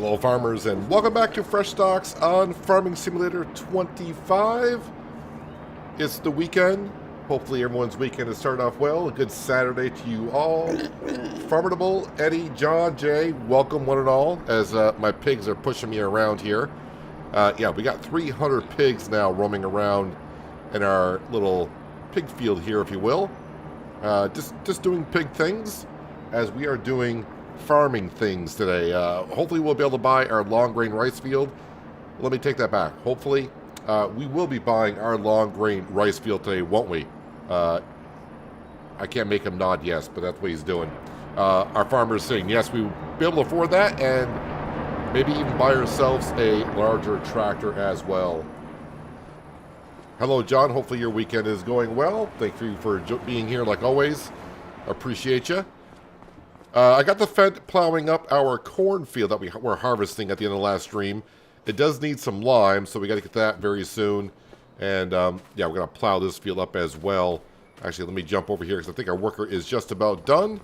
Hello farmers, and welcome back to Frechdachs on Farming Simulator 25. It's the weekend. Hopefully everyone's weekend has started off well. A good Saturday to you all. Farmable, Eddie, John, Jay, welcome one and all, as my pigs are pushing me around here. Yeah, we got 300 pigs now roaming around in our little pig field here, if you will. Just doing pig things, as we are doing farming things today. Hopefully we'll be able to buy our long grain rice field. Let me take that back. Hopefully we will be buying our long grain rice field today, won't we? I can't make him nod yes, but that's what he's doing. Our farmer is saying yes, we will be able to afford that, and maybe even buy ourselves a larger tractor as well. Hello John, hopefully your weekend is going well. Thank you for being here like always. Appreciate you. I got the Fed plowing up our cornfield that we're harvesting at the end of the last stream. It does need some lime, so we got to get that very soon. And yeah, we're going to plow this field up as well. Actually, let me jump over here because I think our worker is just about done.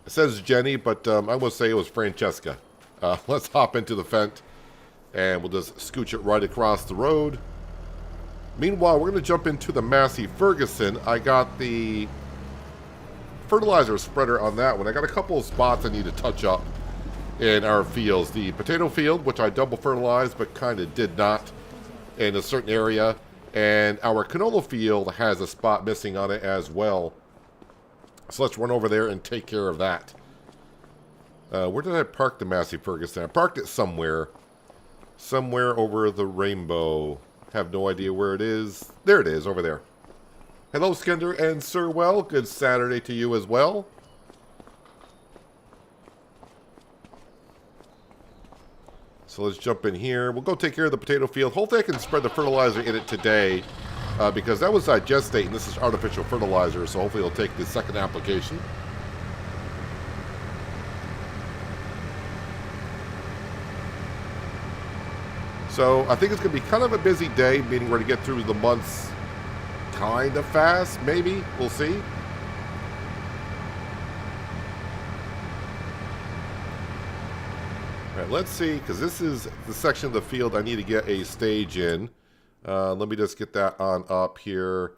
It says Jenny, but I will say it was Francesca. Let's hop into the Fent, and we'll just scooch it right across the road. Meanwhile, we're going to jump into the Massey Ferguson. I got the fertilizer spreader on that one. I got a couple of spots I need to touch up in our fields. The potato field, which I double fertilized but kind of did not in a certain area, and our canola field has a spot missing on it as well. So let's run over there and take care of that. Where did I park the Massey Ferguson? I parked it somewhere over the rainbow. Have no idea where it is. There it is, over there. Hello, Skinder and Sirwell. Good Saturday to you as well. So let's jump in here. We'll go take care of the potato field. Hopefully I can spread the fertilizer in it today, because that was digestate and this is artificial fertilizer, so hopefully it'll take the second application. So I think it's going to be kind of a busy day, meaning we're going to get through the months kind of fast, maybe. We'll see. All right, let's see, because this is the section of the field I need to get a stage in. Let me just get that on up here.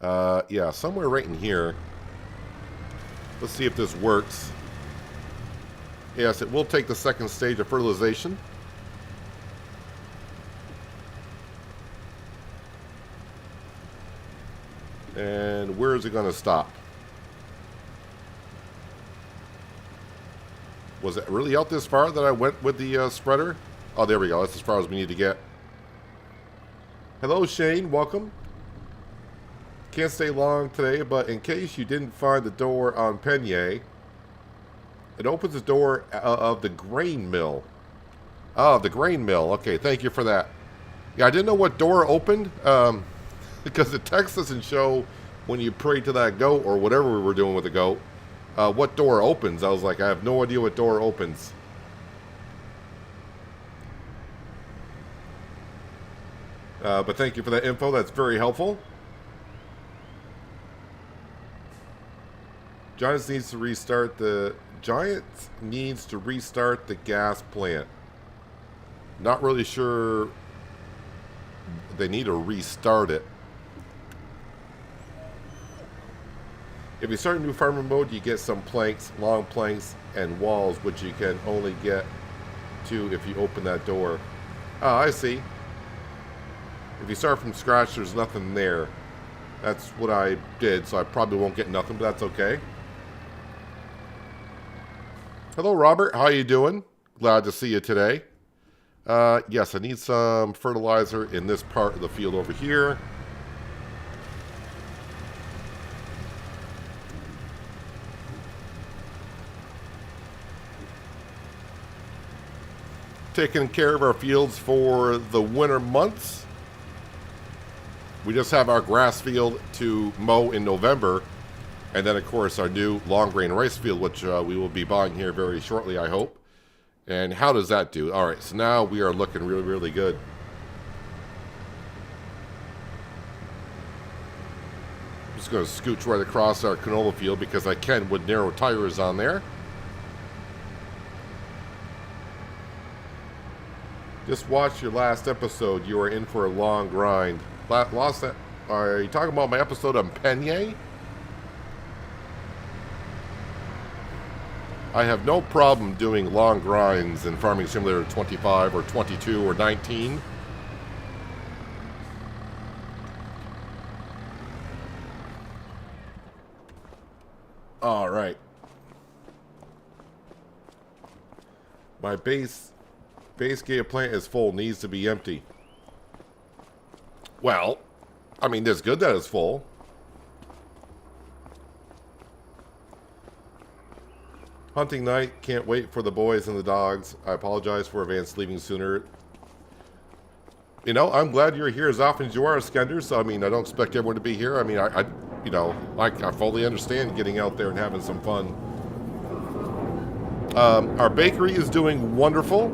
Yeah, somewhere right in here. Let's see if this works. Yes, it will take the second stage of fertilization. And where is it going to stop? Was it really out this far that I went with the spreader? Oh, there we go. That's as far as we need to get. Hello, Shane. Welcome. Can't stay long today, but in case you didn't find the door on Peña, it opens the door of the grain mill. Oh, the grain mill. Okay, thank you for that. Yeah, I didn't know what door opened. Because the text doesn't show when you pray to that goat or whatever we were doing with the goat, what door opens. I was like, I have no idea what door opens. But thank you for that info. That's very helpful. Giants needs to restart the gas plant. Not really sure they need to restart it. If you start a new farmer mode, you get some planks, long planks, and walls, which you can only get to if you open that door. Ah, I see. If you start from scratch, there's nothing there. That's what I did, so I probably won't get nothing, but that's okay. Hello, Robert. How you doing? Glad to see you today. Yes, I need some fertilizer in this part of the field over here. Taking care of our fields for the winter months. We just have our grass field to mow in November, and then of course our new long grain rice field, which we will be buying here very shortly, I hope. And how does that do? All right, so now we are looking really, really good. I'm just going to scooch right across our canola field because I can with narrow tires on there. Just watched your last episode. You are in for a long grind. Are you talking about my episode on Penye? I have no problem doing long grinds in Farming Simulator 25 or 22 or 19. All right. My base gate plant is full, needs to be empty. Well, I mean, it's good that it's full. Hunting night, can't wait for the boys and the dogs. I apologize for advance leaving sooner. You know, I'm glad you're here as often as you are, Skender. So, I mean, I don't expect everyone to be here. I mean, I fully understand getting out there and having some fun. Our bakery is doing wonderful.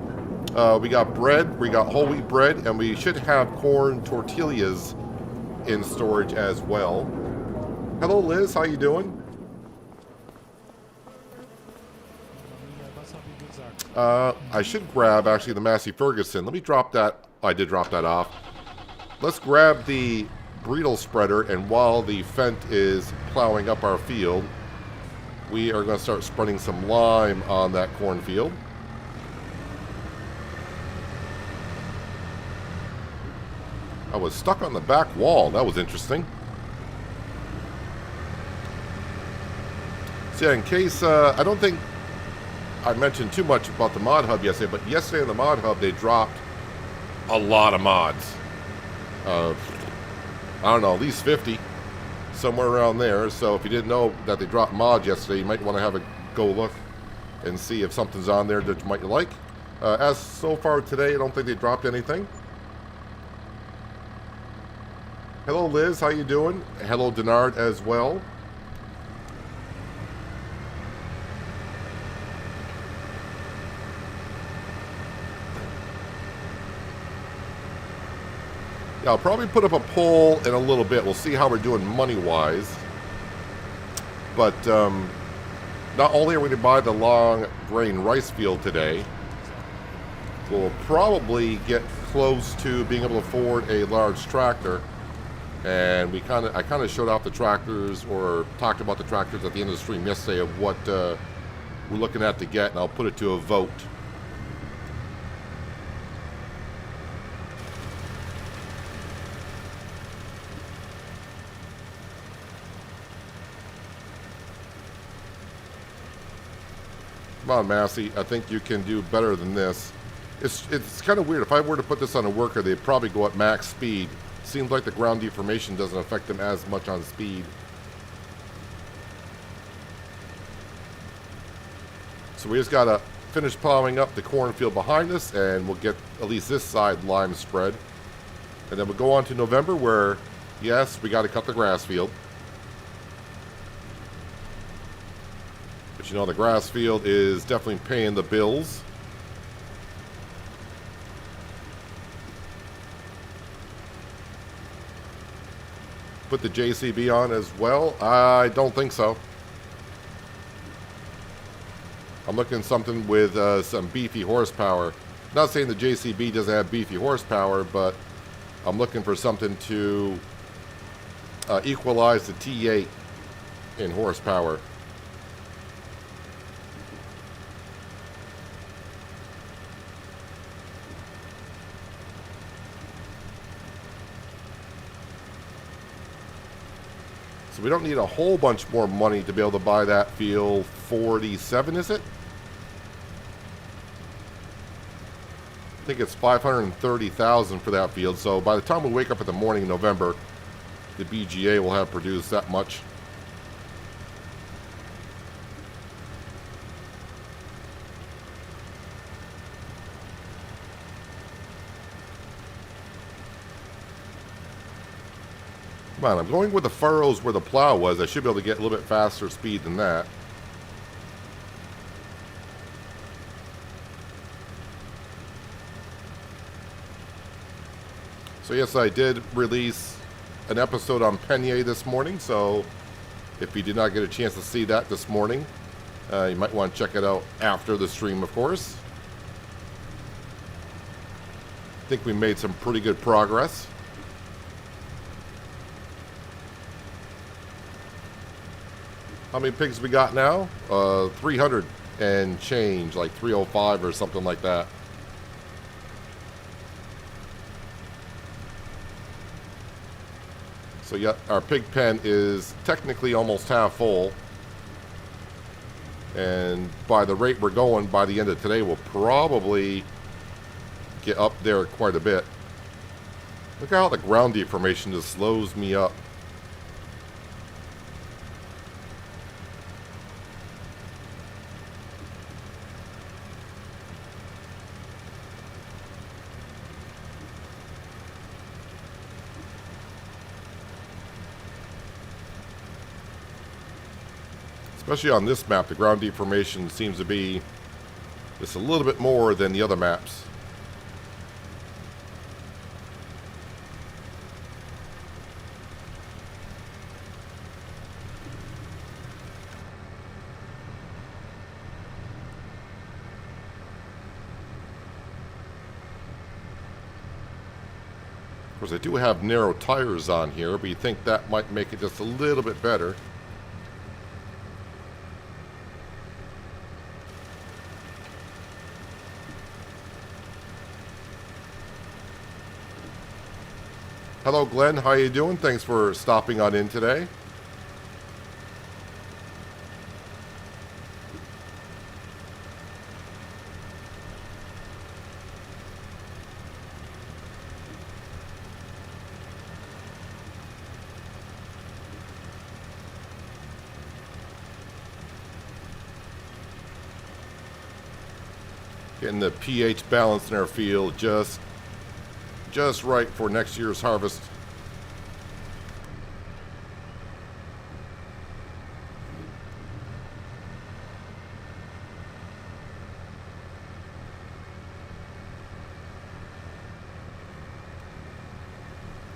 We got bread, we got whole wheat bread, and we should have corn tortillas in storage as well. Hello, Liz. How you doing? I should grab, actually, the Massey Ferguson. Let me drop that. I did drop that off. Let's grab the Breedle spreader, and while the Fent is plowing up our field, we are going to start spreading some lime on that cornfield. I was stuck on the back wall. That was interesting. So yeah, in case, I don't think I mentioned too much about the mod hub yesterday, but yesterday in the mod hub they dropped a lot of mods. I don't know, at least 50, somewhere around there. So if you didn't know that they dropped mods yesterday, you might want to have a go look and see if something's on there that you might like. As so far today, I don't think they dropped anything. Hello, Liz. How you doing? Hello, Denard, as well. Yeah, I'll probably put up a poll in a little bit. We'll see how we're doing money-wise. But not only are we going to buy the long grain rice field today, we'll probably get close to being able to afford a large tractor. And I kind of showed off the tractors, or talked about the tractors at the end of the stream yesterday of what we're looking at to get, and I'll put it to a vote. Come on, Massey. I think you can do better than this. It's kind of weird. If I were to put this on a worker, they'd probably go at max speed. Seems like the ground deformation doesn't affect them as much on speed. So we just got to finish plowing up the cornfield behind us, and we'll get at least this side lime spread. And then we'll go on to November where, yes, we got to cut the grass field. But you know, the grass field is definitely paying the bills. Put the JCB on as well? I don't think so. I'm looking at something with some beefy horsepower. Not saying the JCB doesn't have beefy horsepower, but I'm looking for something to equalize the T8 in horsepower. So we don't need a whole bunch more money to be able to buy that field. 47, is it? I think it's 530,000 for that field. So by the time we wake up in the morning in November, the BGA will have produced that much. Come on, I'm going with the furrows where the plow was. I should be able to get a little bit faster speed than that. So yes, I did release an episode on Penye this morning, so if you did not get a chance to see that this morning, you might want to check it out after the stream, of course. think we made some pretty good progress. How many pigs we got now? 300 and change, like 305 or something like that. So yeah, our pig pen is technically almost half full. And by the rate we're going, by the end of today, we'll probably get up there quite a bit. Look at how the ground deformation just slows me up. Especially on this map, the ground deformation seems to be just a little bit more than the other maps. Of course, I do have narrow tires on here, but you think that might make it just a little bit better. Hello, Glenn. How you doing? Thanks for stopping on in today. Getting the pH balance in our field just right for next year's harvest.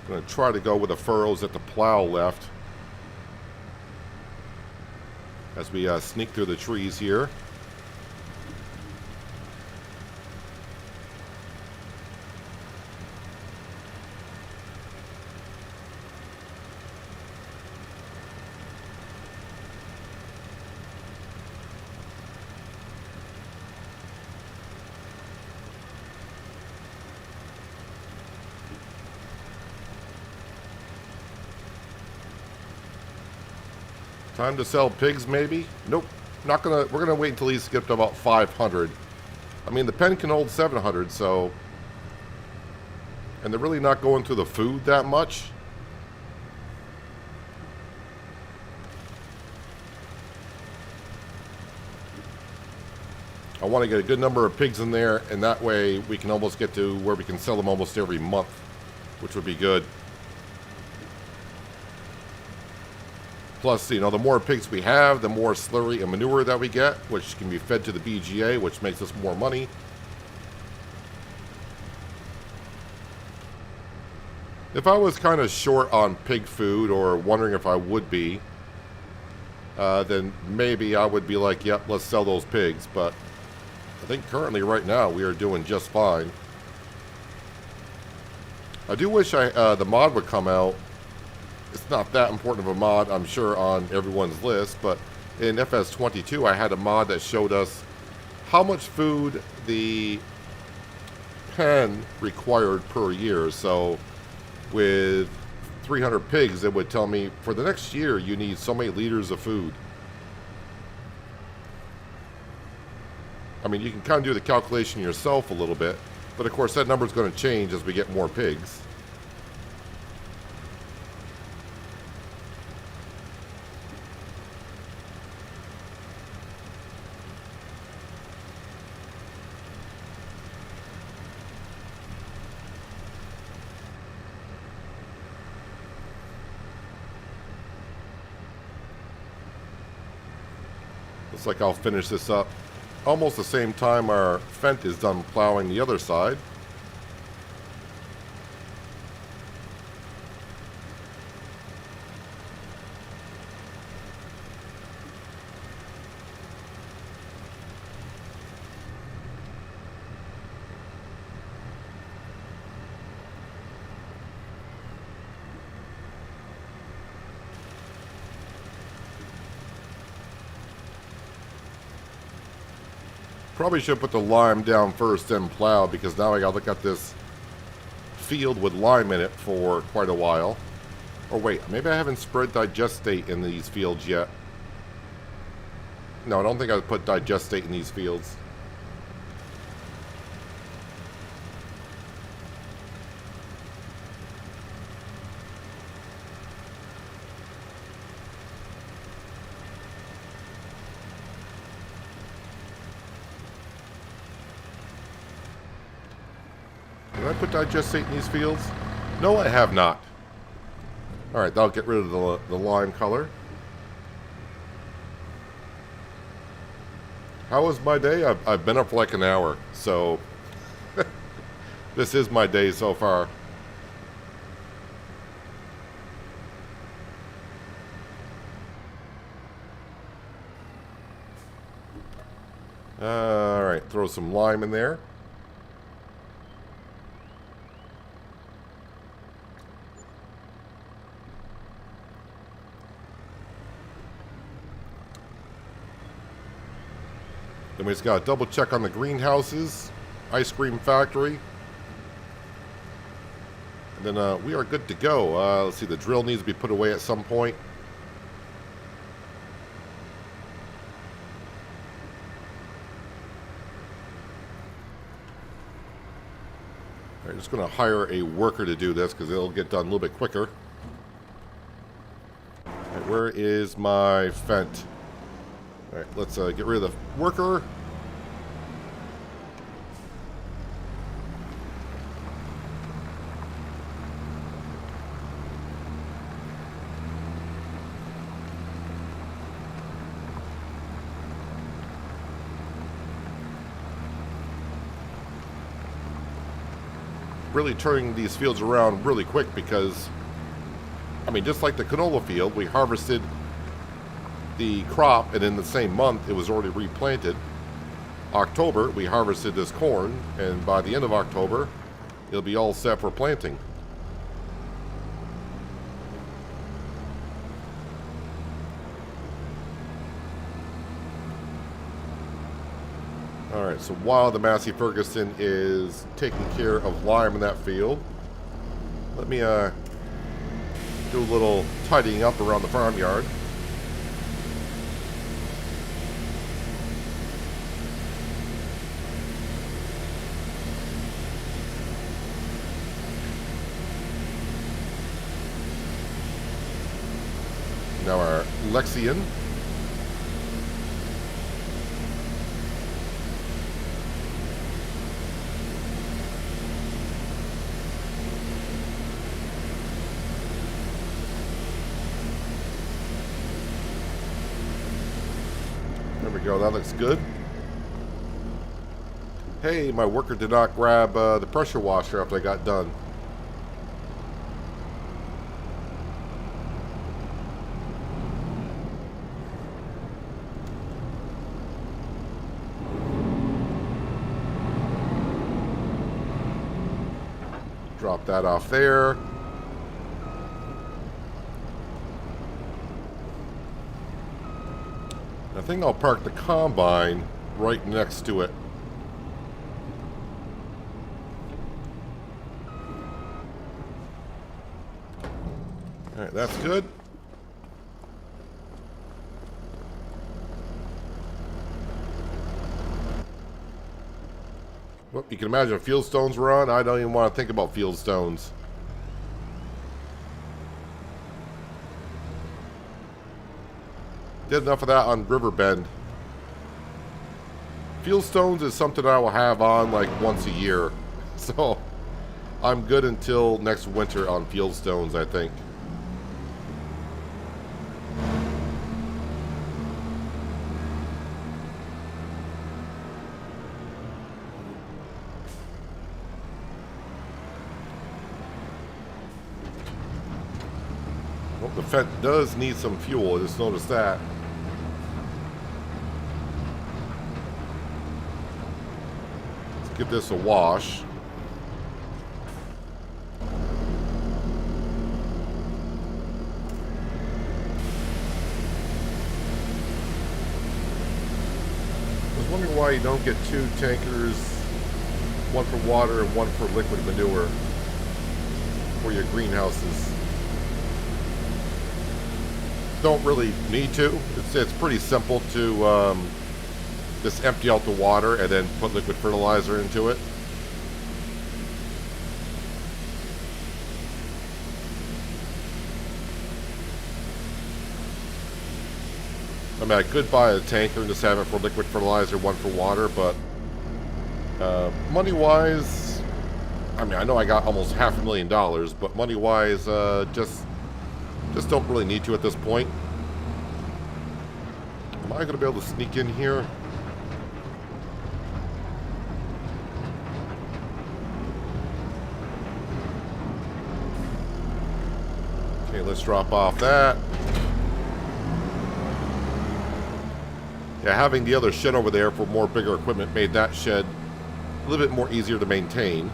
I'm going to try to go with the furrows at the plow left as we sneak through the trees here. Time to sell pigs, maybe? Nope. Not gonna. We're gonna wait until he's skipped about 500. I mean, the pen can hold 700, so, and they're really not going through the food that much. I want to get a good number of pigs in there, and that way we can almost get to where we can sell them almost every month, which would be good. Plus, you know, the more pigs we have, the more slurry and manure that we get, which can be fed to the BGA, which makes us more money. If I was kind of short on pig food, or wondering if I would be, then maybe I would be like, yep, let's sell those pigs. But I think currently, right now, we are doing just fine. I do wish the mod would come out. It's not that important of a mod, I'm sure, on everyone's list, but in FS22 I had a mod that showed us how much food the pen required per year. So with 300 pigs, it would tell me for the next year you need so many liters of food. I mean, you can kind of do the calculation yourself a little bit, but of course that number is going to change as we get more pigs. Looks like I'll finish this up almost the same time our Fent is done plowing the other side. Probably should put the lime down first, then plow, because now I gotta look at this field with lime in it for quite a while. Or wait, maybe I haven't spread digestate in these fields yet. No, I don't think I put digestate in these fields. Did I put digestate in these fields? No, I have not. Alright, that'll get rid of the lime color. How was my day? I've been up for like an hour, so this is my day so far. Alright, throw some lime in there. Then we just got to double check on the greenhouses, ice cream factory. And then we are good to go. Let's see, the drill needs to be put away at some point. All right, just going to hire a worker to do this because it'll get done a little bit quicker. All right, where is my Fent? All right, let's get rid of the worker. Really turning these fields around really quick because, I mean, just like the canola field, we harvested the crop, and in the same month it was already replanted. October we harvested this corn, and by the end of October it'll be all set for planting. Alright, so while the Massey Ferguson is taking care of lime in that field, let me do a little tidying up around the farmyard. Now our Lexian. There we go, that looks good. Hey, my worker did not grab the pressure washer after I got done. Drop that off there. I think I'll park the combine right next to it. Alright, that's good. Well, you can imagine if field stones were on. I don't even want to think about field stones. Did enough of that on Riverbend. Field stones is something I will have on like once a year. So I'm good until next winter on field stones, I think. Well, the Fent does need some fuel. I just noticed that. Let's give this a wash. I was wondering why why you don't get 2 tankers, one for water and one for liquid manure for your greenhouses. Don't really need to. It's pretty simple to just empty out the water and then put liquid fertilizer into it. I mean, I could buy a tanker and just have it for liquid fertilizer, one for water, but money-wise, I mean, I know I got almost $500,000, but money-wise, just don't really need to at this point. Am I going to be able to sneak in here? Okay, let's drop off that. Yeah, having the other shed over there for more bigger equipment made that shed a little bit more easier to maintain.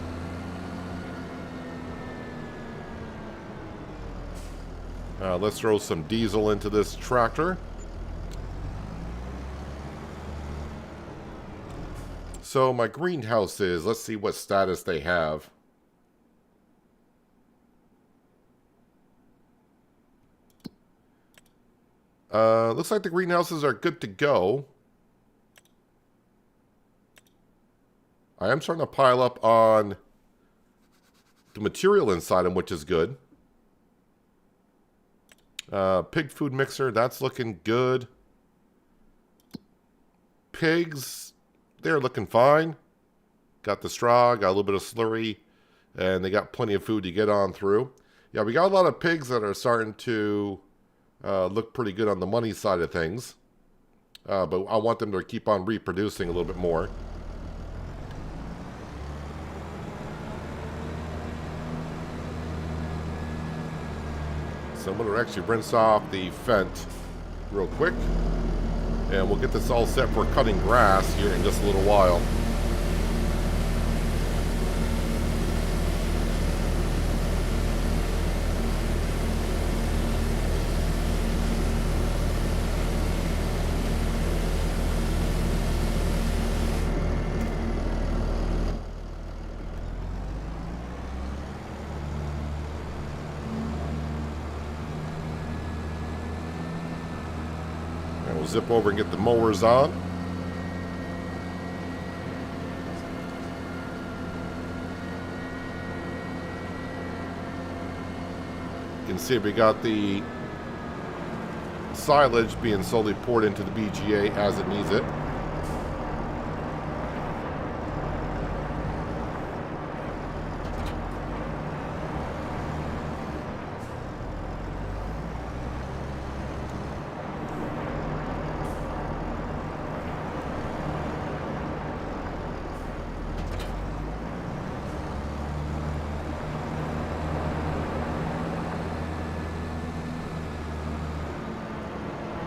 Let's throw some diesel into this tractor. So my greenhouses, let's see what status they have. Looks like the greenhouses are good to go. I am starting to pile up on the material inside them, which is good. Pig food mixer, that's looking good. Pigs, they're looking fine. Got the straw, got a little bit of slurry, and they got plenty of food to get on through. Yeah, we got a lot of pigs that are starting to look pretty good on the money side of things. But I want them to keep on reproducing a little bit more. So I'm going to actually rinse off the Fent real quick. And we'll get this all set for cutting grass here in just a little while. We'll zip over and get the mowers on. You can see we got the silage being slowly poured into the BGA as it needs it.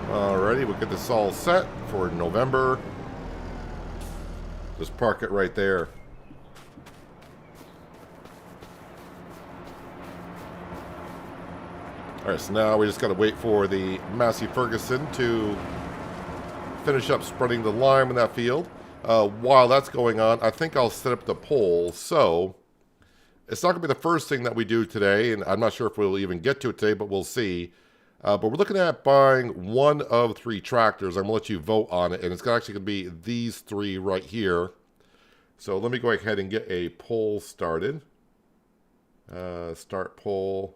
Alrighty, we'll get this all set for November. Just park it right there. Alright, so now we just got to wait for the Massey Ferguson to finish up spreading the lime in that field. While that's going on, I think I'll set up the pole. So, it's not going to be the first thing that we do today, and I'm not sure if we'll even get to it today, but we'll see. But we're looking at buying one of 3 tractors. I'm going to let you vote on it, and it's actually going to be these 3 right here. So let me go ahead and get a poll started. Start poll.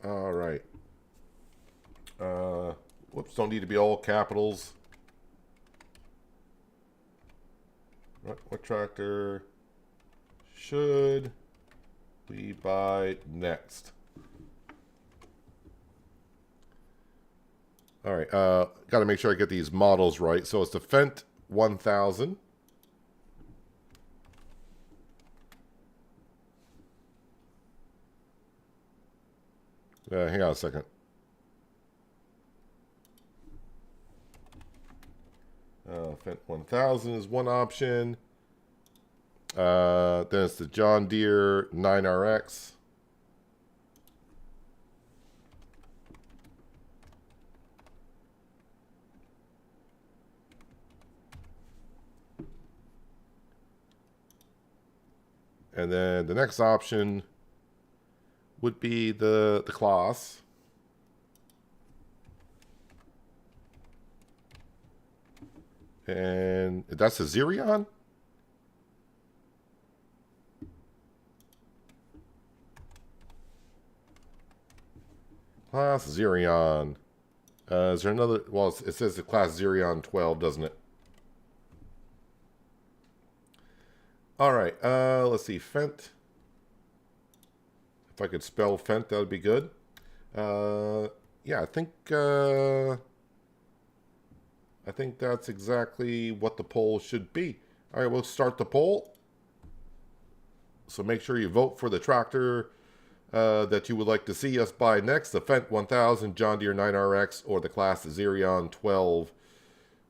All right. Whoops, don't need to be all capitals. What tractor should we buy next? All right, got to make sure I get these models right. So it's the Fent 1000. Hang on a second. Fent 1000 is one option. Then it's the John Deere 9RX. And then the next option would be the class. And that's a Xerion? Class Xerion. Is there another? Well, it says the class Xerion 12, doesn't it? All right. Let's see. Fent. If I could spell Fent, that would be good. Yeah, I think that's exactly what the poll should be. All right, we'll start the poll. So make sure you vote for the tractor that you would like to see us buy next, the Fent 1000, John Deere 9RX, or the class Xerion 12.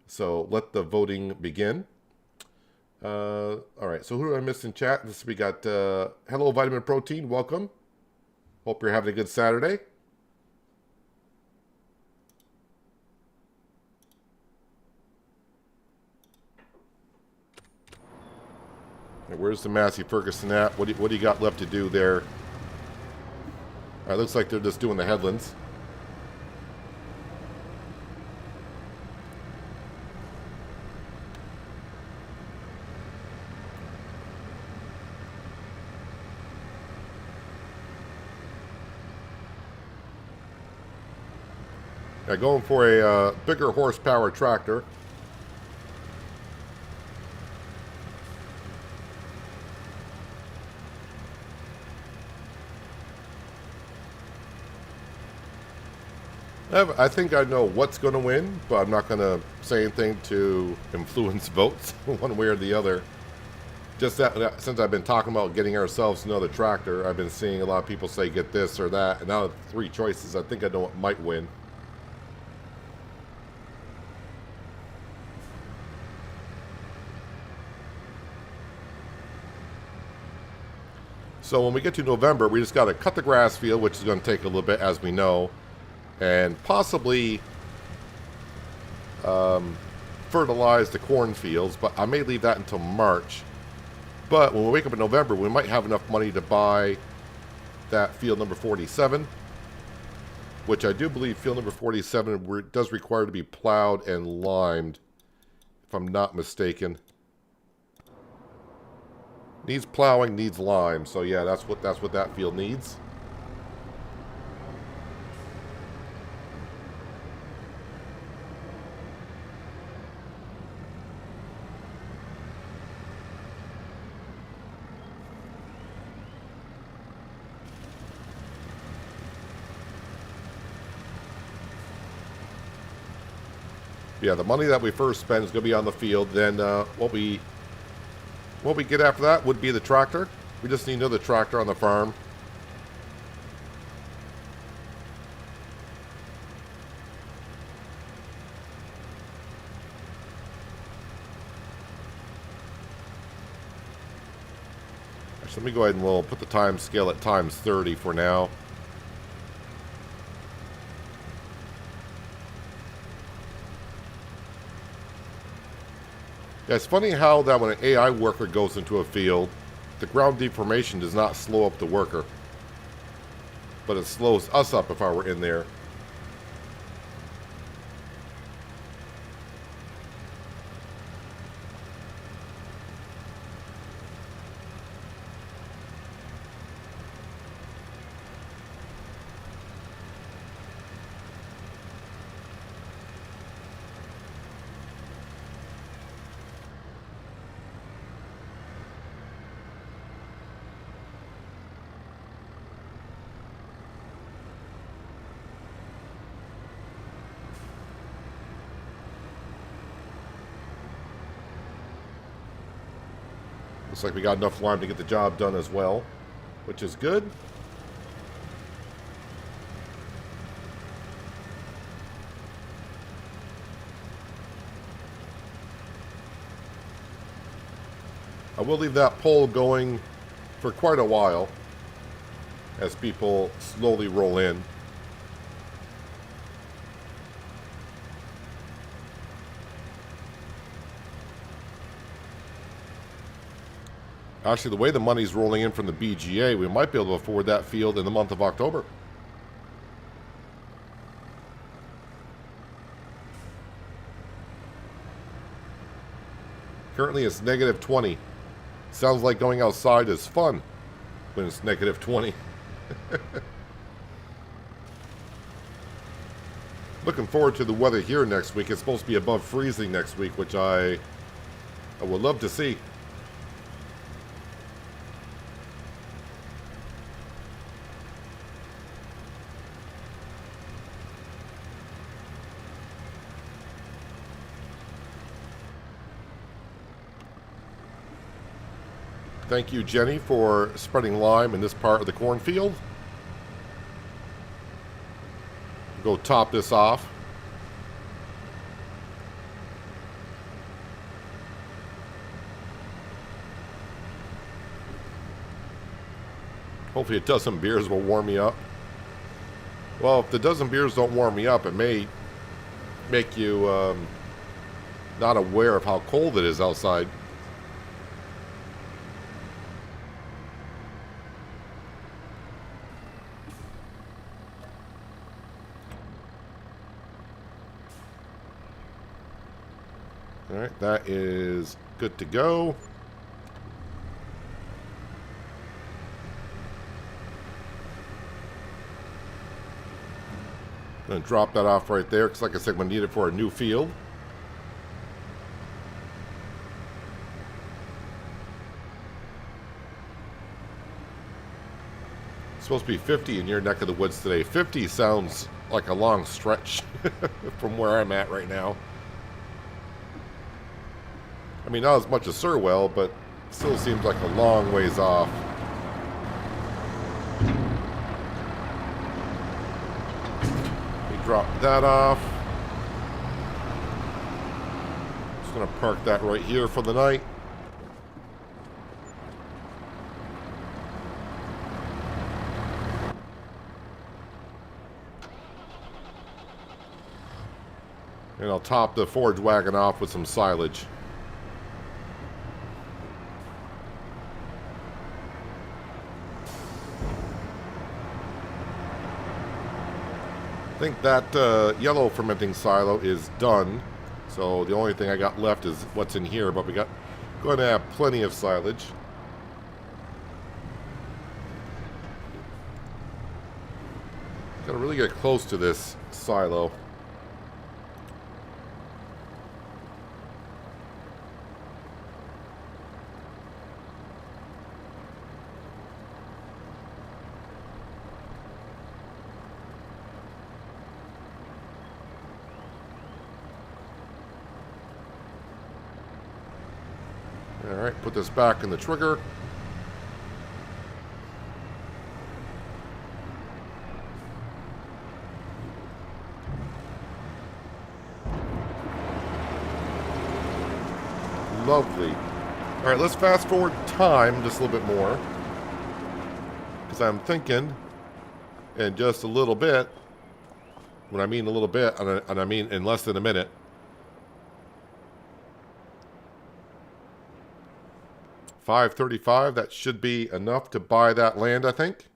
So let the voting begin. All right, so who did I miss in chat? We got Hello Vitamin Protein, welcome. Hope you're having a good Saturday. And where's the Massey Ferguson at? What do you got left to do there? All right, looks like they're just doing the headlands. Yeah, going for a bigger horsepower tractor. I think I know what's going to win, but I'm not going to say anything to influence votes one way or the other. Just that since I've been talking about getting ourselves another tractor, I've been seeing a lot of people say get this or that, and now 3 choices, I think I know what might win. So when we get to November, we just got to cut the grass field, which is going to take a little bit, as we know, and possibly fertilize the cornfields, but I may leave that until March. But when we wake up in November, we might have enough money to buy that field number 47, which I do believe field number 47 does require to be plowed and limed, if I'm not mistaken. Needs plowing, needs lime, so yeah, that's what that field needs. Yeah, the money that we first spend is going to be on the field. Then what we get after that would be the tractor. We just need another tractor on the farm. Actually, let me go ahead and we'll put the time scale at times 30 for now. Yeah, it's funny how that when an AI worker goes into a field, the ground deformation does not slow up the worker. But it slows us up if I were in there. Looks like we got enough lime to get the job done as well, which is good. I will leave that poll going for quite a while as people slowly roll in. Actually, the way the money's rolling in from the BGA, we might be able to afford that field in the month of October. Currently, it's negative 20. Sounds like going outside is fun when it's negative 20. Looking forward to the weather here next week. It's supposed to be above freezing next week, which I would love to see. Thank you, Jenny, for spreading lime in this part of the cornfield. Go top this off. Hopefully a dozen beers will warm me up. Well, if the dozen beers don't warm me up, it may make you not aware of how cold it is outside. All right, that is good to go. I'm going to drop that off right there because, like I said, we need it for a new field. It's supposed to be 50 in your neck of the woods today. 50 sounds like a long stretch from where I'm at right now. I mean, not as much as Sirwell, but still seems like a long ways off. We drop that off. Just going to park that right here for the night. And I'll top the forage wagon off with some silage. I think that yellow fermenting silo is done. So the only thing I got left is what's in here, but we got going to have plenty of silage. Got to really get close to this silo. Alright, put this back in the trigger. Lovely. Alright, let's fast forward time just a little bit more. Because I'm thinking in just a little bit, when I mean a little bit, and I mean in less than a minute, $535, that should be enough to buy that land, I think.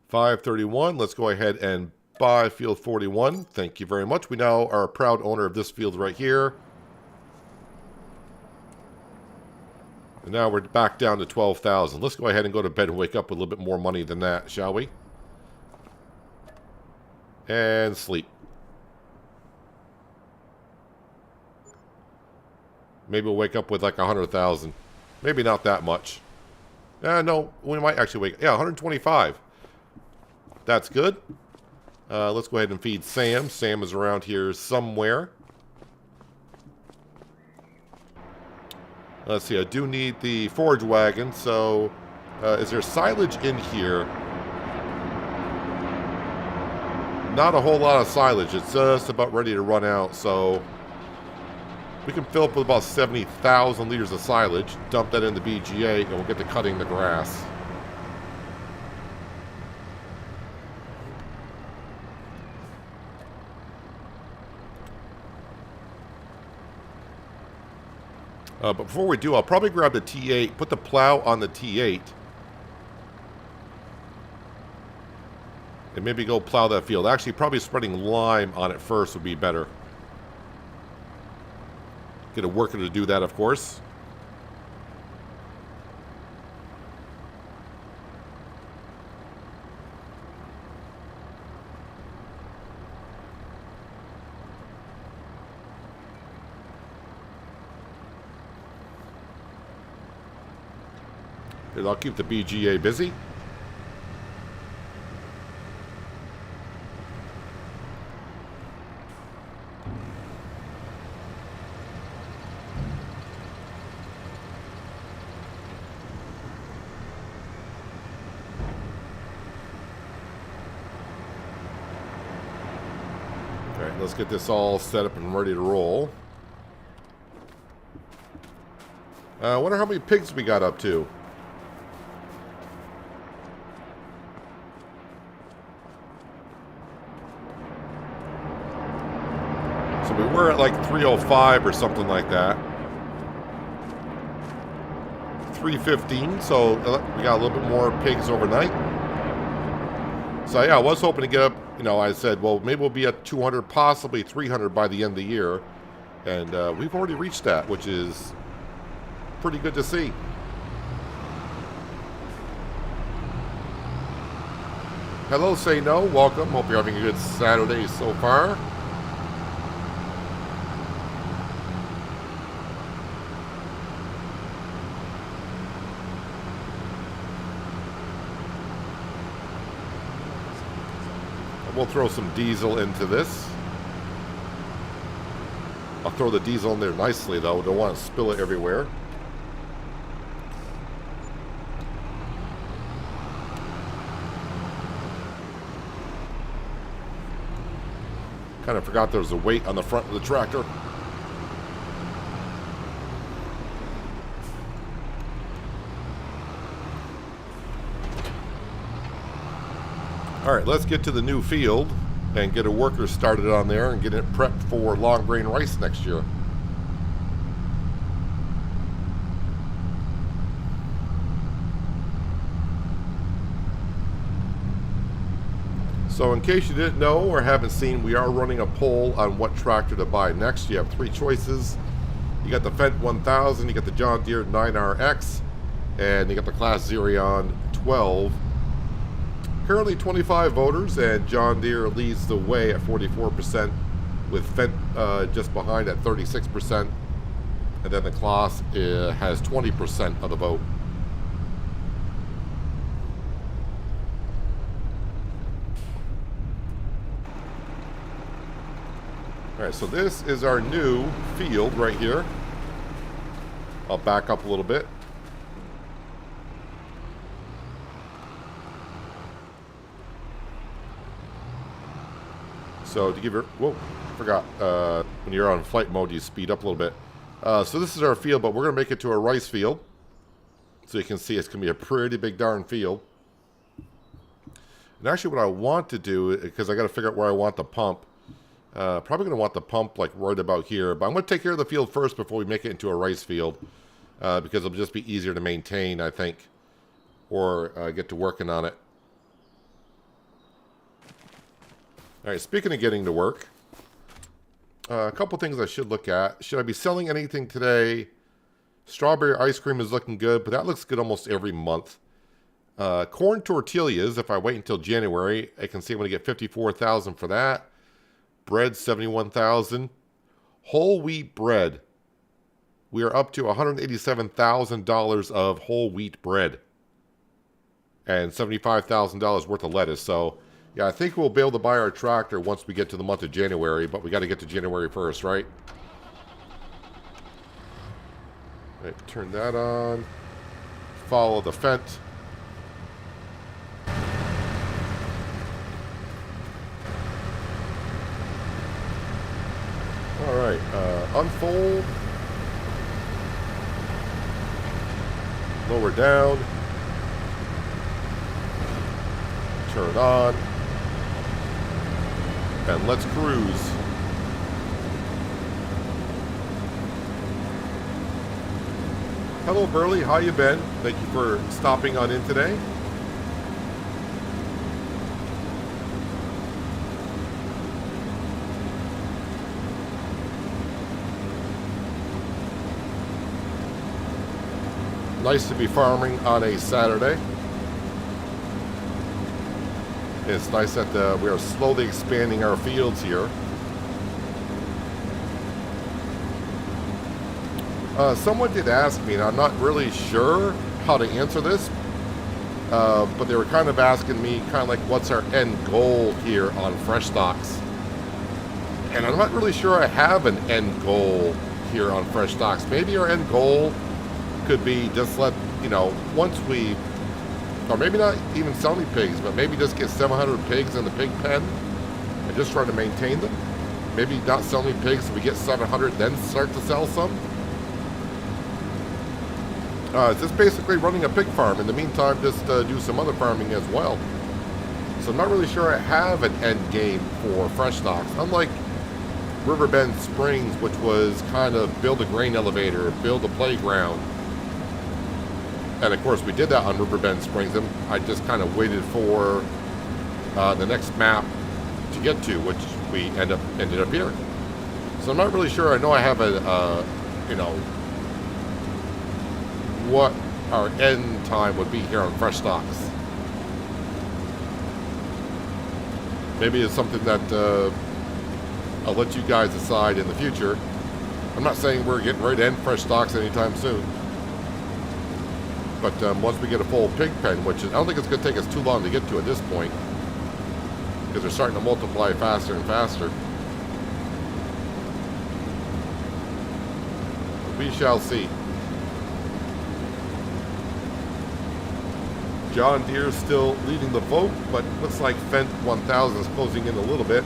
$531, let's go ahead and buy field 41. Thank you very much. We now are a proud owner of this field right here. And now we're back down to 12,000. Let's go ahead and go to bed and wake up with a little bit more money than that, shall we? And sleep. Maybe we'll wake up with like 100,000. Maybe not that much. No, we might actually wake. Yeah, 125. That's good. Let's go ahead and feed Sam. Sam is around here somewhere. Let's see. I do need the forage wagon. So, is there silage in here? Not a whole lot of silage. It's just about ready to run out. So we can fill up with about 70,000 liters of silage, dump that in the BGA, and we'll get to cutting the grass. But before we do, I'll probably grab the T8, put the plow on the T8, and maybe go plow that field. Actually, probably spreading lime on it first would be better. Get a worker to do that, of course. I'll keep the BGA busy. All right, let's get this all set up and ready to roll. I wonder how many pigs we got up to. We were at like 305 or something like that. 315, so we got a little bit more pigs overnight. So yeah, I was hoping to get up, you know, I said, well, maybe we'll be at 200, possibly 300 by the end of the year. And we've already reached that, which is pretty good to see. Hello, Say No, welcome. Hope you're having a good Saturday so far. We'll throw some diesel into this. I'll throw the diesel in there nicely, though. Don't want to spill it everywhere. Kind of forgot there was a weight on the front of the tractor. All right, let's get to the new field and get a worker started on there and get it prepped for long grain rice next year. So in case you didn't know or haven't seen, we are running a poll on what tractor to buy next. You have three choices. You got the Fendt 1000, you got the John Deere 9RX, and you got the Claas Zerion 12. Currently 25 voters, and John Deere leads the way at 44%, with Fendt just behind at 36%, and then the Claas has 20% of the vote. All right, so this is our new field right here. I'll back up a little bit. So to give you, whoa, I forgot, when you're on flight mode, you speed up a little bit. So this is our field, but we're going to make it to a rice field. So you can see it's going to be a pretty big darn field. And actually what I want to do, because I got to figure out where I want the pump, probably going to want the pump like right about here. But I'm going to take care of the field first before we make it into a rice field, because it'll just be easier to maintain, I think, or get to working on it. All right, speaking of getting to work, a couple things I should look at. Should I be selling anything today? Strawberry ice cream is looking good, but that looks good almost every month. Corn tortillas, if I wait until January, I can see I'm going to get $54,000 for that. Bread, $71,000. Whole wheat bread. We are up to $187,000 of whole wheat bread. And $75,000 worth of lettuce. So, yeah, I think we'll be able to buy our tractor once we get to the month of January, but we got to get to January 1st, right? All right, turn that on. Follow the Fendt. All right, unfold. Lower down. Turn on. And let's cruise. Hello, Burley. How you been? Thank you for stopping on in today. Nice to be farming on a Saturday. It's nice that we are slowly expanding our fields here. Someone did ask me, and I'm not really sure how to answer this, but they were kind of asking me kind of like what's our end goal here on Frechdachs. And I'm not really sure I have an end goal here on Frechdachs. Maybe our end goal could be just let, you know, once we, or maybe not even sell any pigs, but maybe just get 700 pigs in the pig pen and just try to maintain them. Maybe not sell any pigs so we get 700, then start to sell some. Just basically running a pig farm. In the meantime, just do some other farming as well. So I'm not really sure I have an end game for Frechdachs. Unlike Riverbend Springs, which was kind of build a grain elevator, build a playground. And of course we did that on Riverbend Springs. And I just kind of waited for the next map to get to, which we ended up here. So I'm not really sure. I know I have a, you know, what our end time would be here on Frechdachs. Maybe it's something that I'll let you guys decide in the future. I'm not saying we're getting ready to end Frechdachs anytime soon. But once we get a full pig pen, which is, I don't think it's going to take us too long to get to at this point, because they're starting to multiply faster and faster. We shall see. John Deere still leading the vote, but looks like Fent 1000 is closing in a little bit.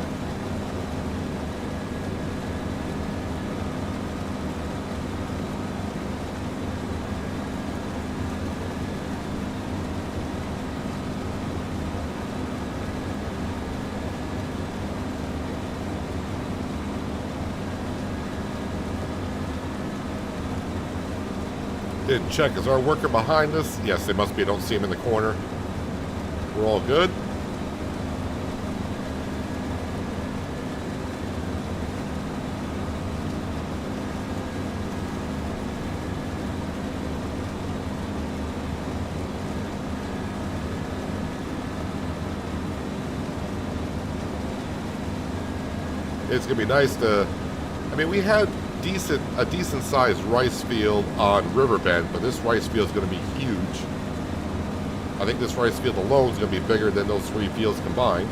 Didn't check. Is our worker behind us? Yes, they must be. I don't see him in the corner. We're all good. It's gonna be nice to. I mean, we had a decent sized rice field on Riverbend, but this rice field is going to be huge. I think this rice field alone is going to be bigger than those three fields combined.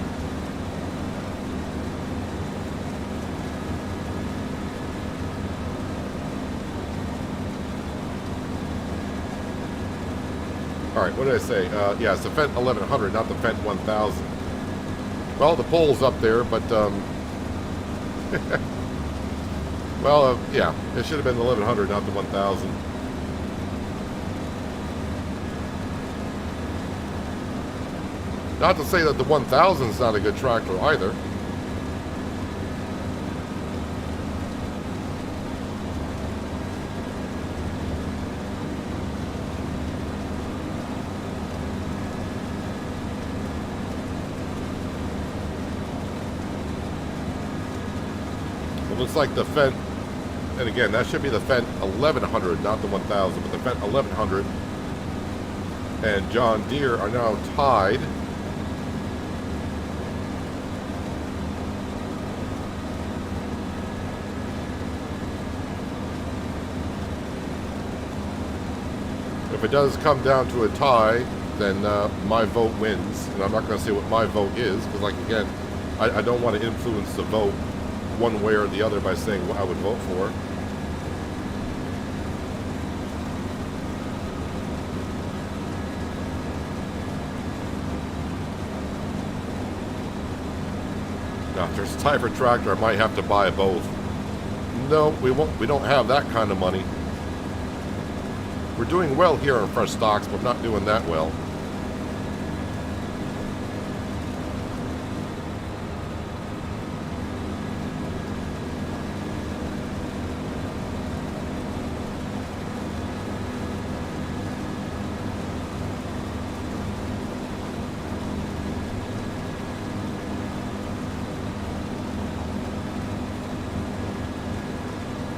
All right, what did I say? Yeah, it's the Fent 1100, not the Fent 1000. Well, the poll's up there, but well, yeah, it should have been the 1100, not the 1000. Not to say that the 1000 is not a good tractor either. It looks like the Fent. And again, that should be the Fent 1100, not the 1000, but the Fent 1100 and John Deere are now tied. If it does come down to a tie, then my vote wins. And I'm not going to say what my vote is, because, like, again, I don't want to influence the vote one way or the other by saying what I would vote for. Now, if there's a tie for tractor, I might have to buy both. No, we won't. We don't have that kind of money. We're doing well here on Frechdachs, but not doing that well.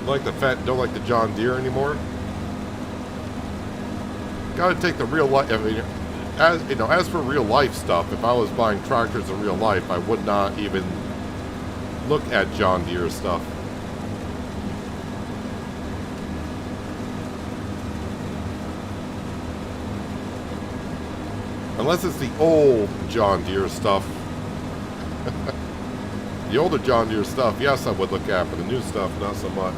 like the Fendt, don't like the John Deere anymore. Got to take the real life. I mean, as you know, as for real life stuff, if I was buying tractors in real life, I would not even look at John Deere stuff. Unless it's the old John Deere stuff. The older John Deere stuff, yes, I would look at, but the new stuff, not so much.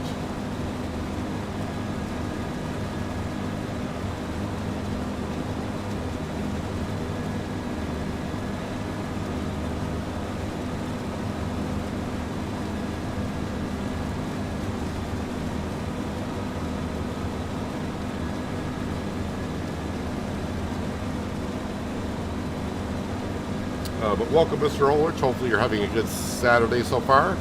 But welcome, Mr. Ulrich. Hopefully you're having a good Saturday so far.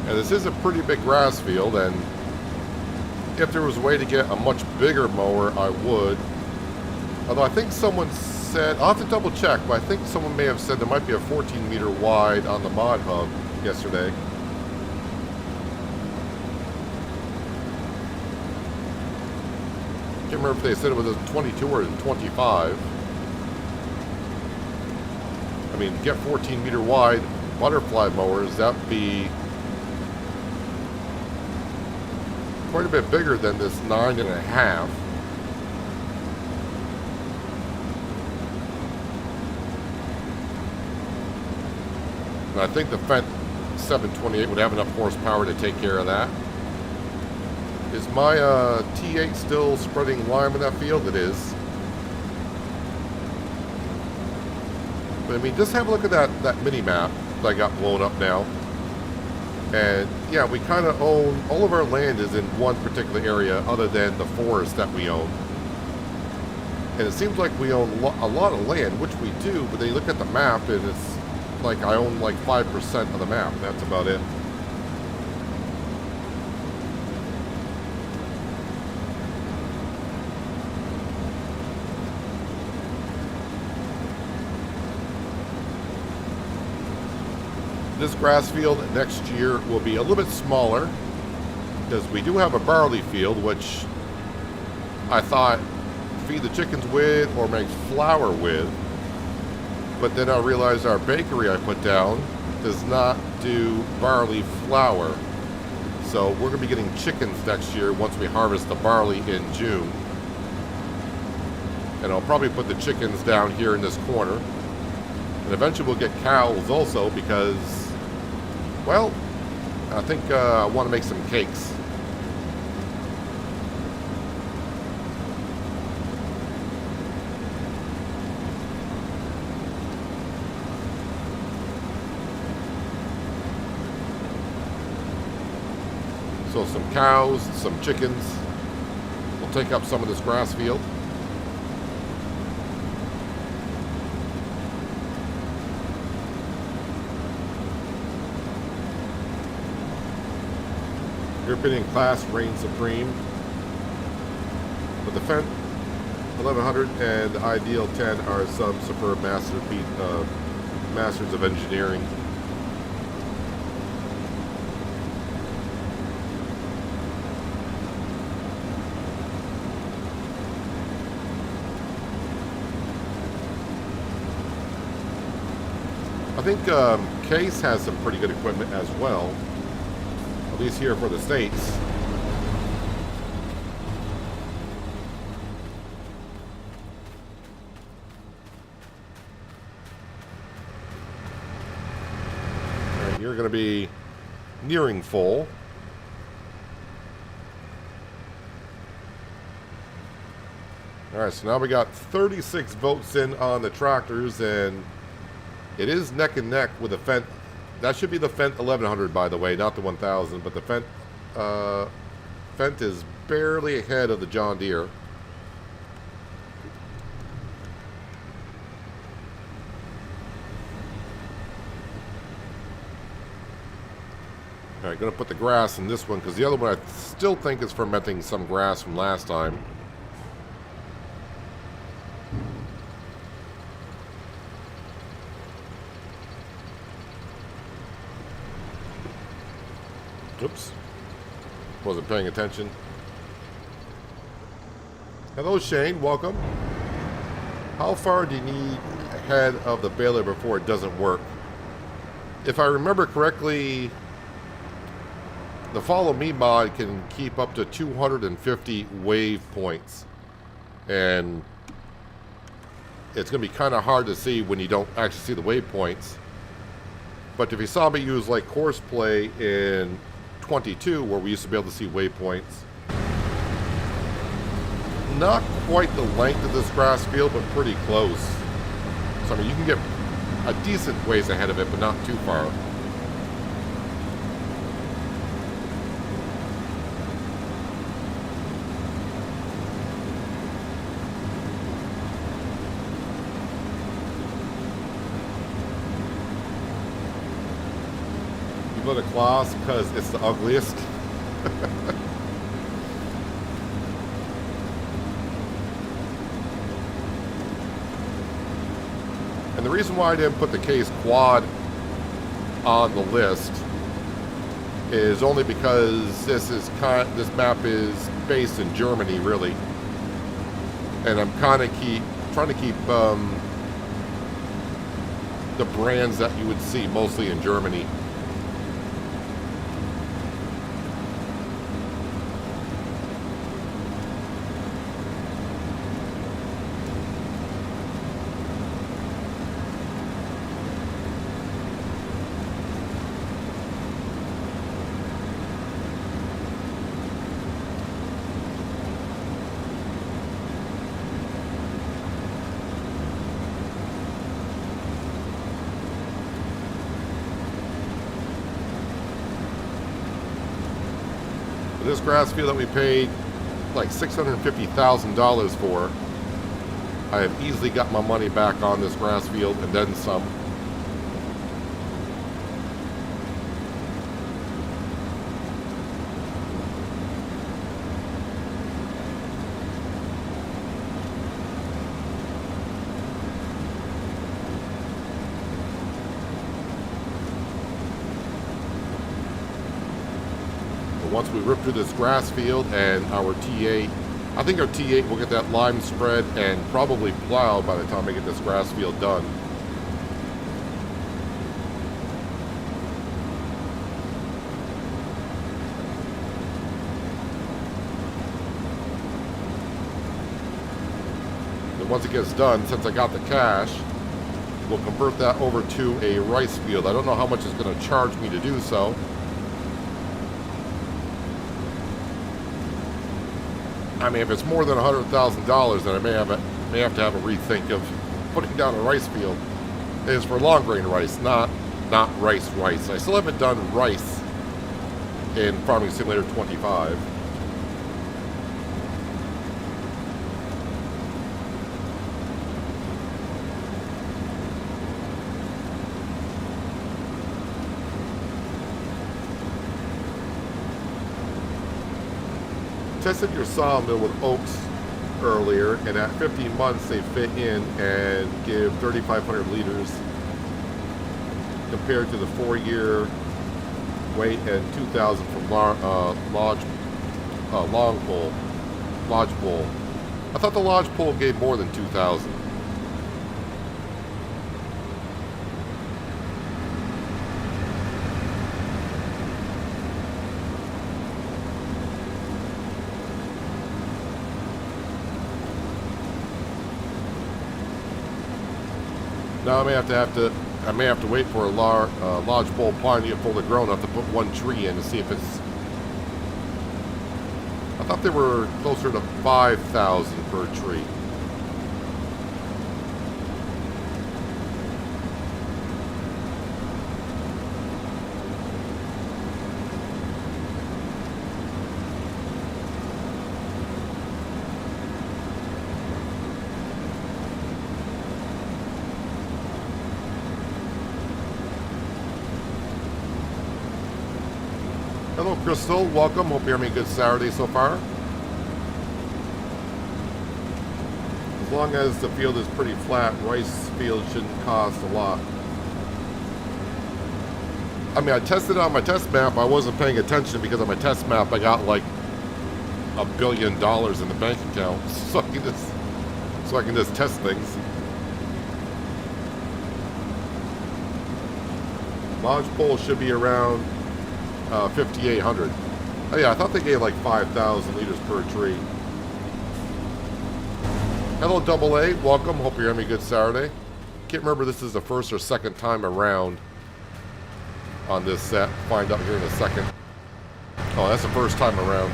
And this is a pretty big grass field, and if there was a way to get a much bigger mower, I would. Although I think someone said, I'll have to double check, but I think someone may have said there might be a 14 meter wide on the mod hub yesterday. Can't remember if they said it was a 22 or a 25. I mean, get 14 meter wide butterfly mowers, that'd be quite a bit bigger than this 9.5. And I think the Fendt 728 would have enough horsepower to take care of that. Is my T8 still spreading lime in that field? It is. But I mean, just have a look at that mini map that got blown up now. And yeah, we kind of own, all of our land is in one particular area other than the forest that we own. And it seems like we own a lot of land, which we do, but then you look at the map and it's like I own like 5% of the map. That's about it. This grass field next year will be a little bit smaller because we do have a barley field, which I thought feed the chickens with or make flour with. But then I realized our bakery I put down does not do barley flour. So we're going to be getting chickens next year once we harvest the barley in June. And I'll probably put the chickens down here in this corner. And eventually we'll get cows also because, well, I think I want to make some cakes. So some cows, some chickens. We'll take up some of this grass field. European class reigns supreme. But the Fendt 1100 and the Ideal 10 are some superb masters of engineering. I think Case has some pretty good equipment as well. At least here for the States. Alright, you're going to be nearing full. Alright, so now we got 36 votes in on the tractors, and it is neck and neck with the Fendt That should be the Fendt 1100, by the way, not the 1000. But the Fendt is barely ahead of the John Deere. All right, going to put the grass in this one because the other one I still think is fermenting some grass from last time. Oops. Wasn't paying attention. Hello, Shane. Welcome. How far do you need ahead of the baler before it doesn't work? If I remember correctly, the Follow Me mod can keep up to 250 wave points. And it's going to be kind of hard to see when you don't actually see the wave points. But if you saw me use like Courseplay in 22, where we used to be able to see waypoints. Not quite the length of this grass field, but pretty close. So I mean, you can get a decent ways ahead of it, but not too far. You go to class because it's the ugliest. And the reason why I didn't put the Case Quad on the list is only because this map is based in Germany, really, and I'm kind of trying to keep the brands that you would see mostly in Germany. This grass field that we paid like $650,000 for, I have easily got my money back on this grass field and then some. Once we rip through this grass field and our T8, I think our T8 will get that lime spread and probably plow by the time I get this grass field done. And once it gets done, since I got the cash, we'll convert that over to a rice field. I don't know how much it's going to charge me to do so. I mean, if it's more than $100,000, then I may have to have a rethink of putting down a rice field. It is for long grain rice, not rice. I still haven't done rice in Farming Simulator 25. Tested your sawmill with oaks earlier, and at 15 months they fit in and give 3,500 liters compared to the 4-year wait and 2,000 from lodge pole. I thought the lodge pole gave more than 2,000. Now I may have to wait for a lodge pole pine to get fully grown enough to put one tree in to see if it's. I thought they were closer to 5,000 per tree. Hello, Crystal. Welcome. Hope you're having a good Saturday so far. As long as the field is pretty flat, rice field shouldn't cost a lot. I mean, I tested it on my test map. I wasn't paying attention because on my test map I got like $1 billion in the bank account, so I can just test things. Lodgepole should be around 5,800. Oh yeah, I thought they gave like 5,000 liters per tree. Hello, Double A. Welcome. Hope you're having a good Saturday. Can't remember if this is the first or second time around on this set. Find out here in a second. Oh, that's the first time around.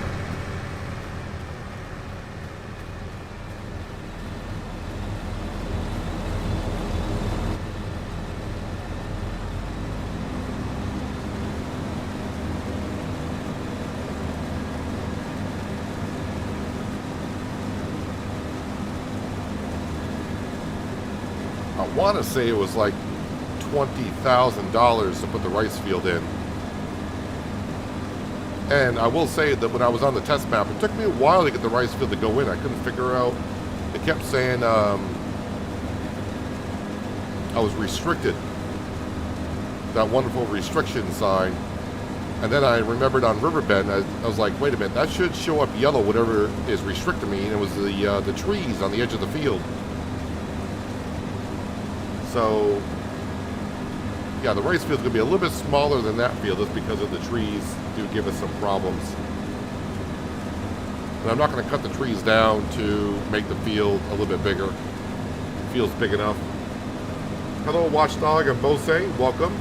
I want to say it was like $20,000 to put the rice field in. And I will say that when I was on the test map, it took me a while to get the rice field to go in. I couldn't figure out. It kept saying I was restricted. That wonderful restriction sign. And then I remembered on Riverbend, I was like, wait a minute, that should show up yellow, whatever is restricting me. And it was the trees on the edge of the field. So, yeah, the rice field's going to be a little bit smaller than that field just because of the trees do give us some problems. And I'm not going to cut the trees down to make the field a little bit bigger. The field's big enough. Hello, Watchdog and Bose. Welcome.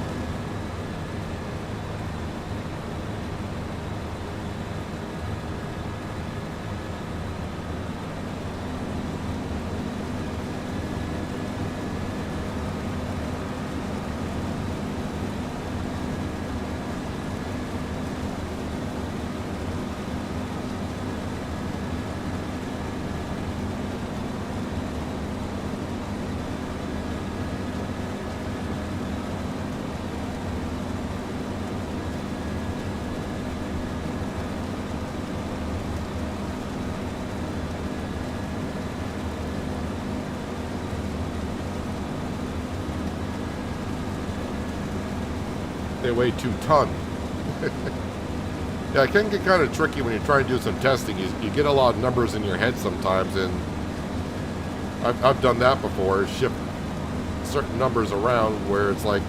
They weigh 2 tons. Yeah, it can get kind of tricky when you're trying to do some testing. You get a lot of numbers in your head sometimes, and I've done that before. Shift certain numbers around where it's like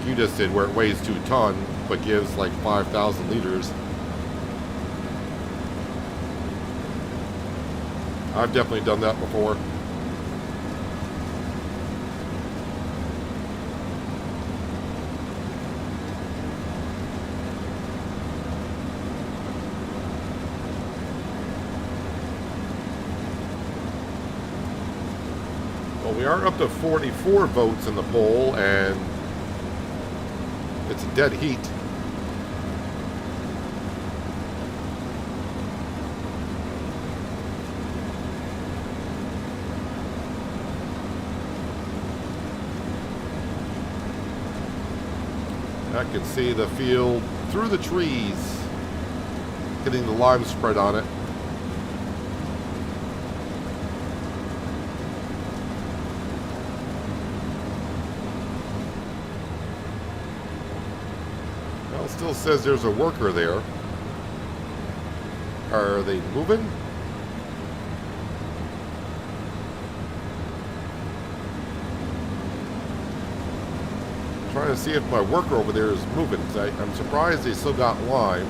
you just did, where it weighs 2 tons but gives like 5,000 liters. I've definitely done that before. Well, we are up to 44 votes in the poll, and it's a dead heat. I can see the field through the trees, getting the lime spread on it. Well, it still says there's a worker there. Are they moving? Trying to see if my worker over there is moving, because I'm surprised they still got lime.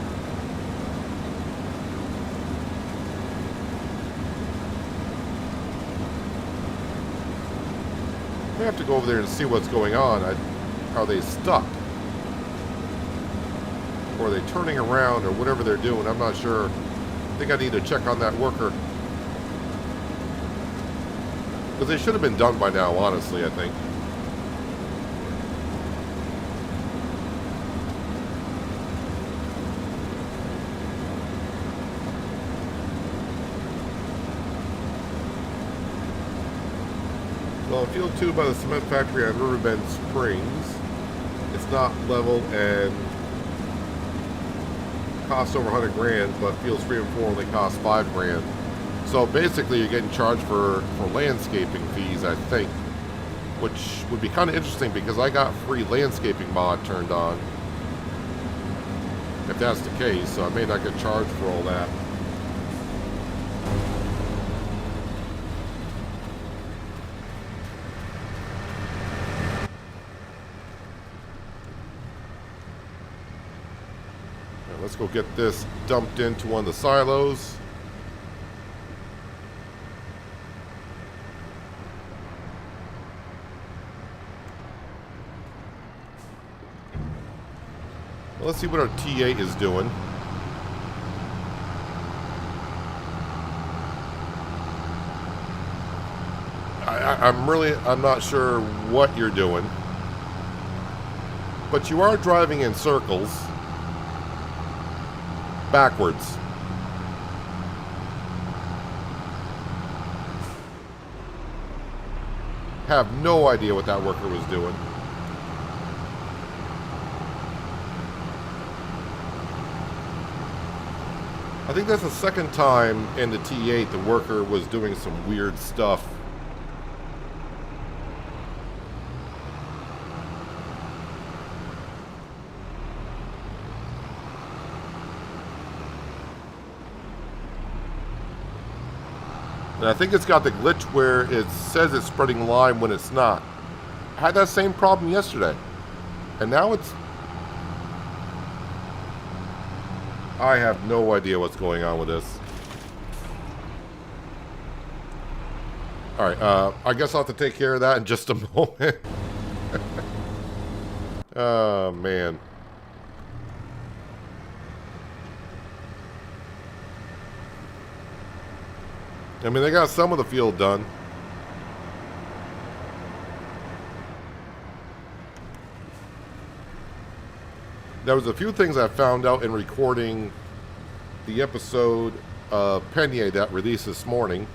I have to go over there and see what's going on. Are they stuck? Or are they turning around, or whatever they're doing? I'm not sure. I think I need to check on that worker. Because they should have been done by now, honestly, I think. Well, in Field 2 by the cement factory on Riverbend Springs, it's not level, and costs over 100 grand, but fields 3 and 4 only cost 5 grand. So basically, you're getting charged for landscaping fees, I think, which would be kind of interesting because I got free landscaping mod turned on. If that's the case, so I may not get charged for all that. Now, let's go get this dumped into one of the silos. Let's see what our TA is doing. I'm not sure what you're doing. But you are driving in circles. Backwards. Have no idea what that worker was doing. I think that's the second time in the T8 the worker was doing some weird stuff. And I think it's got the glitch where it says it's spreading lime when it's not. I had that same problem yesterday. And now it's... I have no idea what's going on with this. Alright, I guess I'll have to take care of that in just a moment. Oh, man. I mean, they got some of the field done. There was a few things I found out in recording the episode of Penier that released this morning.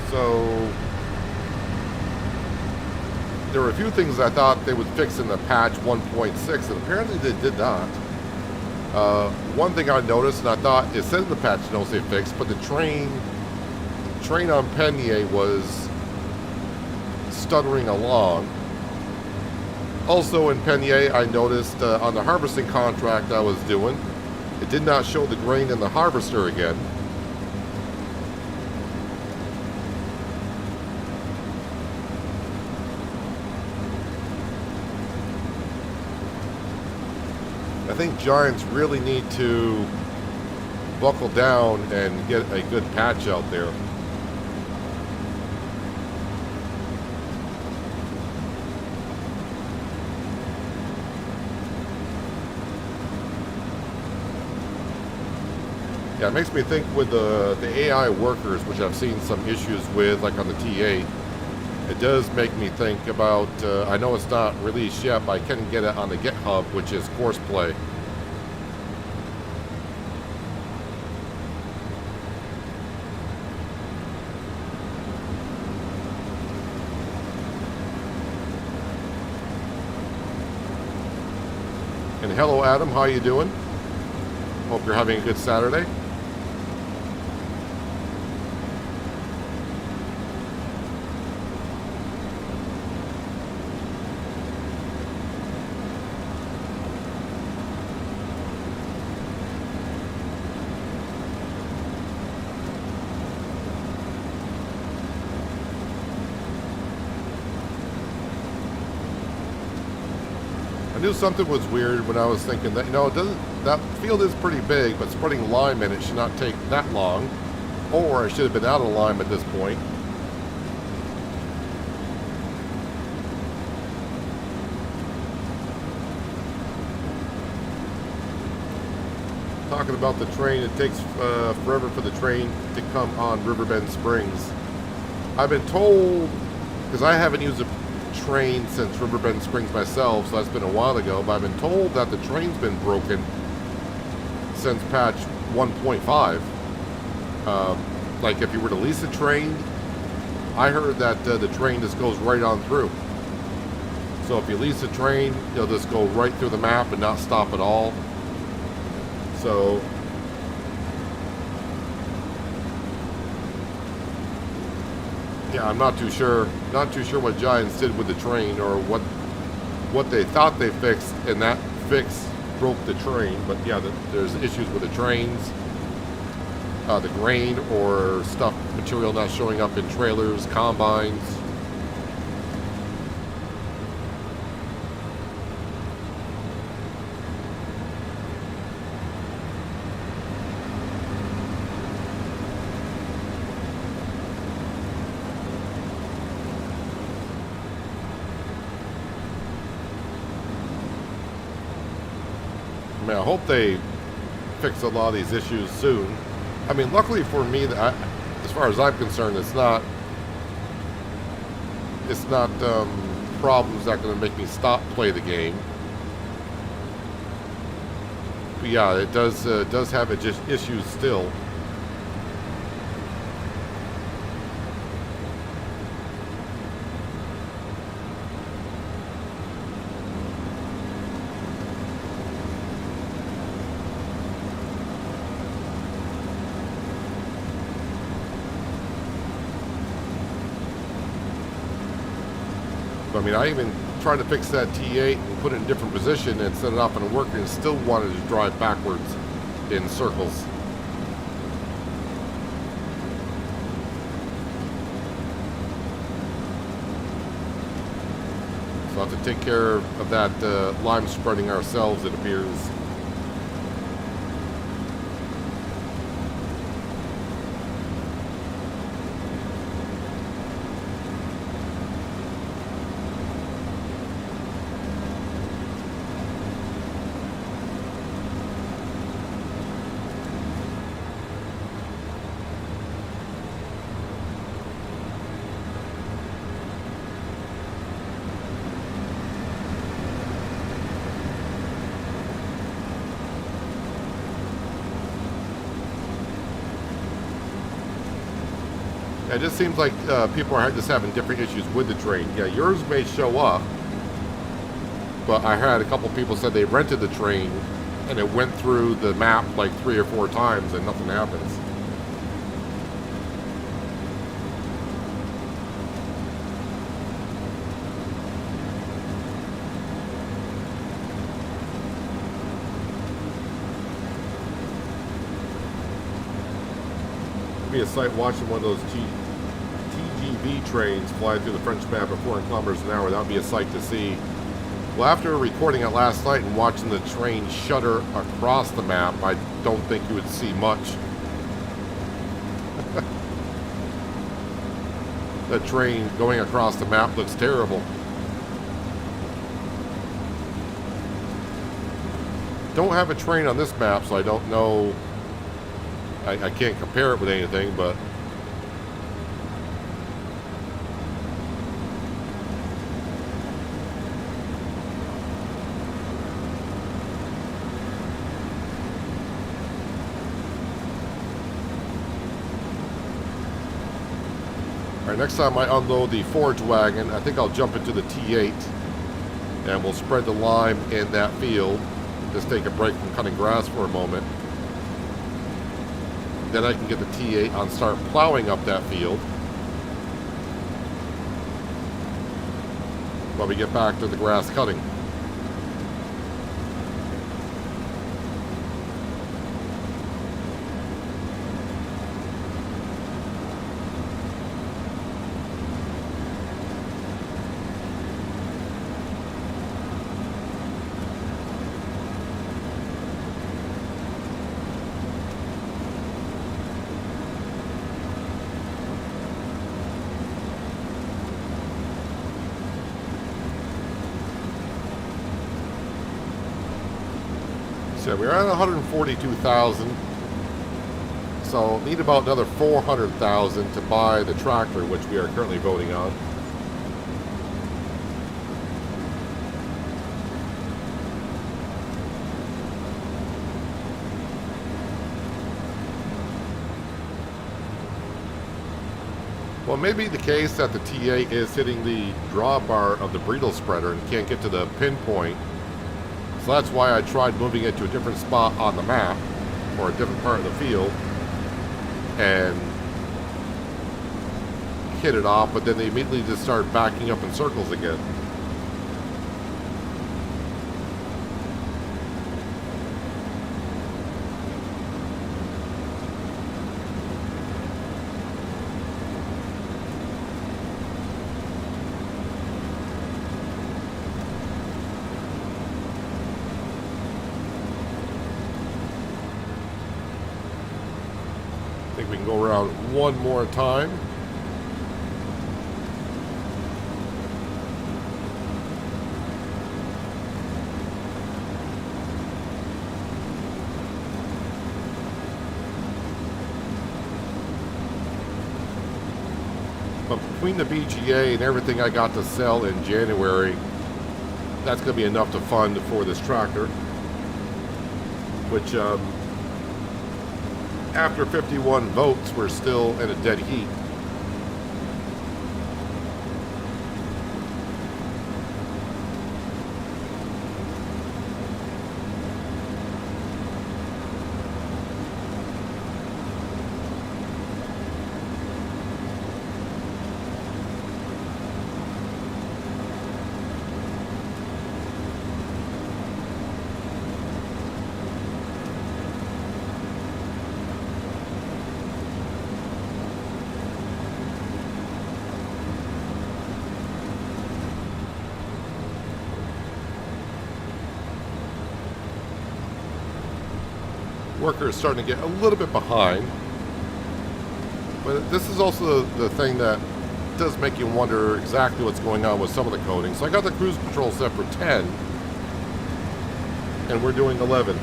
So there were a few things I thought they would fix in the patch 1.6, and apparently they did not. One thing I noticed, and I thought it said in the patch notes they fixed, but the train on Penier was stuttering along. Also in Penier, I noticed on the harvesting contract I was doing, it did not show the grain in the harvester again. I think Giants really need to buckle down and get a good patch out there. Yeah, it makes me think with the AI workers, which I've seen some issues with, like on the TA, it does make me think about, I know it's not released yet, but I can get it on the GitHub, which is Courseplay. And hello, Adam, how you doing? Hope you're having a good Saturday. I knew something was weird when I was thinking that, that field is pretty big, but spreading lime in it should not take that long. Or I should have been out of lime at this point. Talking about the train, it takes forever for the train to come on Riverbend Springs. I've been told, because I haven't used a train since Riverbend Springs myself, so that's been a while ago, but I've been told that the train's been broken since patch 1.5. Like if you were to lease a train, I heard that the train just goes right on through. So if you lease a train, you'll just go right through the map and not stop at all. So yeah, I'm not too sure what Giants did with the train, or what they thought they fixed, and that fix broke the train. But yeah, there's issues with the trains, the grain or stuff, material not showing up in trailers, combines. I mean, I hope they fix a lot of these issues soon. I mean, luckily for me, as far as I'm concerned, it's not problems that are going to make me stop play the game. But yeah, it does have issues still. I mean, I even tried to fix that T8 and put it in a different position and set it off on a worker, and still wanted to drive backwards in circles. So I'll have to take care of that lime spreading ourselves, it appears. It just seems like people are just having different issues with the train. Yeah, yours may show up, but I had a couple people said they rented the train and it went through the map like 3 or 4 times and nothing happens. Be a sight watching one of those TGV trains fly through the French map at 400 kilometers an hour. That would be a sight to see. Well, after recording it last night and watching the train shudder across the map, I don't think you would see much. The train going across the map looks terrible. Don't have a train on this map, so I don't know. I can't compare it with anything, but alright, next time I unload the forage wagon, I think I'll jump into the T8 and we'll spread the lime in that field. Just take a break from cutting grass for a moment. Then I can get the T8 and start plowing up that field while we get back to the grass cutting. So we're at 142,000. So need about another 400,000 to buy the tractor, which we are currently voting on. Well, it may be the case that the T8 is hitting the drawbar of the Bredel spreader and can't get to the pinpoint. So that's why I tried moving it to a different spot on the map, or a different part of the field, and hit it off, but then they immediately just started backing up in circles again. I think we can go around one more time. But between the BGA and everything I got to sell in January, that's going to be enough to fund for this tractor, which after 51 votes, we're still in a dead heat. Worker is starting to get a little bit behind, but this is also the thing that does make you wonder exactly what's going on with some of the coding. So I got the cruise control set for 10, and we're doing 11.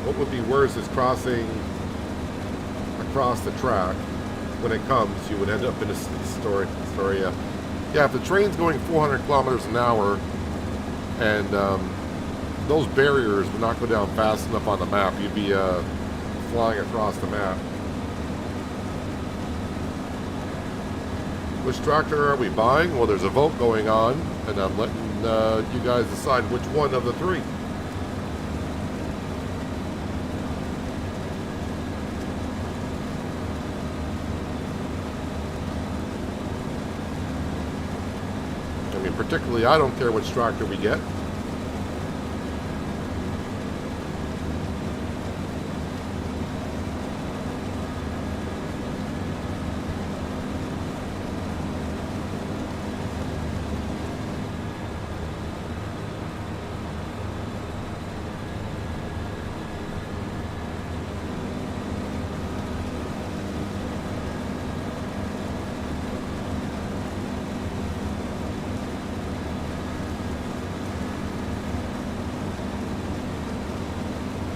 What would be worse is crossing across the track. When it comes, you would end up in a story. Yeah, if the train's going 400 kilometers an hour and those barriers would not go down fast enough on the map, you'd be flying across the map. Which tractor are we buying? Well, there's a vote going on, and I'm letting you guys decide which one of the three. Particularly, I don't care which tractor we get.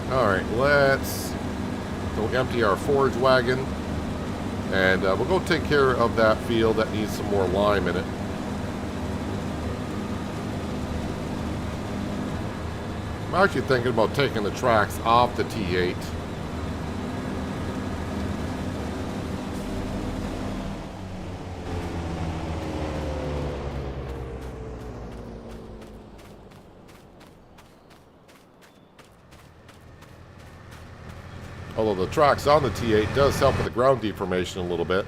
Alright, let's go empty our forage wagon, and we'll go take care of that field that needs some more lime in it. I'm actually thinking about taking the tracks off the T8. Although the tracks on the T8 does help with the ground deformation a little bit.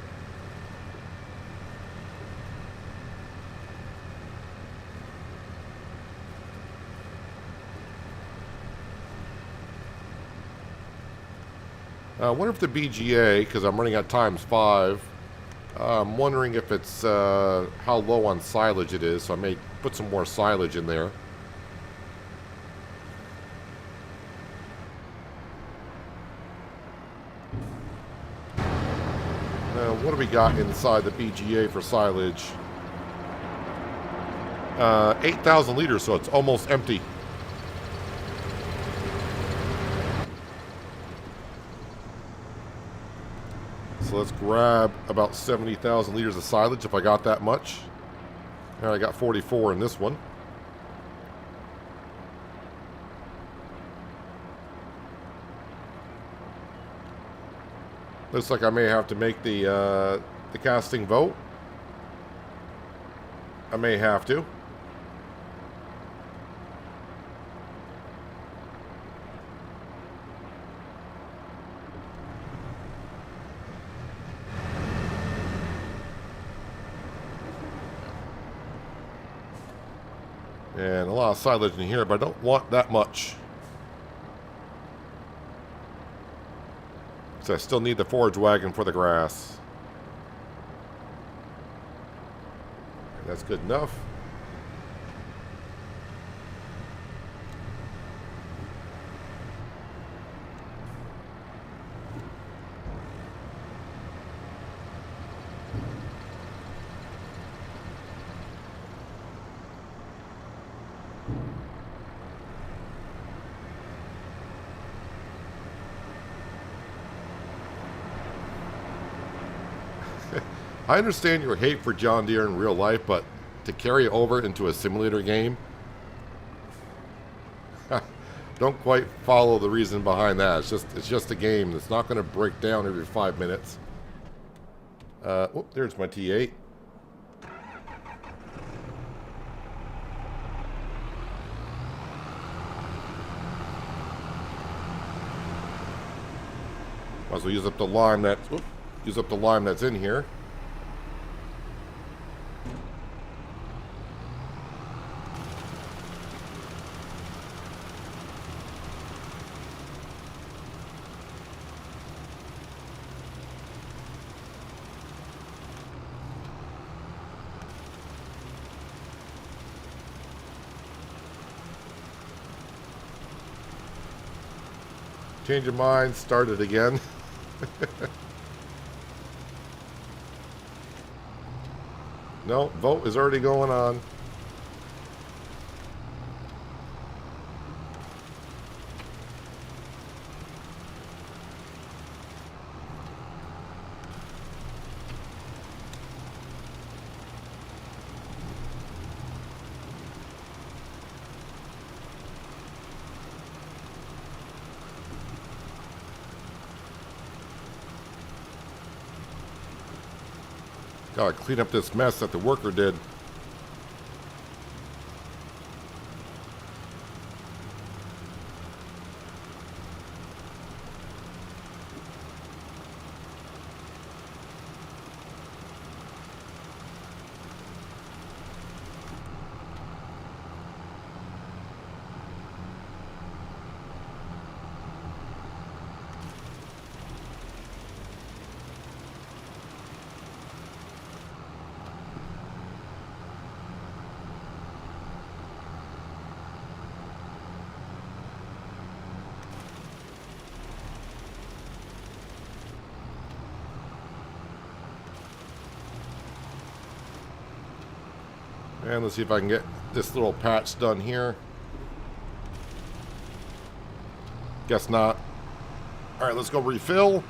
I wonder if the BGA, because I'm running at ×5, I'm wondering if it's how low on silage it is, so I may put some more silage in there. What do we got inside the BGA for silage? 8,000 liters, so it's almost empty. So let's grab about 70,000 liters of silage if I got that much. And I got 44 in this one. Looks like I may have to make the casting vote. I may have to. And a lot of silage in here, but I don't want that much. So I still need the forage wagon for the grass. And that's good enough. I understand your hate for John Deere in real life, but to carry it over into a simulator game, don't quite follow the reason behind that. It's just a game that's not going to break down every 5 minutes. There's my T8. Might as well use up the lime that's in here. Change your mind, start it again. No, vote is already going on. Gotta clean up this mess that the worker did. And let's see if I can get this little patch done here. Guess not. Alright, let's go refill.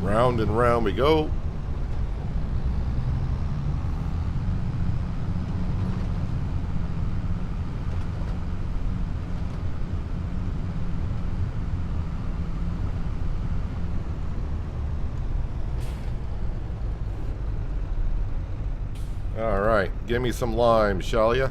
Round and round we go. All right, give me some lime, shall ya?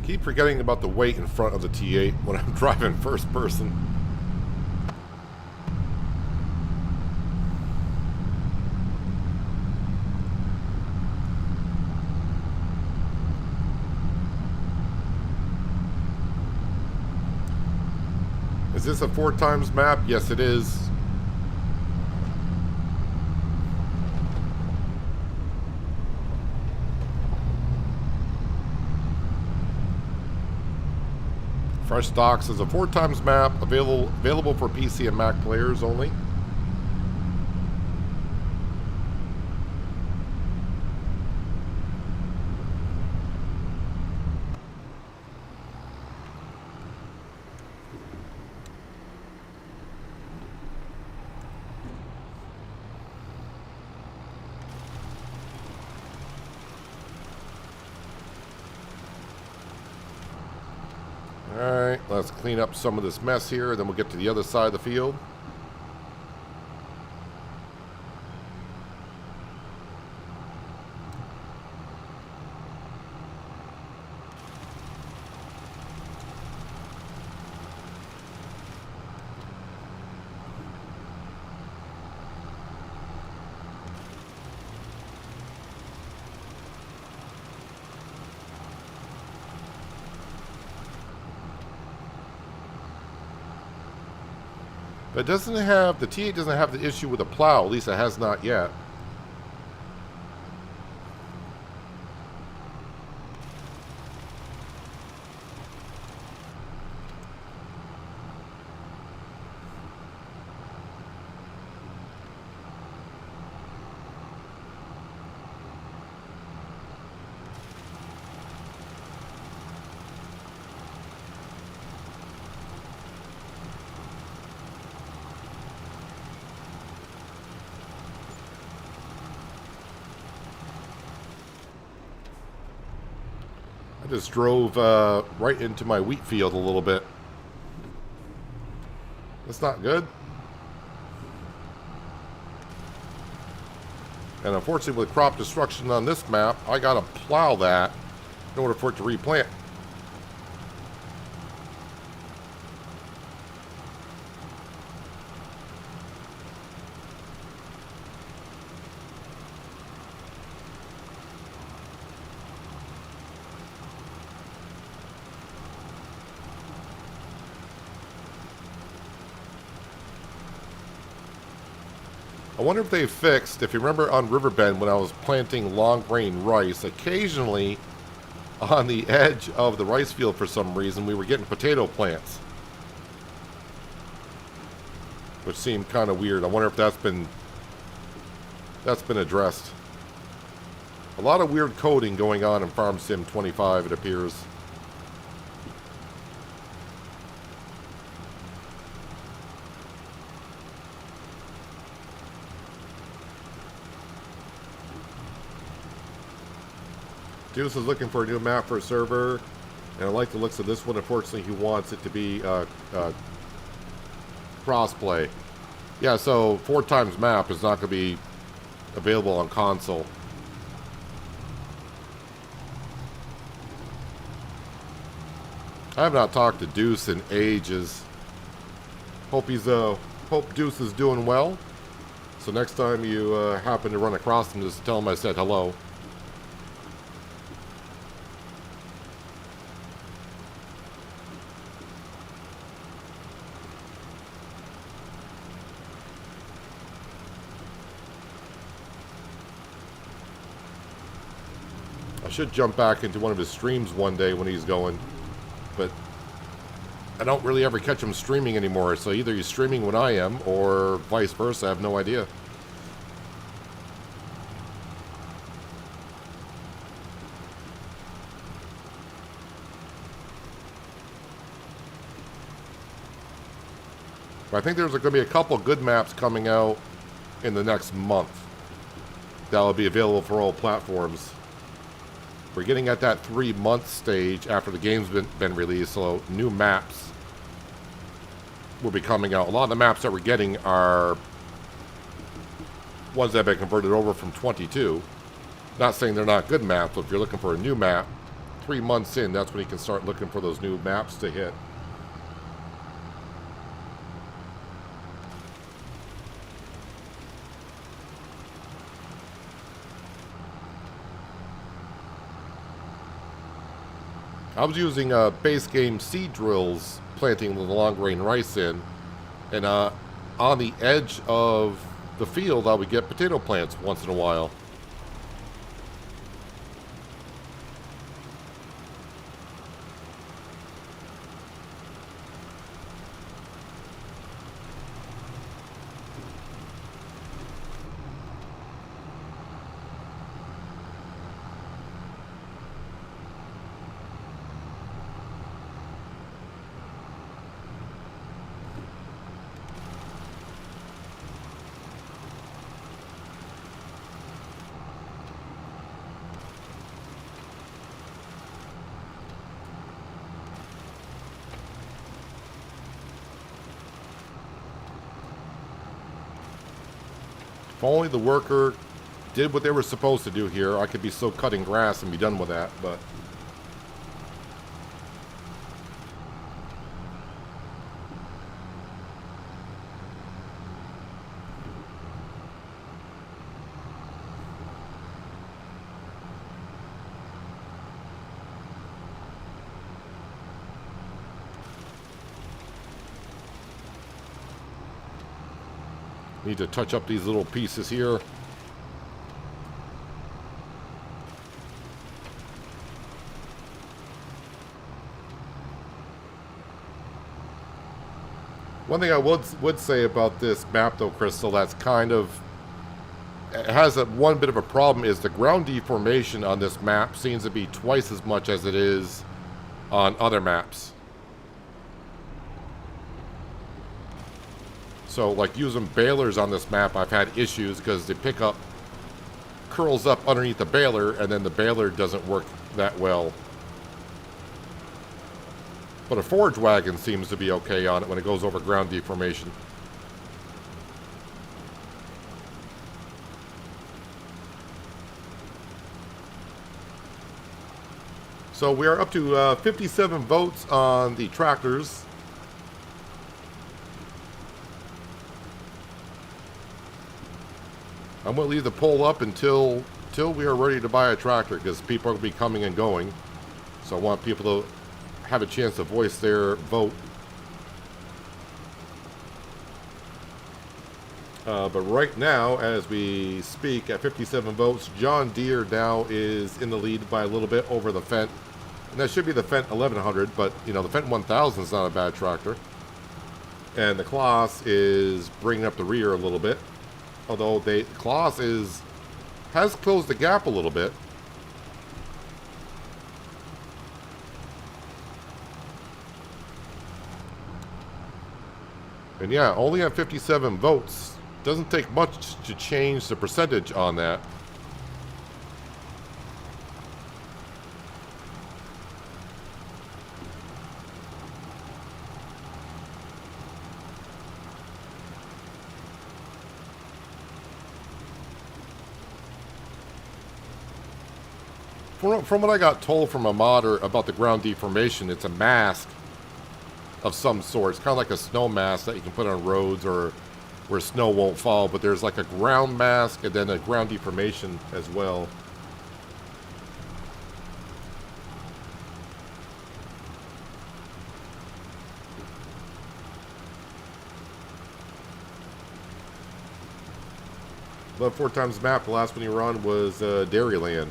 Keep forgetting about the weight in front of the T8 when I'm driving first person. Is this a 4x map? Yes, it is. Frechdachs is a 4x map available for PC and Mac players only. Alright, let's clean up some of this mess here, then we'll get to the other side of the field. But it doesn't have, the T8 doesn't have the issue with the plow, at least it has not yet. Just drove right into my wheat field a little bit. That's not good. And unfortunately with crop destruction on this map, I gotta plow that in order for it to replant. I wonder if they fixed, if you remember on Riverbend when I was planting long grain rice, occasionally on the edge of the rice field for some reason we were getting potato plants. Which seemed kind of weird. I wonder if that's been addressed. A lot of weird coding going on in Farm Sim 25, it appears. Deuce is looking for a new map for a server, and I like the looks of this one. Unfortunately, he wants it to be crossplay. Yeah, so 4x map is not going to be available on console. I have not talked to Deuce in ages. Hope Deuce is doing well. So next time you happen to run across him, just tell him I said hello. I should jump back into one of his streams one day when he's going, but I don't really ever catch him streaming anymore, so either he's streaming when I am, or vice versa, I have no idea. But I think there's going to be a couple good maps coming out in the next month that will be available for all platforms. We're getting at that 3-month stage after the game's been released, so new maps will be coming out. A lot of the maps that we're getting are ones that have been converted over from 22. Not saying they're not good maps, but if you're looking for a new map, 3 months in, that's when you can start looking for those new maps to hit. I was using base game seed drills planting the long grain rice in, and on the edge of the field I would get potato plants once in a while. If only the worker did what they were supposed to do here, I could be still cutting grass and be done with that, but... Need to touch up these little pieces here. One thing I would say about this map, though, Crystal, that's kind of... It has one bit of a problem, is the ground deformation on this map seems to be twice as much as it is on other maps. So, like, using balers on this map, I've had issues because the pickup curls up underneath the baler, and then the baler doesn't work that well. But a forage wagon seems to be okay on it when it goes over ground deformation. So we are up to 57 votes on the tractors. I'm going to leave the poll up until we are ready to buy a tractor, because people are going to be coming and going. So I want people to have a chance to voice their vote. But right now, as we speak, at 57 votes, John Deere now is in the lead by a little bit over the Fendt. And that should be the Fendt 1100, but, you know, the Fendt 1000 is not a bad tractor. And the Claas is bringing up the rear a little bit. Although Claas has closed the gap a little bit. And yeah, only at 57 votes. Doesn't take much to change the percentage on that. From what I got told from a modder about the ground deformation, it's a mask of some sort. It's kind of like a snow mask that you can put on roads or where snow won't fall, but there's like a ground mask and then a ground deformation as well. Love 4 times map. The last one you were on was Dairyland.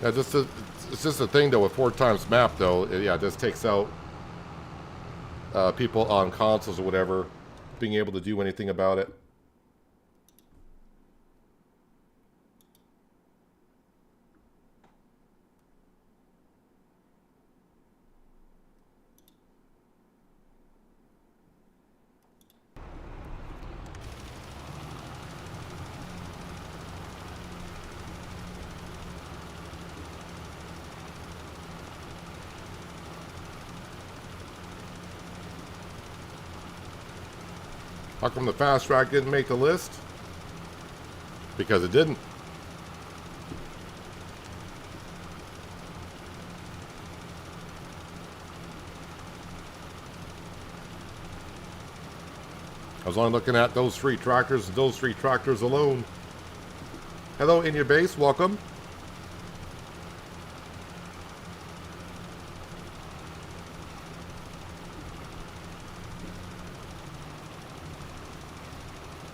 Yeah, it's just a thing though with 4 times map though. Yeah, it just takes out people on consoles or whatever being able to do anything about it. How come the fast track didn't make the list? Because it didn't. I was only looking at those 3 tractors and those 3 tractors alone. Hello, in your base, welcome.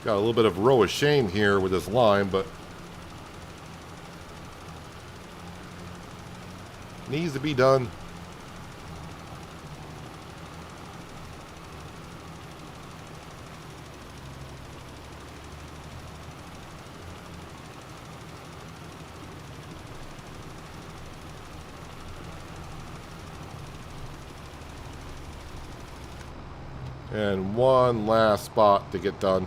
Got a little bit of row of shame here with this line, but needs to be done. And one last spot to get done.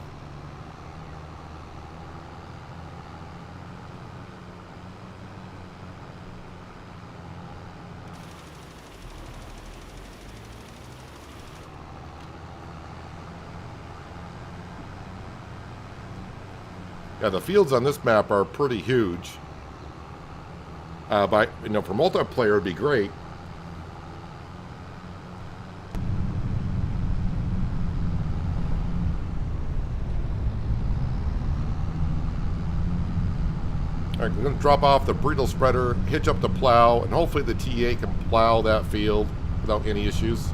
Yeah, the fields on this map are pretty huge. But, you know, for multiplayer, it'd be great. All right, we're going to drop off the bridle spreader, hitch up the plow, and hopefully the TA can plow that field without any issues.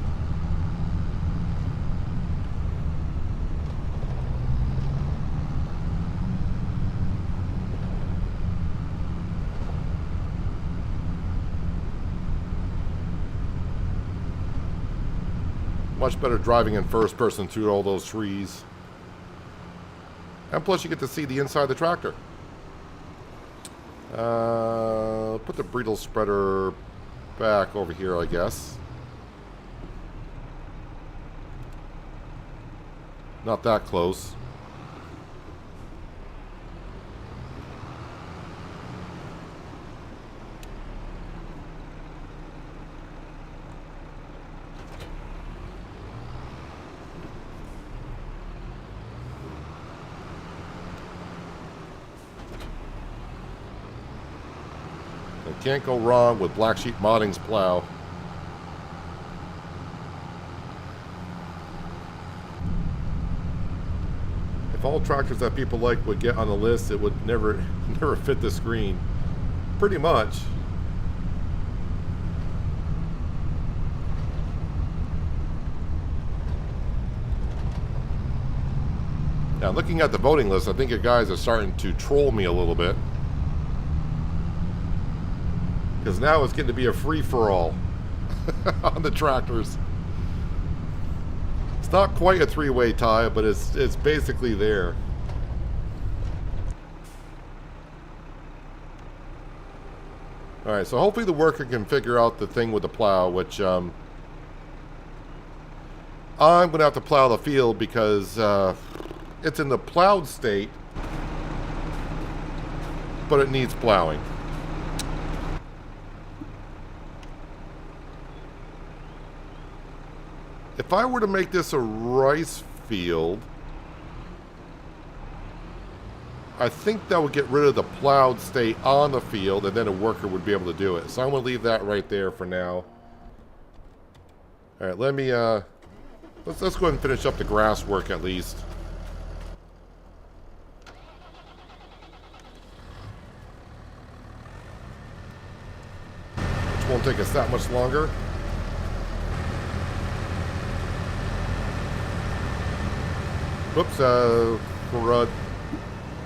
Much better driving in first person through all those trees. And plus you get to see the inside of the tractor. Put the bridle spreader back over here, I guess. Not that close. Can't go wrong with Black Sheep Modding's plow. If all tractors that people like would get on the list, it would never fit the screen. Pretty much. Now, looking at the voting list, I think you guys are starting to troll me a little bit. Because now it's getting to be a free-for-all on the tractors. It's not quite a three-way tie, but it's basically there. Alright, so hopefully the worker can figure out the thing with the plow, which I'm going to have to plow the field because it's in the plowed state, but it needs plowing. If I were to make this a rice field, I think that would get rid of the plowed state on the field, and then a worker would be able to do it. So I'm going to leave that right there for now. All right, let me let's go ahead and finish up the grass work at least. Which won't take us that much longer. Whoops, crud.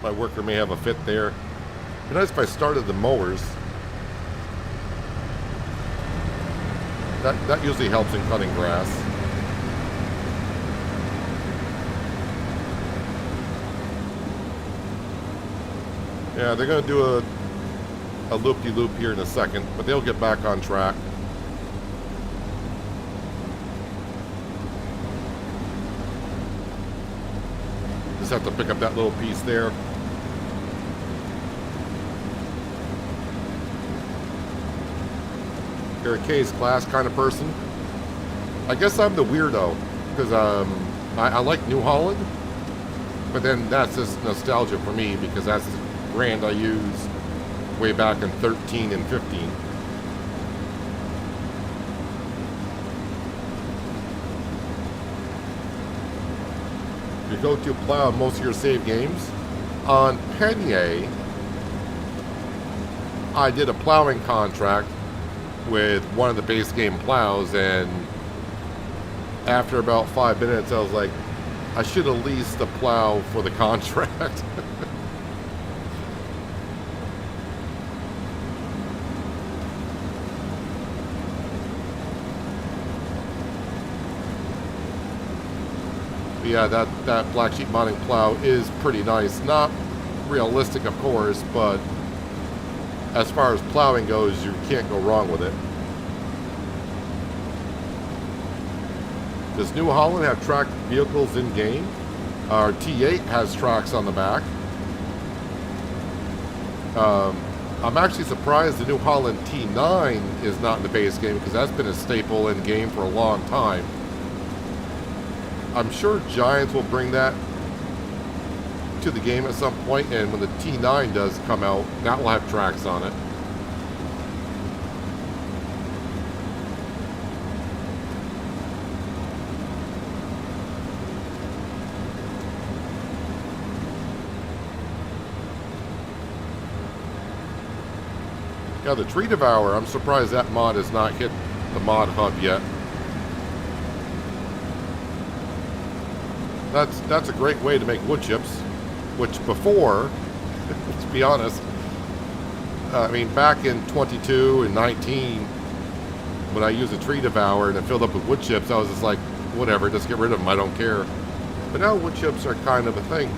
My worker may have a fit there. It'd be nice if I started the mowers. That usually helps in cutting grass. Yeah, they're going to do a loop-de-loop here in a second, but they'll get back on track. Have to pick up that little piece there. You're a case class kind of person. I guess I'm the weirdo because I like New Holland, but then that's just nostalgia for me because that's the brand I used way back in 13 and 15. Your go-to plow in most of your save games. On Penye, I did a plowing contract with one of the base game plows, and after about 5 minutes I was like, I should have leased the plow for the contract. Yeah, that Black Sheep Modding plow is pretty nice. Not realistic, of course, but as far as plowing goes, you can't go wrong with it. Does New Holland have tracked vehicles in game? Our T8 has tracks on the back. I'm actually surprised the New Holland T9 is not in the base game because that's been a staple in game for a long time. I'm sure Giants will bring that to the game at some point, and when the T9 does come out, that will have tracks on it. Yeah, the Tree Devourer, I'm surprised that mod has not hit the mod hub yet. That's a great way to make wood chips, which before, let's be honest, I mean, back in 22 and 19, when I used a Tree Devourer and it filled up with wood chips, I was just like, whatever, just get rid of them, I don't care. But now wood chips are kind of a thing.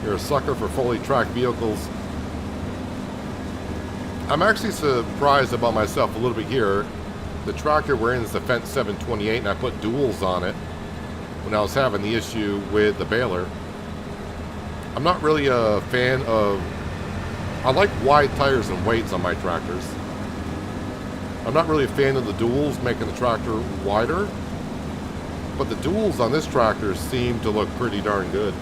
You're a sucker for fully tracked vehicles. I'm actually surprised about myself a little bit here. The tractor we're in is the Fendt 728, and I put duals on it when I was having the issue with the baler. I'm not really a fan of... I like wide tires and weights on my tractors. I'm not really a fan of the duals making the tractor wider, but the duals on this tractor seem to look pretty darn good.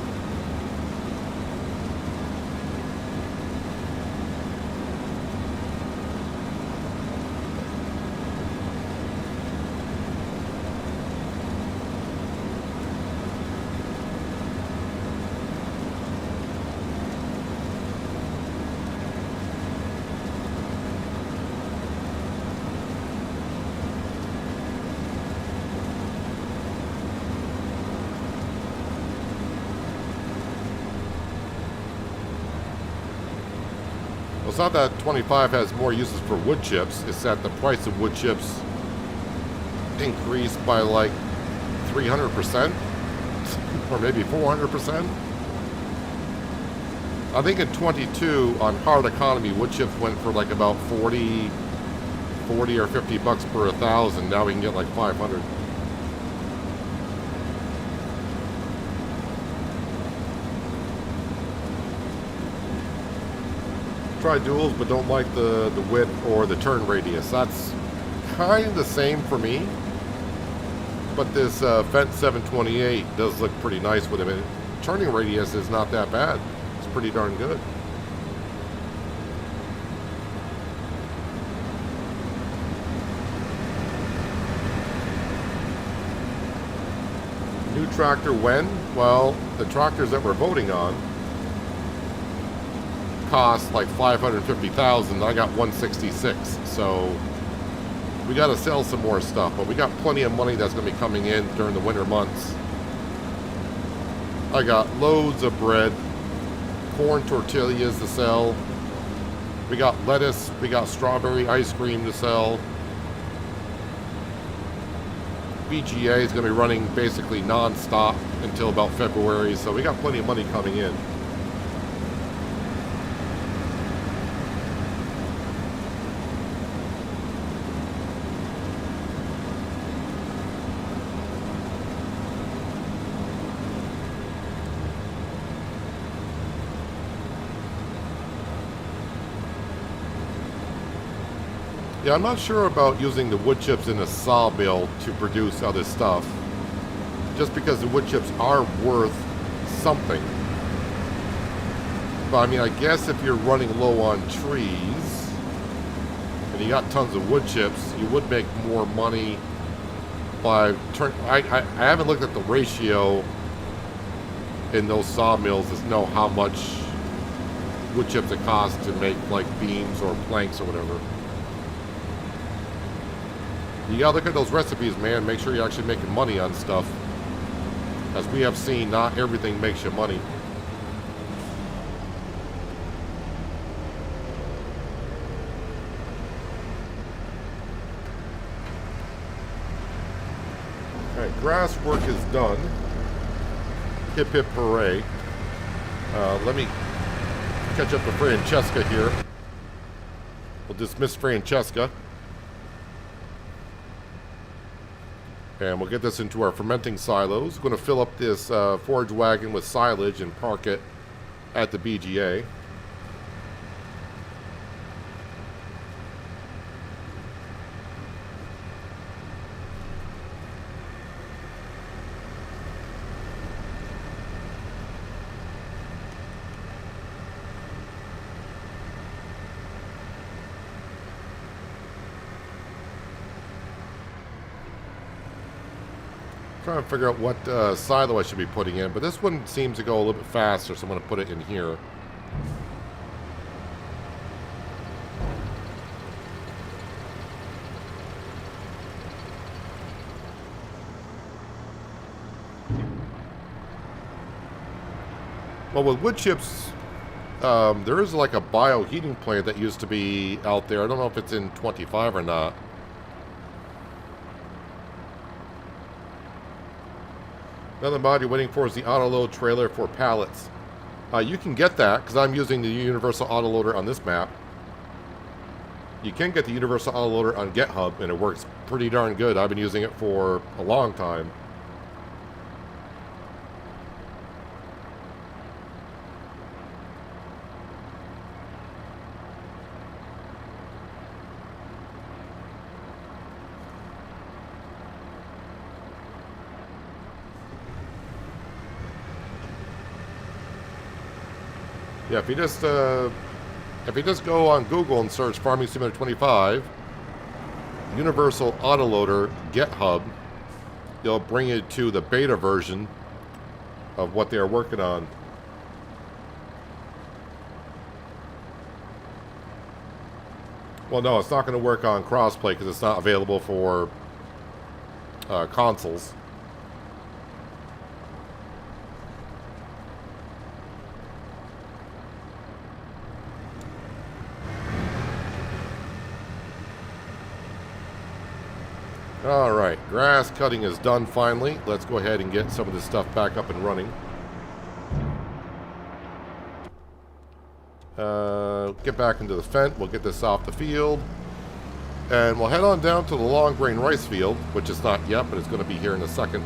It's not that 25 has more uses for wood chips, it's that the price of wood chips increased by like 300% or maybe 400%. I think in 22 on hard economy wood chips went for like about 40 or 50 bucks per 1,000. Now we can get like 500. Try duals but don't like the width or the turn radius. That's kind of the same for me, but this Fendt 728 does look pretty nice with it. Turning radius is not that bad. It's pretty darn good. New tractor when? Well, the tractors that we're voting on cost like $550,000. I got 166, so we got to sell some more stuff, but we got plenty of money that's going to be coming in during the winter months. I got loads of bread, corn tortillas to sell, we got lettuce, we got strawberry ice cream to sell. VGA is going to be running basically non-stop until about February, so we got plenty of money coming in. Yeah, I'm not sure about using the wood chips in a sawmill to produce other stuff, just because the wood chips are worth something. But I mean, I guess if you're running low on trees and you got tons of wood chips, you would make more money by I haven't looked at the ratio in those sawmills to know how much wood chips it costs to make like beams or planks or whatever. You gotta look at those recipes, man. Make sure you're actually making money on stuff. As we have seen, not everything makes you money. Alright, grass work is done. Hip hip hooray. Let me catch up to Francesca here. We'll dismiss Francesca. And we'll get this into our fermenting silos. We're going to fill up this forage wagon with silage and park it at the BGA. Trying to figure out what silo I should be putting in, but this one seems to go a little bit faster, so I'm going to put it in here. Well, with wood chips, there is like a bioheating plant that used to be out there. I don't know if it's in 25 or not. Another mod you're waiting for is the auto-load trailer for pallets. You can get that, because I'm using the universal autoloader on this map. You can get the universal autoloader on GitHub, and it works pretty darn good. I've been using it for a long time. Yeah, if you just go on Google and search Farming Simulator 25, Universal Autoloader GitHub, it'll bring you to the beta version of what they're working on. Well, no, it's not going to work on crossplay because it's not available for consoles. Alright, grass cutting is done finally. Let's go ahead and get some of this stuff back up and running. Get back into the Fent. We'll get this off the field. And we'll head on down to the long grain rice field, which is not yet, but it's going to be here in a second.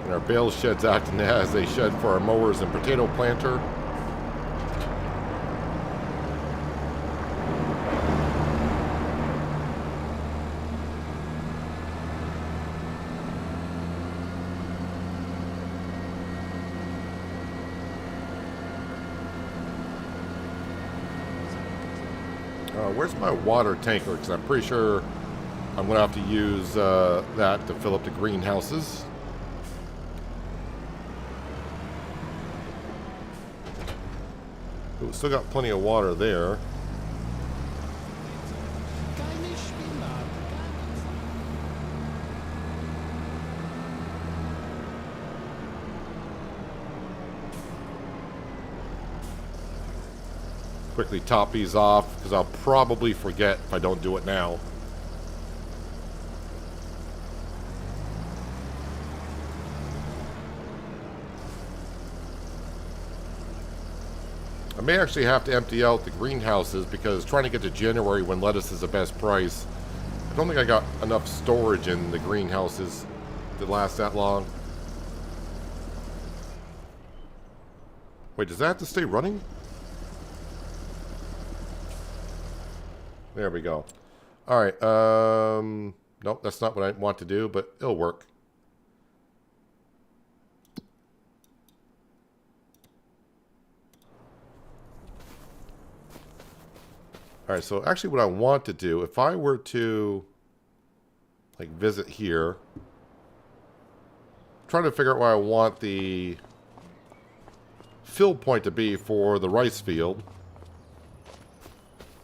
Our bale sheds acting as a shed for our mowers and potato planter. Where's my water tanker? Because I'm pretty sure I'm going to have to use that to fill up the greenhouses. Ooh, still got plenty of water there. Quickly top these off because I'll probably forget if I don't do it now. I may actually have to empty out the greenhouses because trying to get to January when lettuce is the best price, I don't think I got enough storage in the greenhouses to last that long. Wait, does that have to stay running? There we go. Alright, nope, that's not what I want to do, but it'll work. Alright, so actually what I want to do, if I were to like visit here, trying to figure out where I want the fill point to be for the rice field.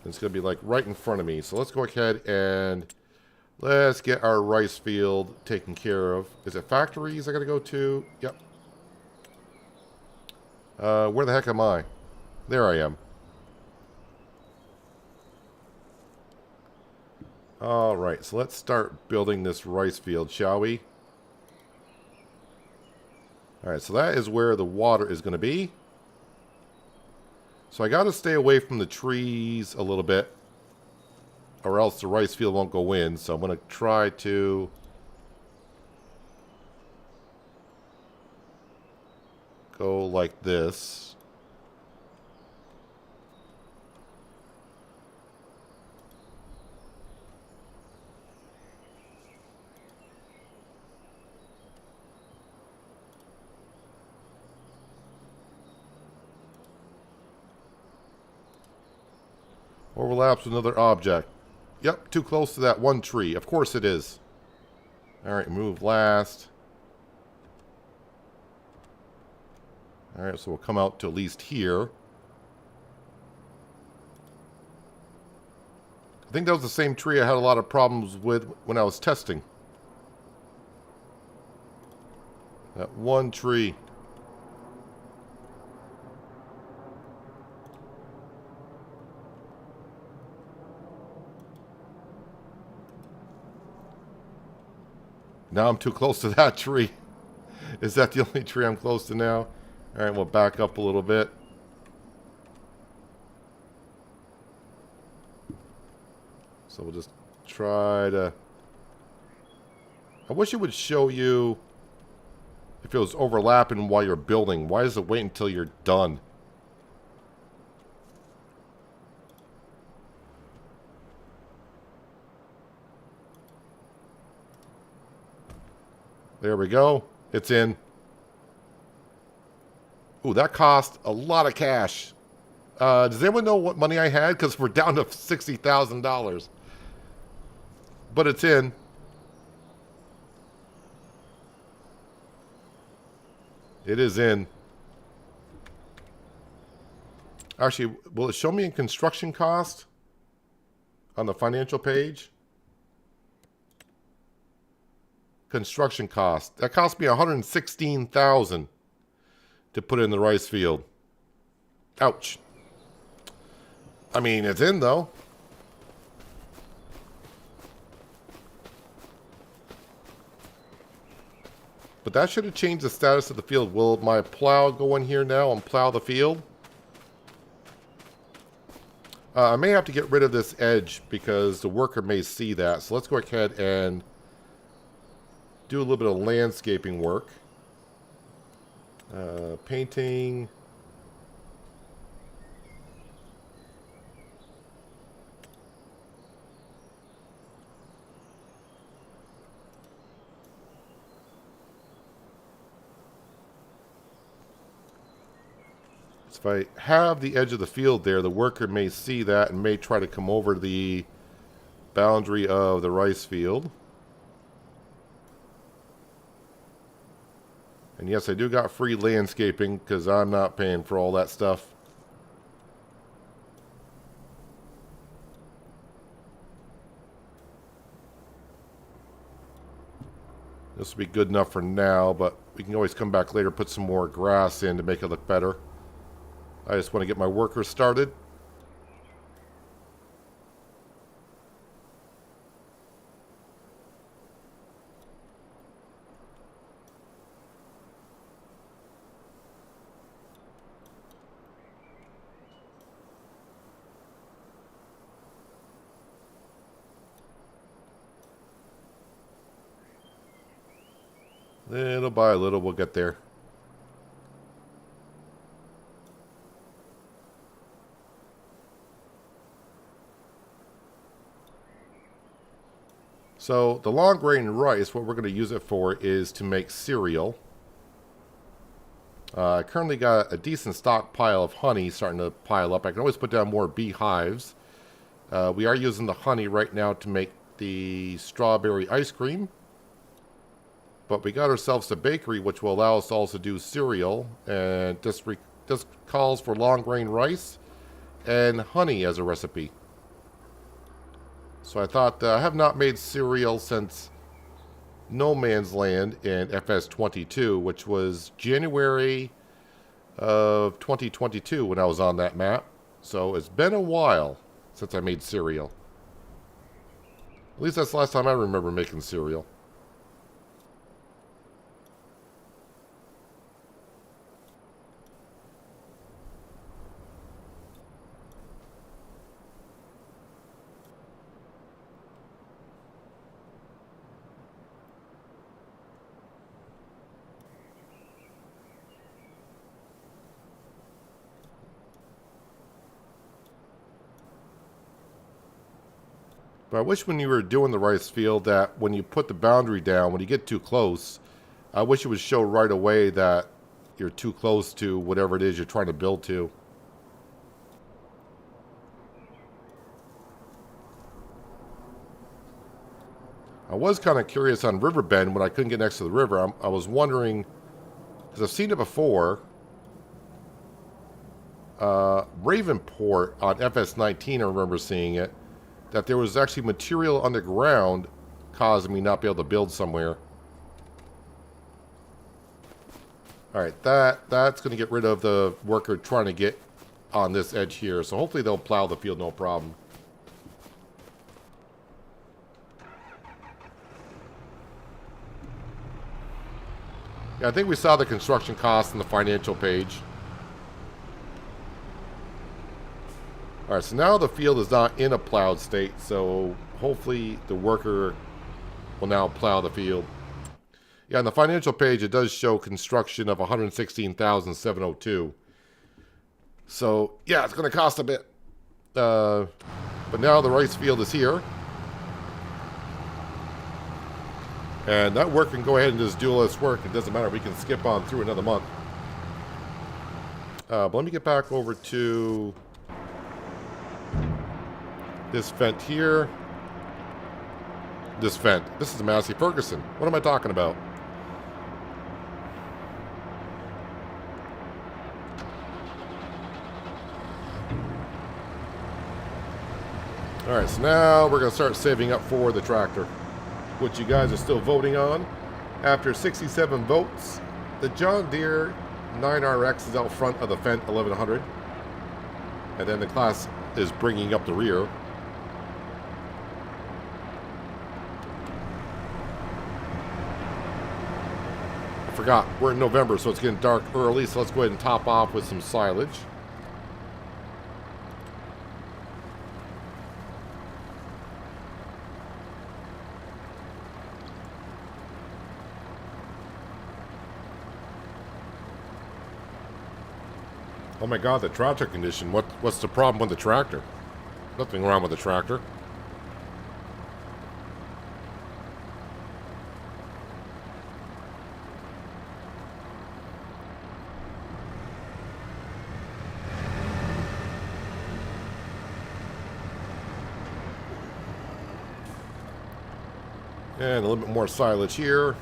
It's going to be like right in front of me. So let's go ahead and let's get our rice field taken care of. Is it factories I got to go to? Yep. Where the heck am I? There I am. Alright, so let's start building this rice field, shall we? Alright, so that is where the water is going to be. So I got to stay away from the trees a little bit, or else the rice field won't go in. So I'm going to try to go like this. Overlaps with another object. Yep, too close to that one tree. Of course it is. Alright, move last. Alright, so we'll come out to at least here. I think that was the same tree I had a lot of problems with when I was testing. That one tree. Now I'm too close to that tree. Is that the only tree I'm close to now? Alright, we'll back up a little bit. So we'll just try to... I wish it would show you if it was overlapping while you're building. Why does it wait until you're done? There we go. It's in. Ooh, that cost a lot of cash. Does anyone know what money I had? Because we're down to $60,000. But it's in. It is in. Actually, will it show me in construction cost on the financial page? Construction cost. That cost me $116,000 to put in the rice field. Ouch. I mean, it's in though. But that should have changed the status of the field. Will my plow go in here now and plow the field? I may have to get rid of this edge because the worker may see that. So let's go ahead and do a little bit of landscaping work. Painting. If I have the edge of the field there, the worker may see that and may try to come over the boundary of the rice field. And yes, I do got free landscaping because I'm not paying for all that stuff. This will be good enough for now, but we can always come back later, put some more grass in to make it look better. I just want to get my workers started. Little by little, we'll get there. So the long grain rice, what we're going to use it for is to make cereal. I currently got a decent stockpile of honey starting to pile up. I can always put down more beehives. We are using the honey right now to make the strawberry ice cream. But we got ourselves a bakery which will allow us to also do cereal. And just just calls for long grain rice and honey as a recipe. So I thought, I have not made cereal since No Man's Land in FS22, which was January of 2022 when I was on that map. So it's been a while since I made cereal. At least that's the last time I remember making cereal. But I wish when you were doing the rice field that when you put the boundary down, when you get too close, I wish it would show right away that you're too close to whatever it is you're trying to build to. I was kind of curious on Riverbend when I couldn't get next to the river. I was wondering, because I've seen it before, Ravenport on FS19, I remember seeing it, that there was actually material underground causing me not be able to build somewhere. Alright, that's going to get rid of the worker trying to get on this edge here. So hopefully they'll plow the field no problem. Yeah, I think we saw the construction costs in the financial page. Alright, so now the field is not in a plowed state, so hopefully the worker will now plow the field. Yeah, on the financial page, it does show construction of $116,702. So, yeah, it's going to cost a bit. But now the rice field is here. And that worker can go ahead and just do all this work. It doesn't matter. We can skip on through another month. But let me get back over to this vent here. This vent. This is Massey Ferguson. What am I talking about? Alright, so now we're going to start saving up for the tractor, which you guys are still voting on. After 67 votes, the John Deere 9RX is out front of the Fendt 1100. And then the class is bringing up the rear. I forgot, we're in November, so it's getting dark early, so let's go ahead and top off with some silage. Oh my god, the tractor condition. What's the problem with the tractor? Nothing wrong with the tractor. And a little bit more silage here.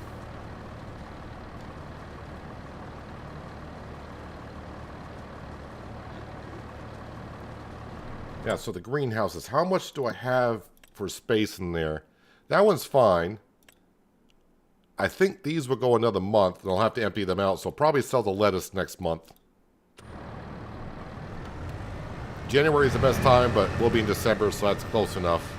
Yeah, so the greenhouses. How much do I have for space in there? That one's fine. I think these will go another month, and I'll have to empty them out, so I'll probably sell the lettuce next month. January is the best time, but we'll be in December, so that's close enough.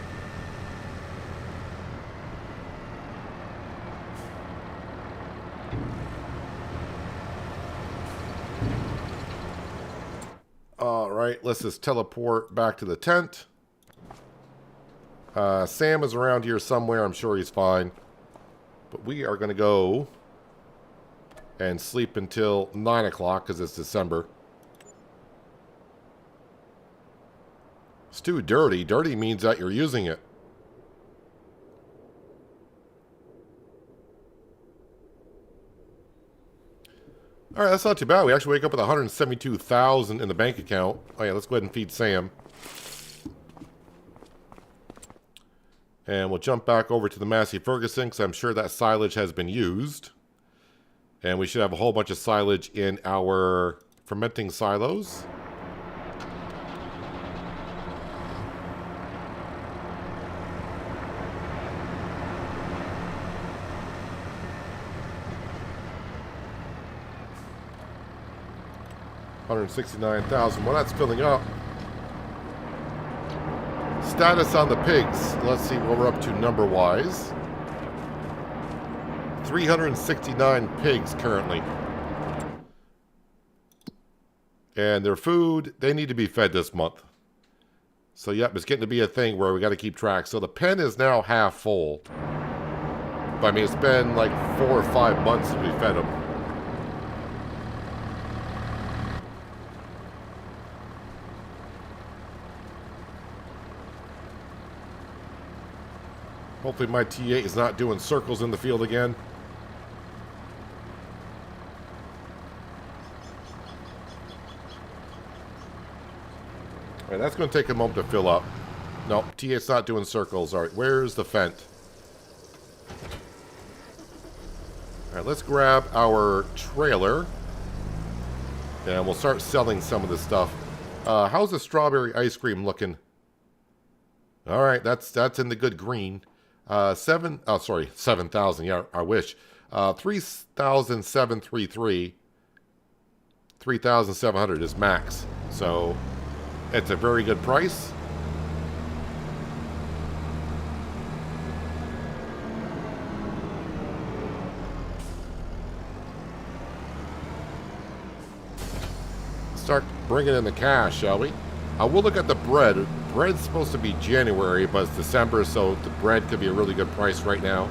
Alright, let's just teleport back to the tent. Sam is around here somewhere. I'm sure he's fine. But we are going to go and sleep until 9 o'clock because it's December. It's too dirty. Dirty means that you're using it. Alright, that's not too bad. We actually wake up with $172,000 in the bank account. Oh yeah, let's go ahead and feed Sam. And we'll jump back over to the Massey Ferguson because I'm sure that silage has been used. And we should have a whole bunch of silage in our fermenting silos. $169,000. Well, that's filling up. Status on the pigs. Let's see what we're up to number-wise. 369 pigs currently. And their food, they need to be fed this month. So, yep, it's getting to be a thing where we got to keep track. So the pen is now half full. But, I mean, it's been like 4 or 5 months since we fed them. Hopefully my T8 is not doing circles in the field again. All right, that's going to take a moment to fill up. No, T8's not doing circles. All right, where's the Fent? All right, let's grab our trailer. And we'll start selling some of this stuff. How's the strawberry ice cream looking? All right, that's in the good green. 7,000. Yeah, I wish. 3,733. 3,700 is max. So it's a very good price. Start bringing in the cash, shall we? We'll look at the bread. Bread's supposed to be January, but it's December, so the bread could be a really good price right now.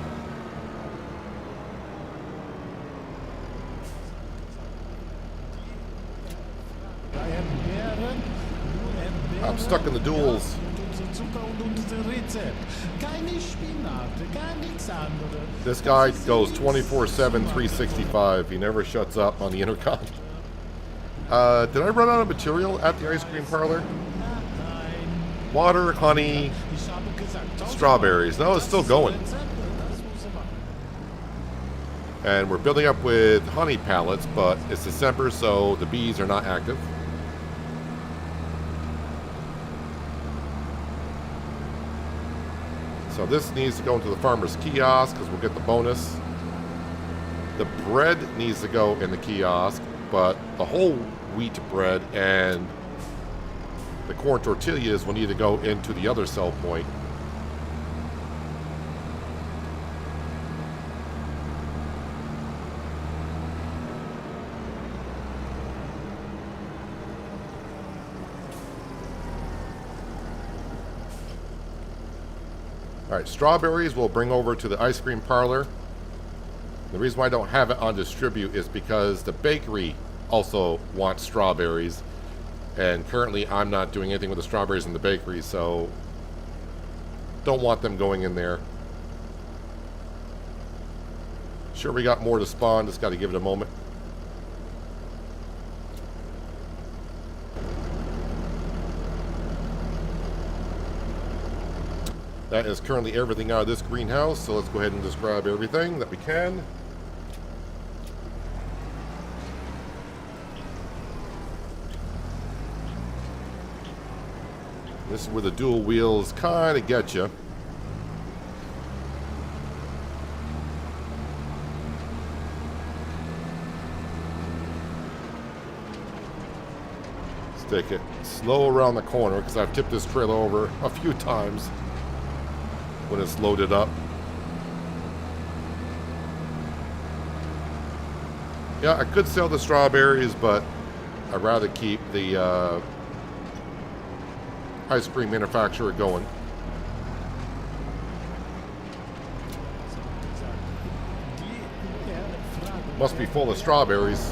I'm stuck in the duels. This guy goes 24/7, 365. He never shuts up on the intercom. Did I run out of material at the ice cream parlor? Water, honey, strawberries. No, it's still going. And we're building up with honey pallets, but it's December, so the bees are not active. So this needs to go into the farmer's kiosk because we'll get the bonus. The bread needs to go in the kiosk, but the whole wheat bread and the corn tortillas will need to go into the other sell point. All right, strawberries we'll bring over to the ice cream parlor. The reason why I don't have it on distribute is because the bakery also wants strawberries. And currently I'm not doing anything with the strawberries in the bakery, so don't want them going in there. Sure, we got more to spawn, just got to give it a moment. That is currently everything out of this greenhouse, so let's go ahead and just grab everything that we can. This is where the dual wheels kind of get you. Let's take it slow around the corner because I've tipped this trailer over a few times when it's loaded up. Yeah, I could sell the strawberries, but I'd rather keep the ice cream manufacturer going. Must be full of strawberries.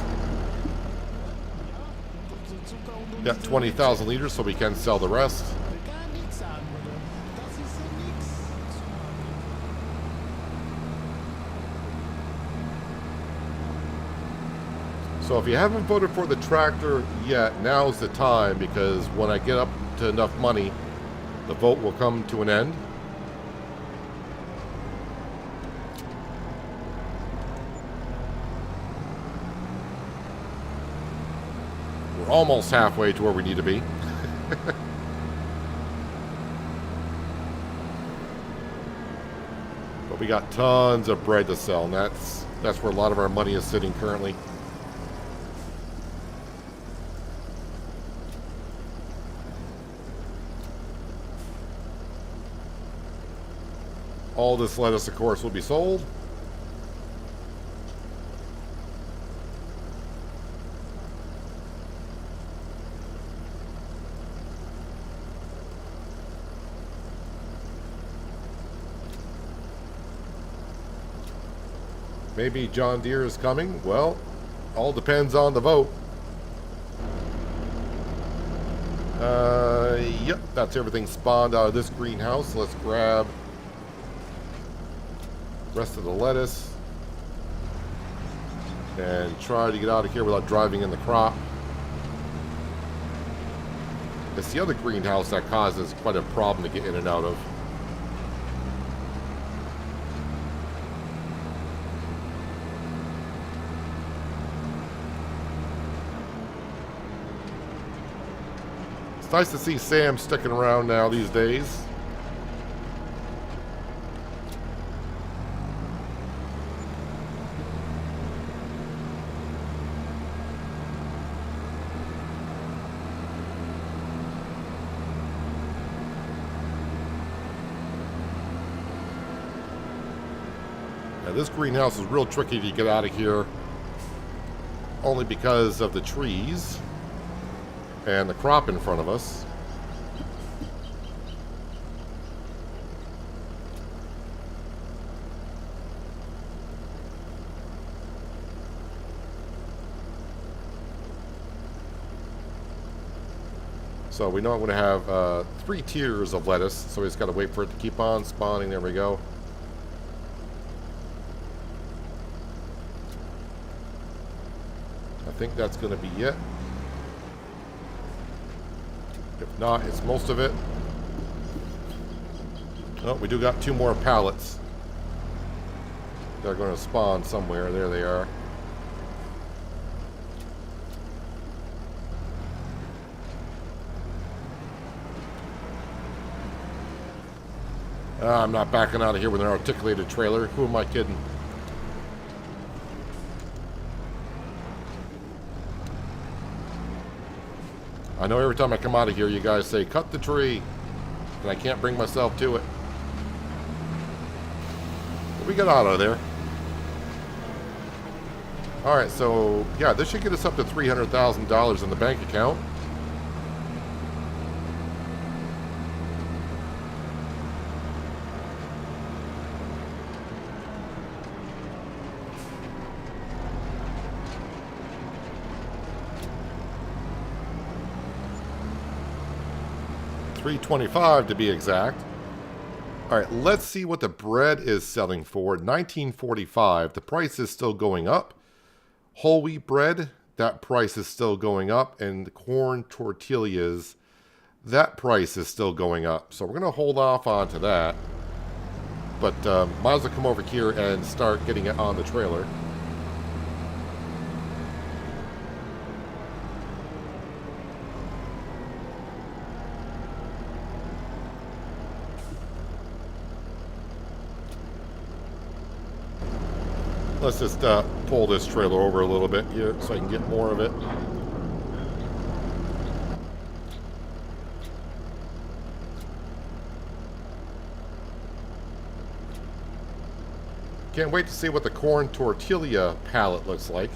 Got 20,000 liters, so we can sell the rest. So if you haven't voted for the tractor yet, now's the time, because when I get up to enough money, the vote will come to an end. We're almost halfway to where we need to be. But we got tons of bread to sell, and that's where a lot of our money is sitting currently. All this lettuce, of course, will be sold. Maybe John Deere is coming. Well, all depends on the vote. Yep, that's everything spawned out of this greenhouse. Let's grab the rest of the lettuce and try to get out of here without driving in the crop. It's the other greenhouse that causes quite a problem to get in and out of. It's nice to see Sam sticking around now these days. This greenhouse is real tricky to get out of here, only because of the trees and the crop in front of us. So we know I'm going to have 3 tiers of lettuce, so we just got to wait for it to keep on spawning. There we go. I think that's going to be it. If not, it's most of it. Oh, we do got 2 more pallets. They're going to spawn somewhere. There they are. I'm not backing out of here with an articulated trailer. Who am I kidding? I know every time I come out of here, you guys say, cut the tree. And I can't bring myself to it. But we got out of there. Alright, so, yeah, this should get us up to $300,000 in the bank account. $325 to be exact. All right, let's see what the bread is selling for. $19.45. The price is still going up. Whole wheat bread, that price is still going up. And the corn tortillas, that price is still going up. So we're going to hold off on to that. But might as well come over here and start getting it on the trailer. Let's just pull this trailer over a little bit here so I can get more of it. Can't wait to see what the corn tortilla pallet looks like.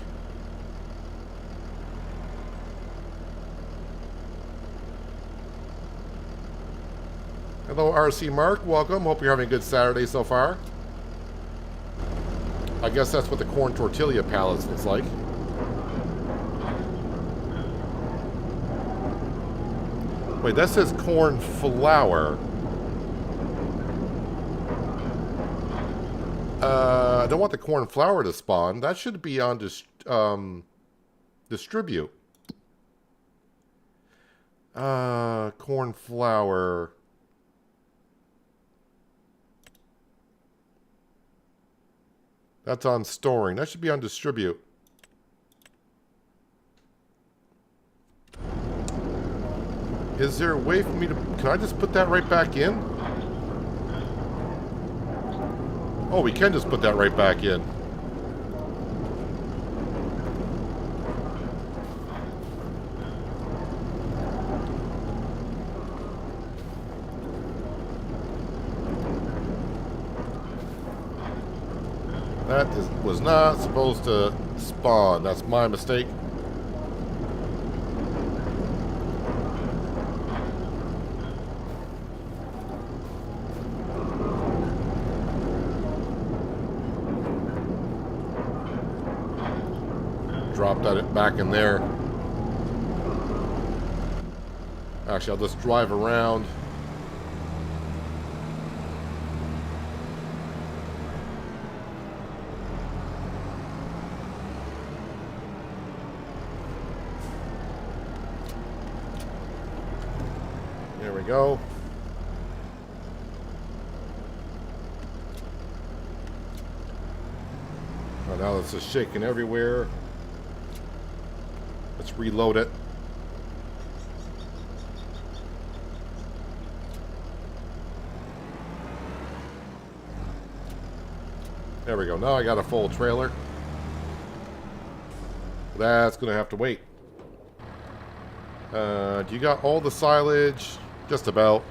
Hello, RC Mark. Welcome. Hope you're having a good Saturday so far. I guess that's what the corn tortilla pallets looks like. Wait, that says corn flour. I don't want the corn flour to spawn. That should be on distribute. Corn flour. That's on storing. That should be on distribute. Is there a way for me to... Can I just put that right back in? Oh, we can just put that right back in. Was not supposed to spawn. That's my mistake. Drop that back in there. Actually, I'll just drive around. There we go. Oh, now it's just shaking everywhere. Let's reload it. There we go. Now I got a full trailer. That's going to have to wait. Do you got all the silage? Just about.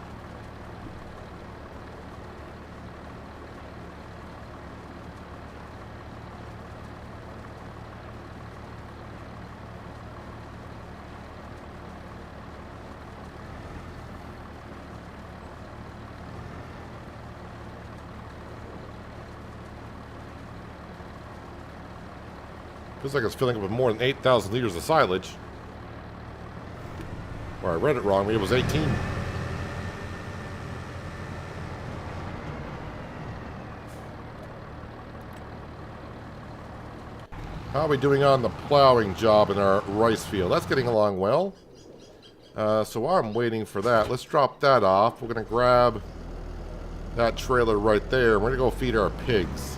Feels like it's filling up with more than 8,000 liters of silage. Or I read it wrong. Maybe it was 18. How are we doing on the plowing job in our rice field? That's getting along well. So while I'm waiting for that, let's drop that off. We're going to grab that trailer right there. We're going to go feed our pigs.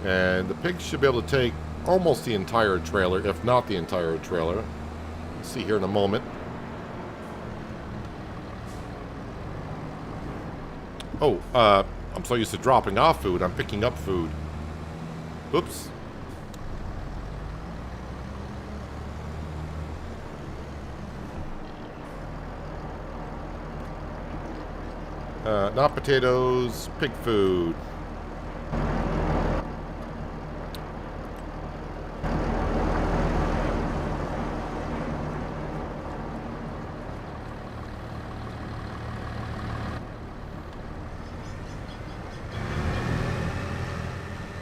And the pigs should be able to take almost the entire trailer, if not the entire trailer. We'll see here in a moment. Oh, I'm so used to dropping off food, I'm picking up food. Oops. Not potatoes, pig food.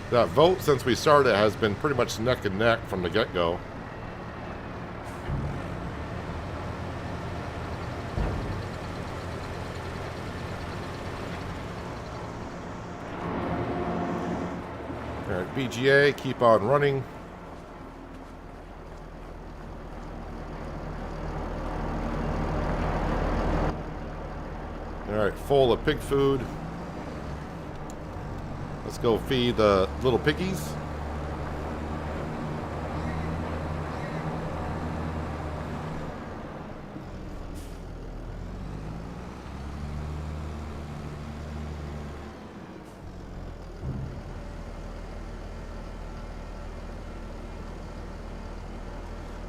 That vote, since we started, has been pretty much neck and neck from the get-go. Alright, BGA, keep on running. Alright, full of pig food. Let's go feed the little piggies.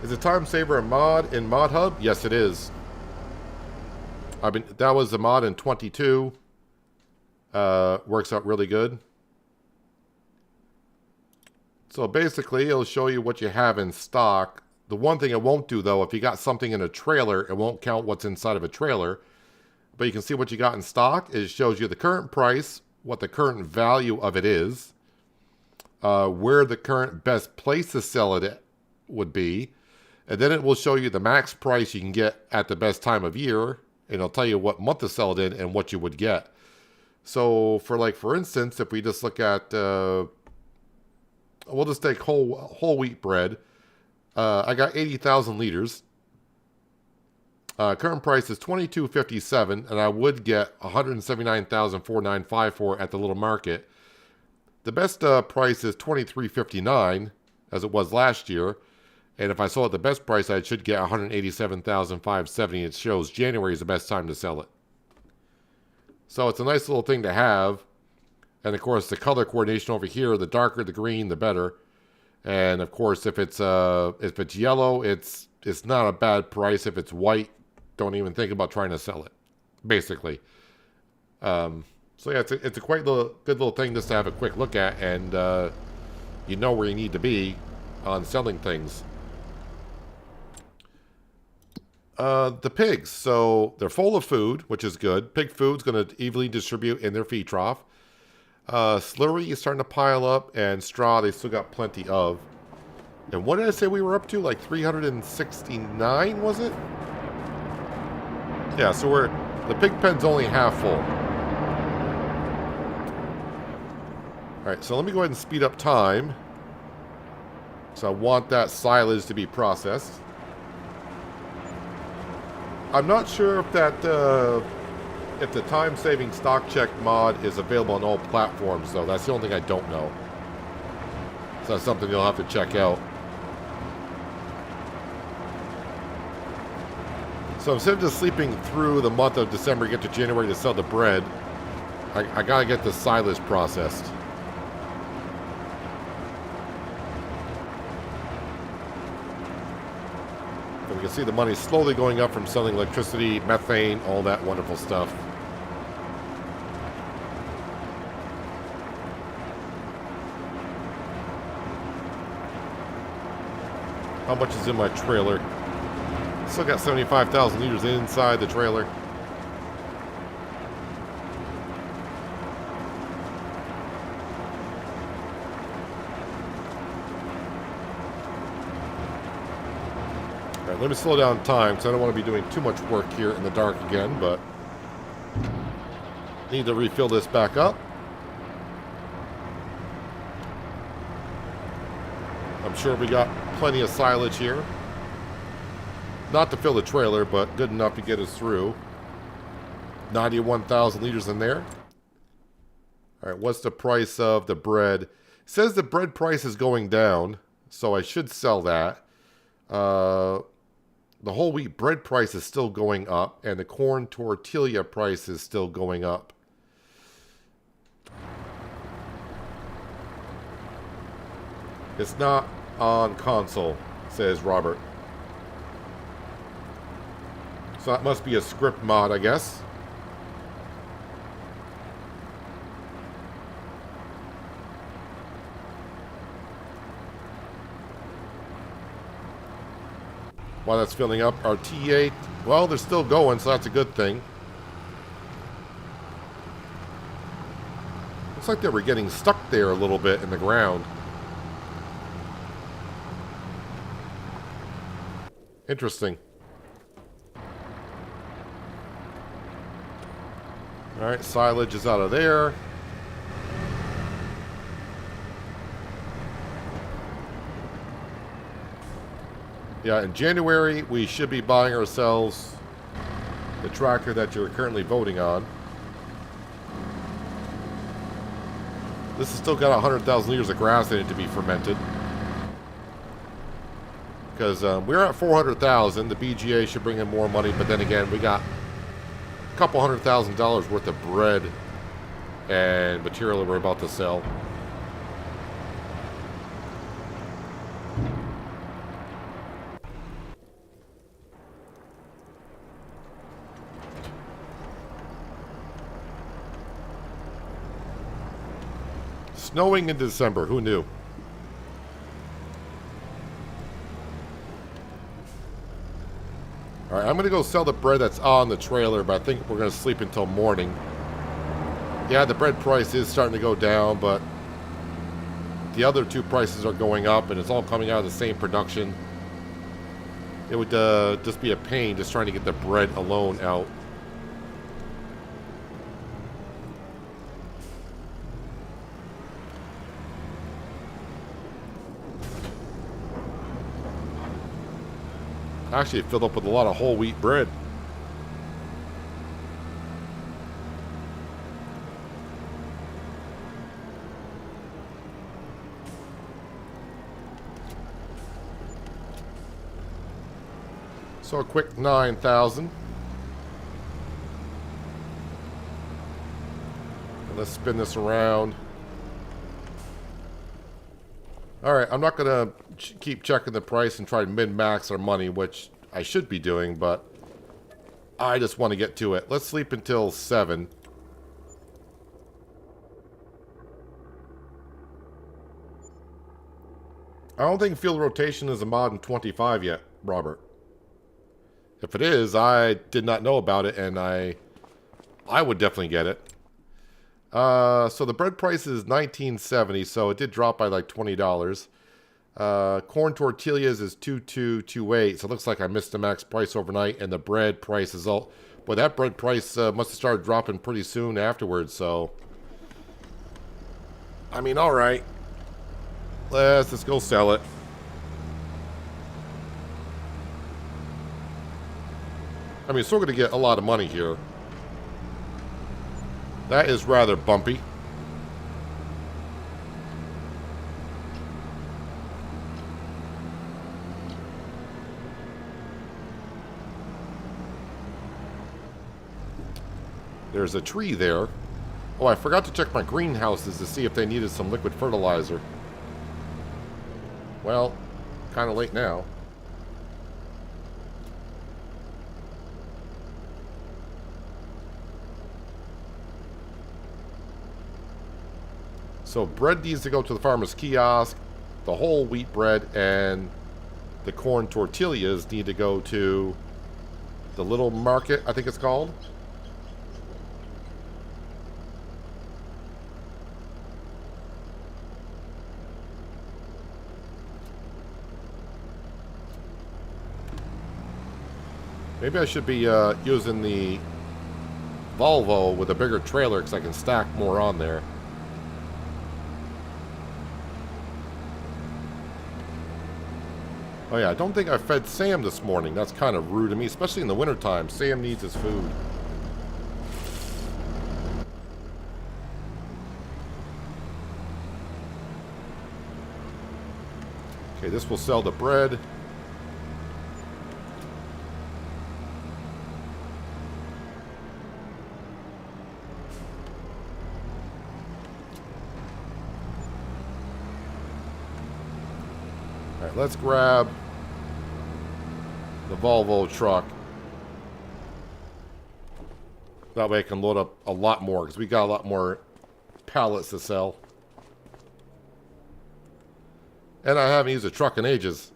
Is a time saver a mod in Mod Hub? Yes, it is. That was a mod in 22. Works out really good. So basically, it'll show you what you have in stock. The one thing it won't do, though, if you got something in a trailer, it won't count what's inside of a trailer. But you can see what you got in stock. It shows you the current price, what the current value of it is, where the current best place to sell it would be, And then it will show you the max price you can get at the best time of year. And it'll tell you what month to sell it in and what you would get. So for instance, if we just look at, we'll just take whole wheat bread. I got 80,000 liters. Current price is $22.57, and I would get $179,495 for it at the little market. The best price is $23.59, as it was last year. And if I sold at the best price, I should get $187,570. It shows January is the best time to sell it. So it's a nice little thing to have. And of course, the color coordination over here, the darker the green, the better. And of course, if it's yellow, it's not a bad price. If it's white, don't even think about trying to sell it, basically. So yeah, it's a quite good little thing just to have a quick look at, and you know where you need to be on selling things. The pigs, so they're full of food, which is good. Pig food's going to evenly distribute in their feed trough. Slurry is starting to pile up, and straw they still got plenty of. And what did I say we were up to? Like 369, was it? Yeah, so the pig pen's only half full. Alright, so let me go ahead and speed up time. So I want that silage to be processed. I'm not sure if if the time-saving stock check mod is available on all platforms, though. That's the only thing I don't know. So that's something you'll have to check out. So instead of just sleeping through the month of December, get to January to sell the bread, I gotta get the silage processed. And we can see the money slowly going up from selling electricity, methane, all that wonderful stuff. How much is in my trailer? Still got 75,000 liters inside the trailer. Alright, let me slow down time because I don't want to be doing too much work here in the dark again, but need to refill this back up. I'm sure we got plenty of silage here. Not to fill the trailer, but good enough to get us through. 91,000 liters in there. All right, what's the price of the bread? It says the bread price is going down, so I should sell that. The whole wheat bread price is still going up, and the corn tortilla price is still going up. It's not on console, says Robert. So that must be a script mod, I guess. While that's filling up, our T8, well, they're still going, so that's a good thing. Looks like they were getting stuck there a little bit in the ground. Interesting. Alright, silage is out of there. Yeah, in January, we should be buying ourselves the tractor that you're currently voting on. This has still got 100,000 liters of grass in it to be fermented. Because we're at 400,000. The BGA should bring in more money, but then again, we got a couple $100,000 worth of bread and material that we're about to sell. Snowing in December, who knew? Alright, I'm going to go sell the bread that's on the trailer, but I think we're going to sleep until morning. Yeah, the bread price is starting to go down, but the other two prices are going up, and it's all coming out of the same production. It would just be a pain just trying to get the bread alone out. Actually, it filled up with a lot of whole wheat bread. So a quick 9,000. Let's spin this around. Alright, I'm not going to keep checking the price and try to min-max our money, which I should be doing, but I just want to get to it. Let's sleep until 7. I don't think field rotation is a mod in 25 yet, Robert. If it is, I did not know about it, and I would definitely get it. So the bread price is $19.70, so it did drop by like $20. Corn tortillas is $22.28, so it looks like I missed the max price overnight, and the bread price is all. But that bread price must have started dropping pretty soon afterwards. So, I mean, all right, let's go sell it. I mean, still going to get a lot of money here. That is rather bumpy. There's a tree there. Oh, I forgot to check my greenhouses to see if they needed some liquid fertilizer. Well, kind of late now. So bread needs to go to the farmer's kiosk. The whole wheat bread and the corn tortillas need to go to the little market, I think it's called. Maybe I should be using the Volvo with a bigger trailer because I can stack more on there. Oh yeah, I don't think I fed Sam this morning. That's kind of rude of me, especially in the wintertime. Sam needs his food. Okay, this will sell the bread. All right, let's grab the Volvo truck. That way I can load up a lot more because we got a lot more pallets to sell. And I haven't used a truck in ages.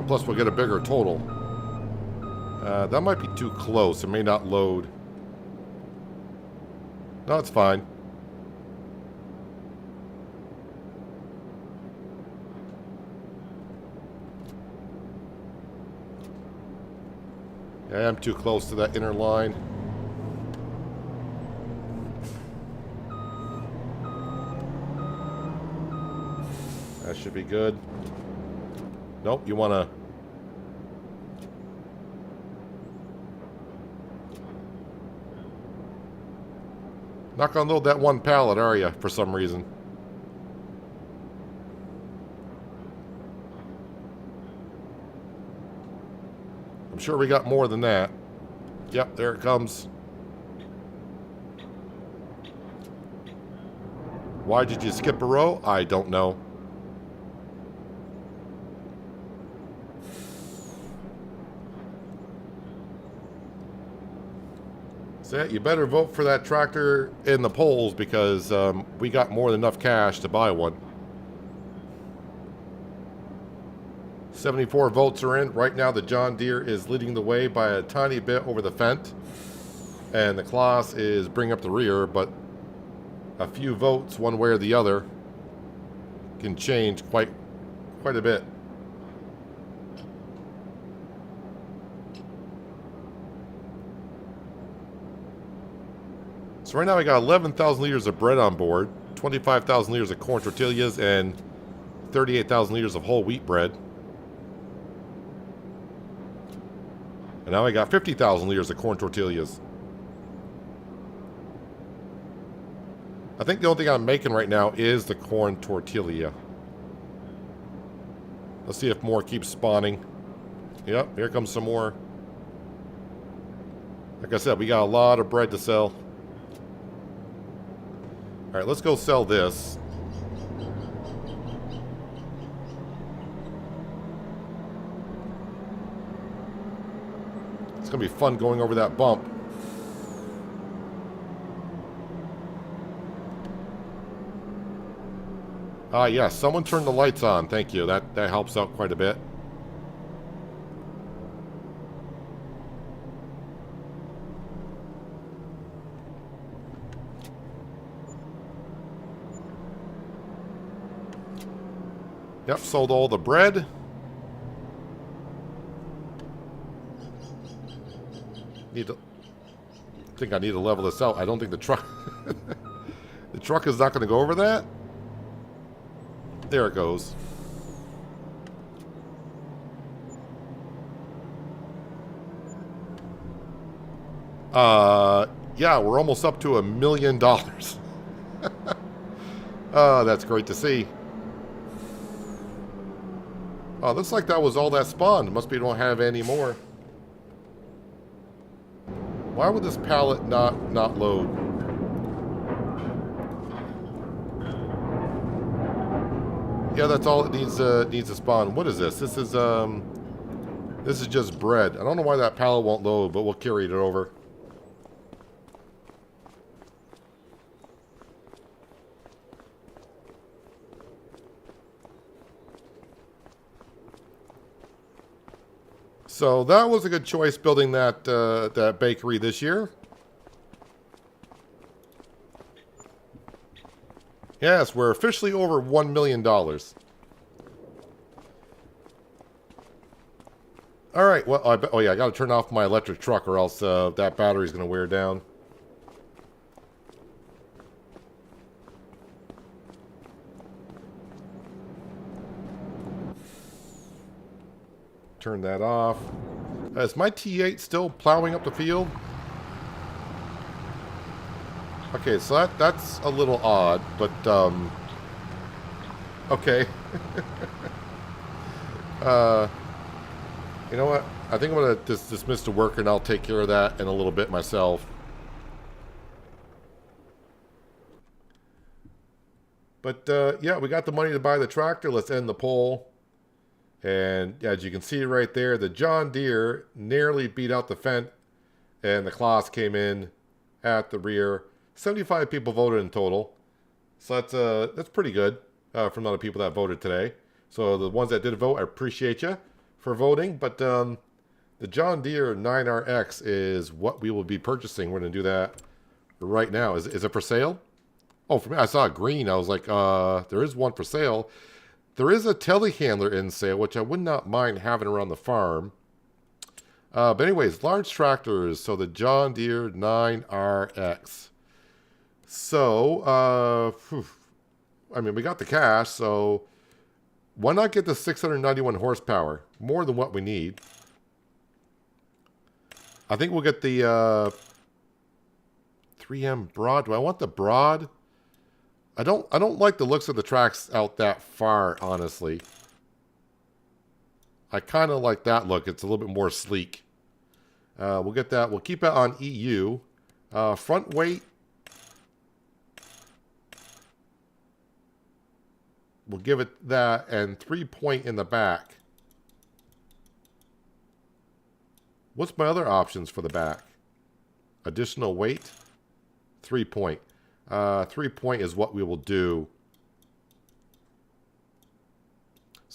Plus, we'll get a bigger total. That might be too close. It may not load. No, it's fine. Yeah, I am too close to that inner line. That should be good. Nope, you want to... Not going to load that one pallet, are you, for some reason? I'm sure we got more than that. Yep, there it comes. Why did you skip a row? I don't know. So you better vote for that tractor in the polls because we got more than enough cash to buy one. 74 votes are in. Right now the John Deere is leading the way by a tiny bit over the Fendt. And the Claas is bringing up the rear, but a few votes one way or the other can change quite a bit. So right now we got 11,000 liters of bread on board, 25,000 liters of corn tortillas, and 38,000 liters of whole wheat bread. And now I got 50,000 liters of corn tortillas. I think the only thing I'm making right now is the corn tortilla. Let's see if more keeps spawning. Yep, here comes some more. Like I said, we got a lot of bread to sell. Alright, let's go sell this. It's going to be fun going over that bump. Ah, yes, someone turned the lights on. Thank you. That helps out quite a bit. Yep, sold all the bread. I think I need to level this out. I don't think the truck... the truck is not going to go over that. There it goes. Yeah, we're almost up to $1 million. Oh, that's great to see. Oh, looks like that was all that spawned. Must be don't have any more. Why would this pallet not load? Yeah, that's all it needs to spawn. What is this? This is just bread. I don't know why that pallet won't load, but we'll carry it over. So that was a good choice building that that bakery this year. Yes, we're officially over $1 million. All right. Well, oh yeah, I got to turn off my electric truck, or else that battery's going to wear down. Turn that off. Is my T8 still plowing up the field? Okay, so that's a little odd, but okay. You know what? I think I'm gonna dismiss the worker, and I'll take care of that in a little bit myself. But yeah, we got the money to buy the tractor. Let's end the poll. And as you can see right there, the John Deere nearly beat out the Fendt, and the Claas came in at the rear. 75 people voted in total, so that's pretty good from the amount of people that voted today. So the ones that did vote, I appreciate you for voting. But the John Deere 9RX is what we will be purchasing. We're going to do that right now. Is it for sale? Oh, for me, I saw green. I was like, there is one for sale. There is a telehandler in sale, which I would not mind having around the farm. But anyways, large tractors. So the John Deere 9RX. So, I mean, we got the cash, so why not get the 691 horsepower? More than what we need. I think we'll get the 3M broad. Do I want the broad? I don't like the looks of the tracks out that far, honestly. I kind of like that look. It's a little bit more sleek. We'll get that. We'll keep it on EU. Front weight. We'll give it that, and 3-point in the back. What's my other options for the back? Additional weight. 3-point. 3-point is what we will do.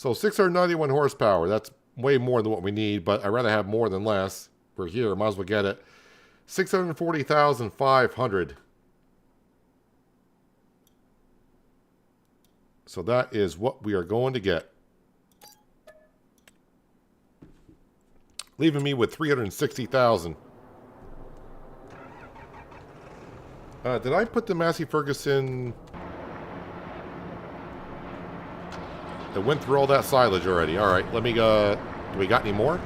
So 691 horsepower. That's way more than what we need, but I'd rather have more than less. We're here. Might as well get it. 640,500. So that is what we are going to get. Leaving me with 360,000. Did I put the Massey Ferguson? It went through all that silage already. All right, let me go. Do we got any more?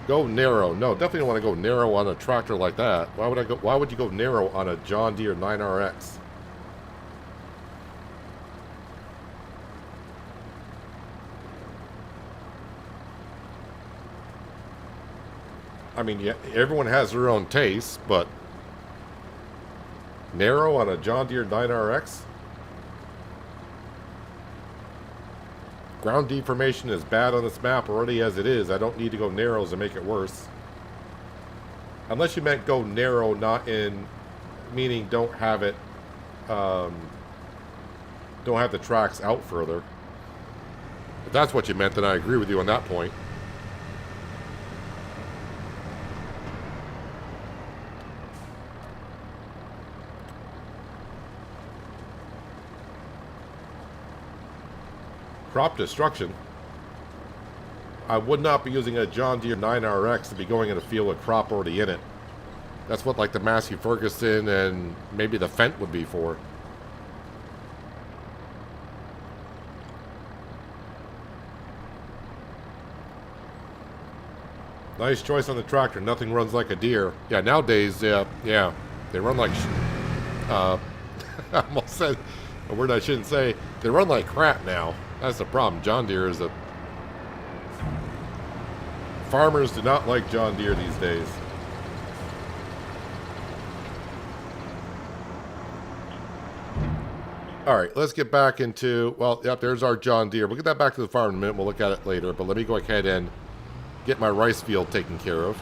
Go narrow. No, definitely don't want to go narrow on a tractor like that. Why would I go? Why would you go narrow on a John Deere 9RX? I mean, yeah, everyone has their own taste, but narrow on a John Deere 9RX? Ground deformation is bad on this map already as it is. I don't need to go narrows to make it worse. Unless you meant go narrow, not in, meaning don't have it, don't have the tracks out further. If that's what you meant, then I agree with you on that point. Crop destruction. I would not be using a John Deere 9RX to be going in a field with crop already in it. That's what like the Massey Ferguson and maybe the Fendt would be for. Nice choice on the tractor. Nothing runs like a deer. Yeah, nowadays, yeah, they run like. I almost said a word I shouldn't say. They run like crap now. That's the problem. John Deere is a... Farmers do not like John Deere these days. Alright, let's get back into... Well, yep, there's our John Deere. We'll get that back to the farm in a minute. We'll look at it later. But let me go ahead and get my rice field taken care of.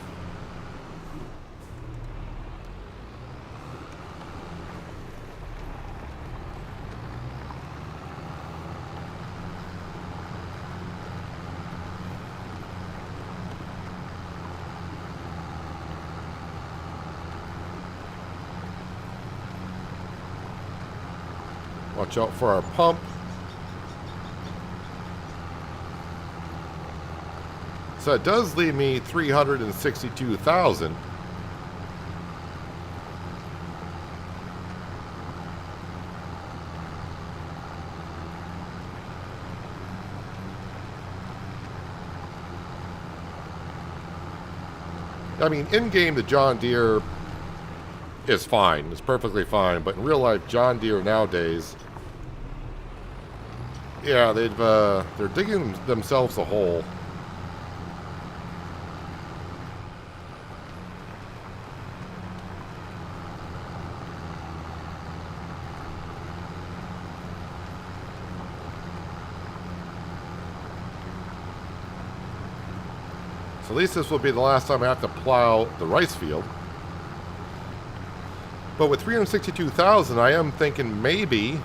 Watch out for our pump. So it does leave me 362,000. I mean, in-game, the John Deere is fine. It's perfectly fine. But in real life, John Deere nowadays... Yeah, they're digging themselves a hole. So at least this will be the last time I have to plow the rice field. But with 362,000, I am thinking maybe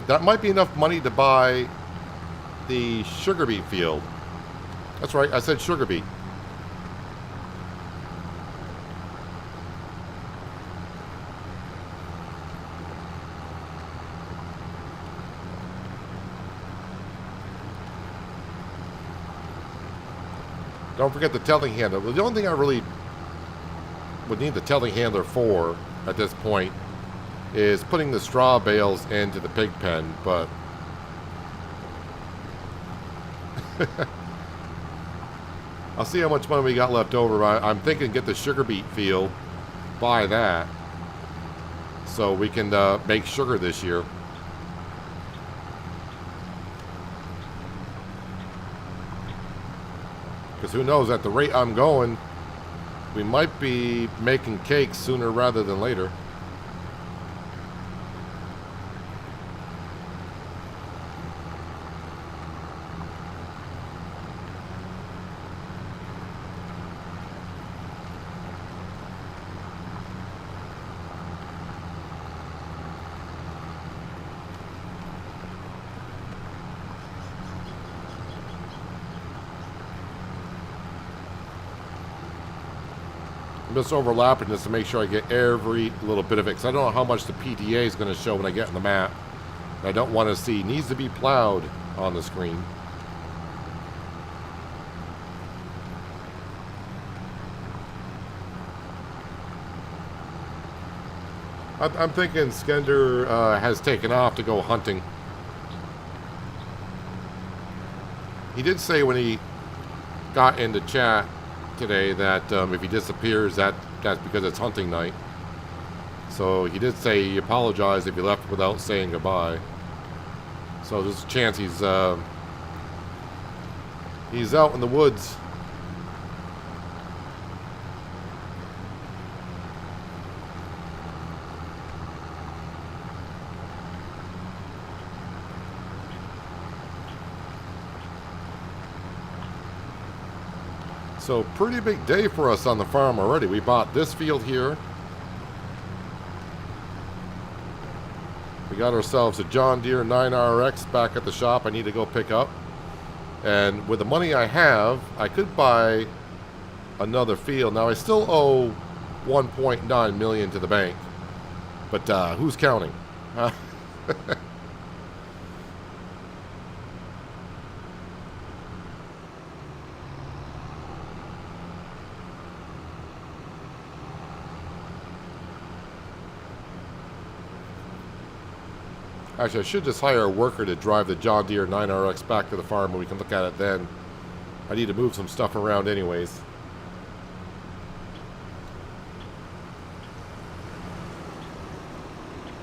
that might be enough money to buy the sugar beet field. That's right, I said sugar beet. Don't forget the telling handler. Well, the only thing I really would need the telling handler for at this point is putting the straw bales into the pig pen, but I'll see how much money we got left over. I'm thinking get the sugar beet field, buy that, so we can make sugar this year. Because who knows, at the rate I'm going, we might be making cakes sooner rather than later. just overlapping this to make sure I get every little bit of it, because I don't know how much the PTA is going to show when I get on the map. I don't want to see needs to be plowed on the screen. I'm thinking Skender has taken off to go hunting. He did say when he got into chat today that if he disappears, that's because it's hunting night. So he did say he apologized if he left without saying goodbye. So there's a chance he's out in the woods. So pretty big day for us on the farm already. We bought this field here. We got ourselves a John Deere 9RX back at the shop I need to go pick up. And with the money I have, I could buy another field. Now I still owe 1.9 million to the bank. But who's counting? Actually, I should just hire a worker to drive the John Deere 9RX back to the farm and we can look at it then. I need to move some stuff around anyways.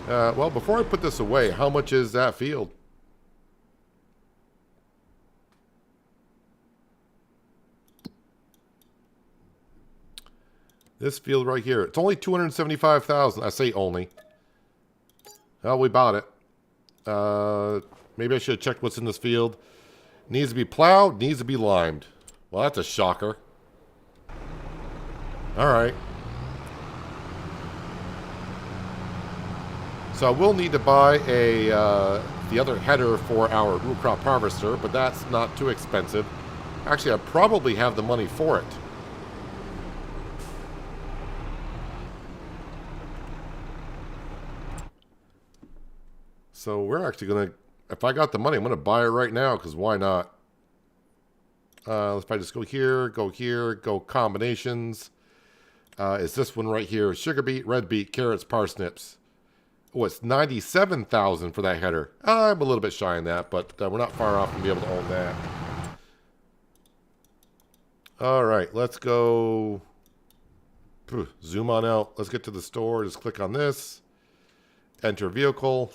Well, before I put this away, how much is that field? This field right here. It's only 275,000. I say only. Well, we bought it. Maybe I should have checked what's in this field. Needs to be plowed, needs to be limed. Well, that's a shocker. Alright. So I will need to buy the other header for our root crop harvester, but that's not too expensive. Actually, I probably have the money for it. So we're actually going to, if I got the money, I'm going to buy it right now, because why not? If I just go here, go combinations. It's this one right here. Sugar beet, red beet, carrots, parsnips. Oh, it's 97,000 for that header. I'm a little bit shy on that, but we're not far off from being able to own that. All right, let's go. Zoom on out. Let's get to the store. Just click on this. Enter vehicle.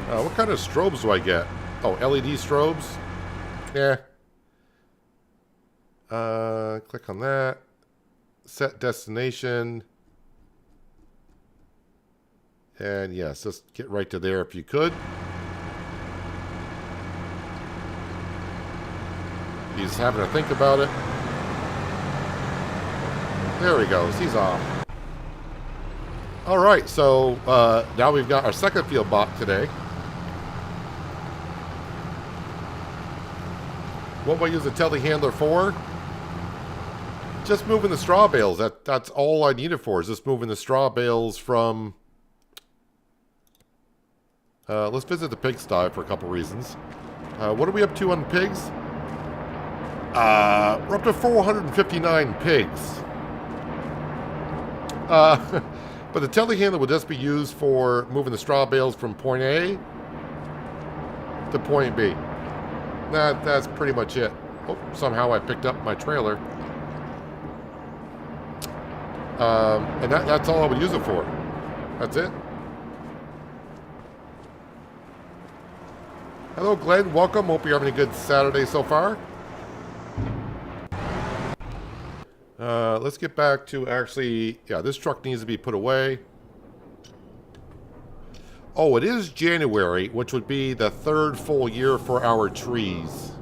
What kind of strobes do I get? Oh, LED strobes? Yeah. Click on that. Set destination. And yes, just get right to there if you could. He's having to think about it. There he goes. He's off. All right, so now we've got our second field bought today. What will I use the telehandler for? Just moving the straw bales. That's all I need it for, is just moving the straw bales from... let's visit the pigsty for a couple reasons. What are we up to on pigs? We're up to 459 pigs. But the telehandler will just be used for moving the straw bales from point A to point B. That's pretty much it. Oh, somehow I picked up my trailer. And that's all I would use it for. That's it. Hello, Glenn. Welcome. Hope you're having a good Saturday so far. Let's get back to actually... Yeah, this truck needs to be put away. Oh, it is January, which would be the third full year for our trees.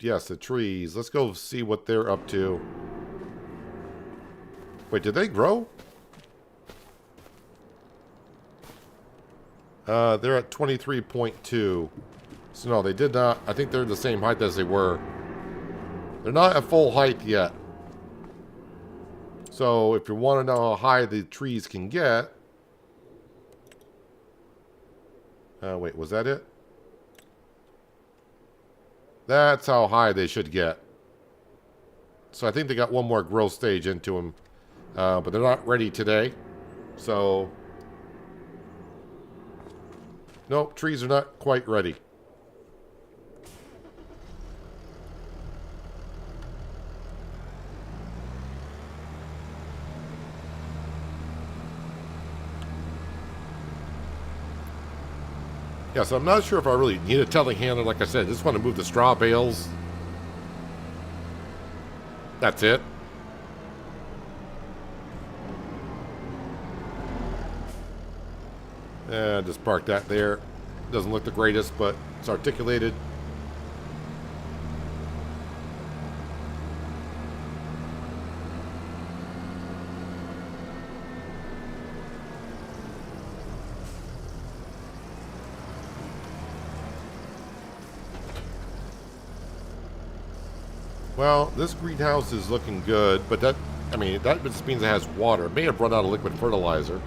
yes, the trees. Let's go see what they're up to. Wait, did they grow? They're at 23.2. So no, they did not. I think they're the same height as they were. They're not at full height yet. So if you want to know how high the trees can get... wait, was that it? That's how high they should get. So I think they got one more growth stage into them. But they're not ready today. So... nope, trees are not quite ready. Yeah, so I'm not sure if I really need a telehandler. Like I said, I just want to move the straw bales. That's it. And just park that there. Doesn't look the greatest, but it's articulated. Well, this greenhouse is looking good, but that, I mean, that just means it has water. It may have run out of liquid fertilizer.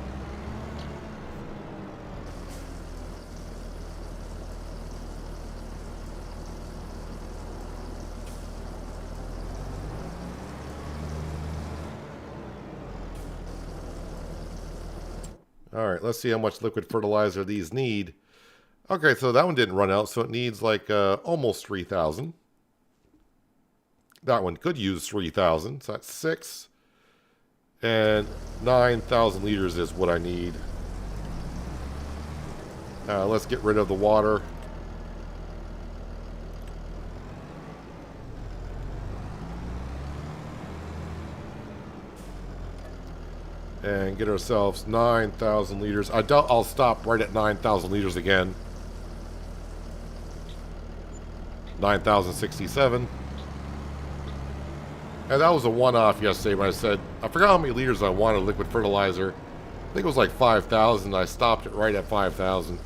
All right, let's see how much liquid fertilizer these need. Okay, so that one didn't run out, so it needs like almost 3,000. That one could use 3,000, so that's 6. And 9,000 liters is what I need. Let's get rid of the water. And get ourselves 9,000 liters. I doubt I'll stop right at 9,000 liters again. 9,067. And that was a one-off yesterday when I said, I forgot how many liters I wanted of liquid fertilizer. I think it was like 5,000. I stopped it right at 5,000.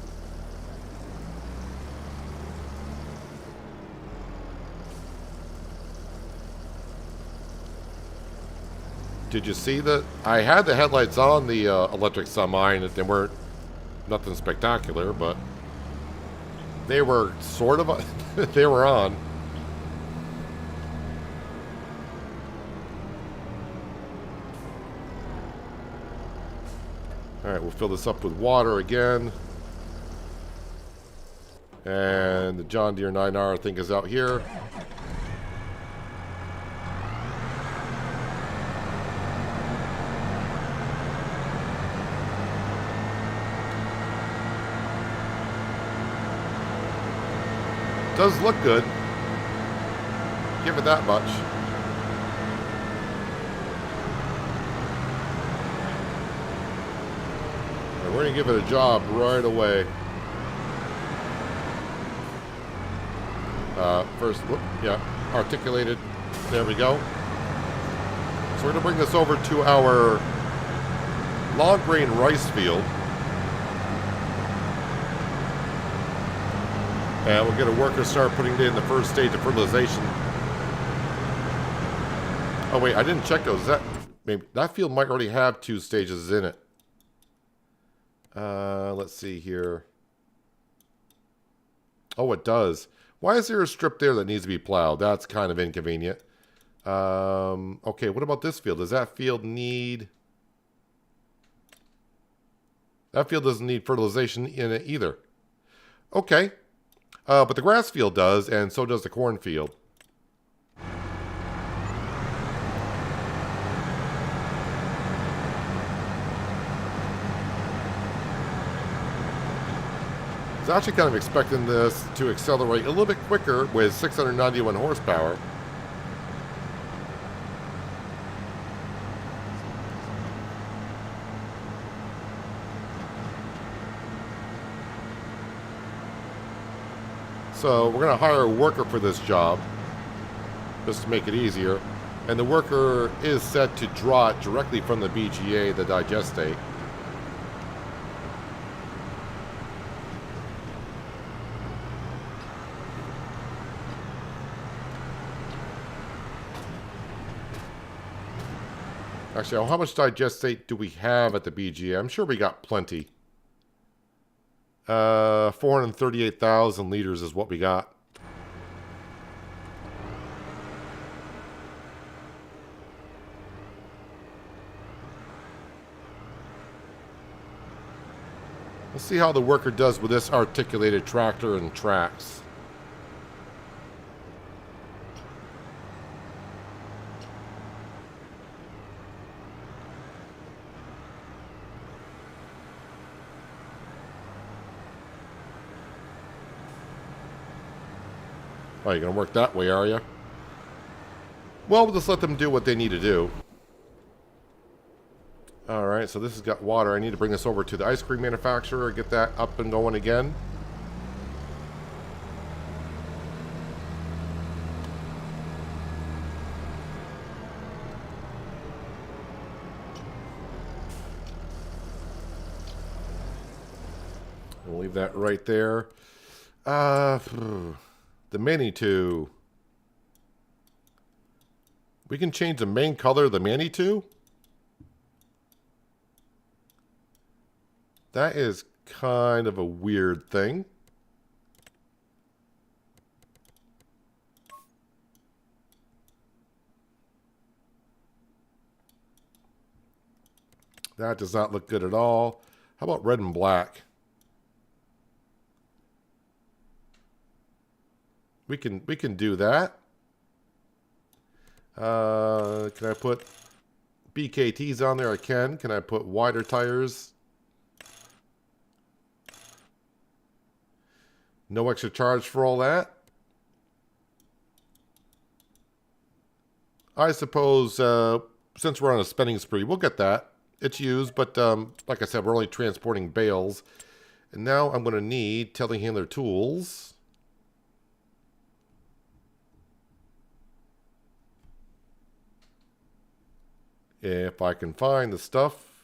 Did you see that? I had the headlights on the electric semi, and they weren't nothing spectacular, but they were sort of, they were on. Alright, we'll fill this up with water again. And the John Deere 9R, I think, is out here. Does look good. Give it that much. And we're going to give it a job right away. First, whoop, yeah, articulated. There we go. So we're going to bring this over to our long grain rice field. And we'll get a worker start putting it in the first stage of fertilization. Oh wait, I didn't check those. Maybe that field might already have 2 stages in it. Let's see here. Oh, it does. Why is there a strip there that needs to be plowed? That's kind of inconvenient. Okay, what about this field? Does that field need... That field doesn't need fertilization in it either. Okay. But the grass field does, and so does the corn field. I was actually kind of expecting this to accelerate a little bit quicker with 691 horsepower. So we're going to hire a worker for this job. just to make it easier. And the worker is set to draw it directly from the BGA, the digestate. Actually, how much digestate do we have at the BGA? I'm sure we got plenty. 438,000 liters is what we got. We'll see how the worker does with this articulated tractor and tracks. Oh, you're going to work that way, are you? Well, we'll just let them do what they need to do. Alright, so this has got water. I need to bring this over to the ice cream manufacturer, get that up and going again. We'll leave that right there. The Manitou. We can change the main color of the Manitou? That is kind of a weird thing. That does not look good at all. How about red and black? We can do that. Can I put BKTs on there? I can. Can I put wider tires? No extra charge for all that. I suppose since we're on a spending spree, we'll get that. It's used, but like I said, we're only transporting bales. And now I'm going to need telehandler tools. If I can find the stuff.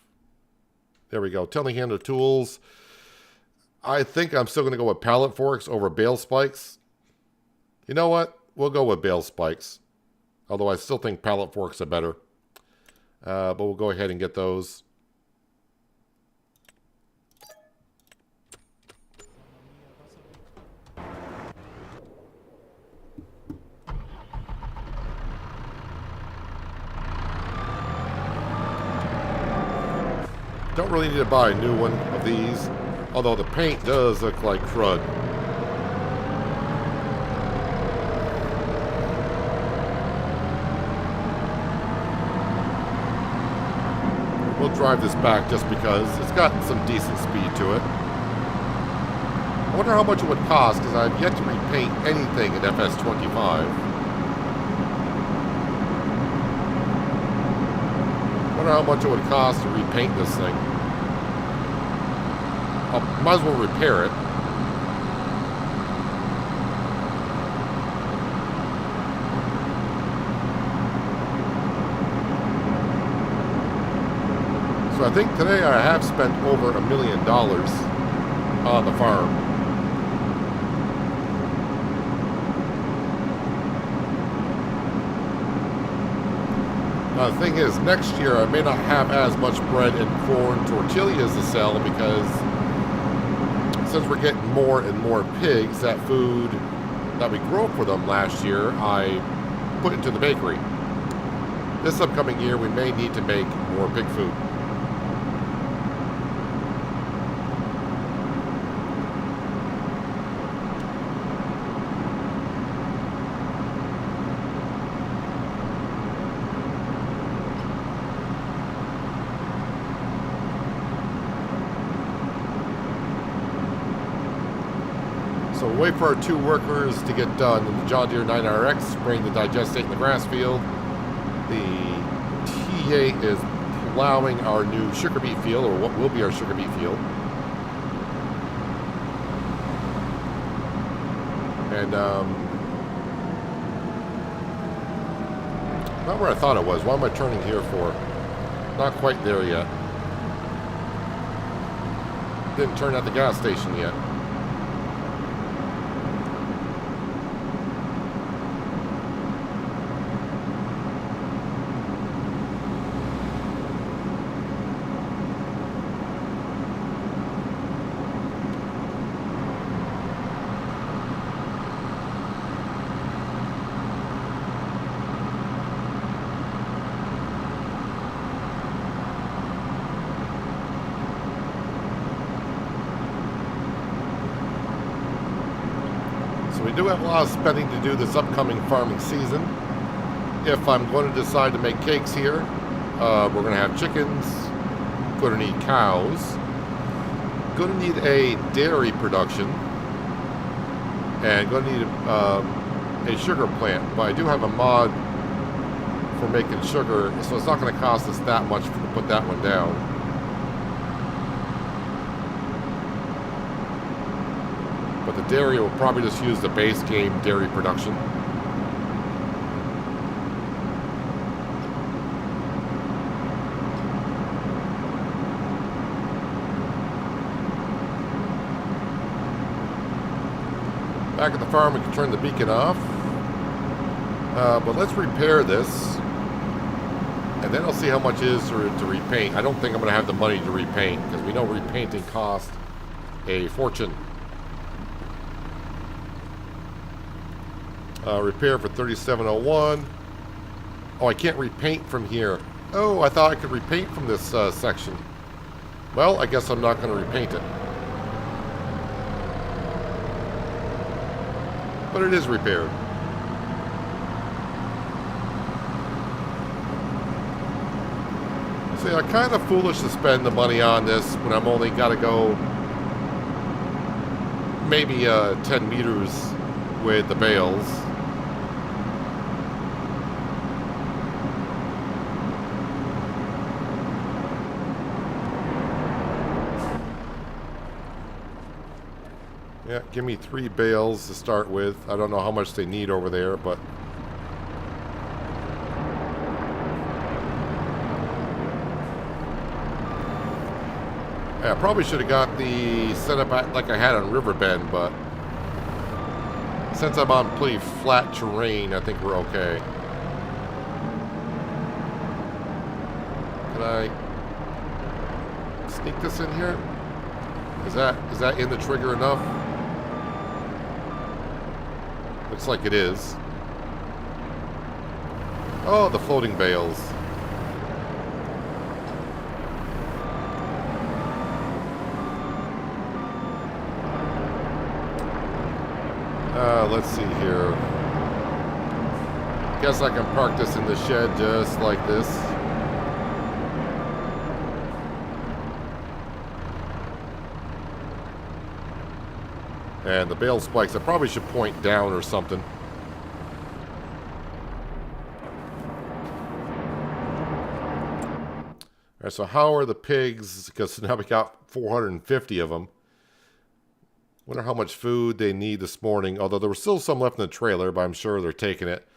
There we go. Telehandler tools. I think I'm still going to go with pallet forks over bale spikes. You know what? We'll go with bale spikes. Although I still think pallet forks are better. But we'll go ahead and get those. Don't really need to buy a new one of these, although the paint does look like crud. We'll drive this back just because it's got some decent speed to it. I wonder how much it would cost, because I've yet to repaint anything in FS25. I wonder how much it would cost to repaint this thing. I might as well repair it. So I think today I have spent over $1 million on the farm. Now the thing is, next year I may not have as much bread and corn tortillas to sell because since we're getting more and more pigs, that food that we grew for them last year, I put into the bakery. This upcoming year we may need to make more pig food. So we'll wait for our 2 workers to get done in the John Deere 9RX, spraying the digestate in the grass field. The TA is plowing our new sugar beet field, or what will be our sugar beet field. And Not where I thought it was. What am I turning here for? Not quite there yet. Didn't turn at the gas station yet. We do have a lot of spending to do this upcoming farming season. If I'm going to decide to make cakes here, we're going to have chickens, going to need cows, going to need a dairy production, and going to need a sugar plant. But I do have a mod for making sugar, so it's not going to cost us that much to put that one down. But the dairy will probably just use the base game dairy production. Back at the farm, we can turn the beacon off. But let's repair this. And then I'll see how much it is to repaint. I don't think I'm going to have the money to repaint, because we know repainting costs a fortune. Repair for 3701. Oh, I can't repaint from here. Oh, I thought I could repaint from this section. Well, I guess I'm not going to repaint it. But it is repaired. See, I'm kind of foolish to spend the money on this when I'm only got to go maybe 10 meters with the bales. Yeah, give me 3 bales to start with. I don't know how much they need over there, but... yeah, I probably should have got the setup like I had on Riverbend, but... since I'm on pretty flat terrain, I think we're okay. Can I sneak this in here? Is that in the trigger enough? Looks like it is. Oh, the floating bales. Let's see here. Guess I can park this in the shed just like this. And the bale spikes, I probably should point down or something. Alright, so how are the pigs? Because now we got 450 of them. Wonder how much food they need this morning. Although there was still some left in the trailer, but I'm sure they're taking it.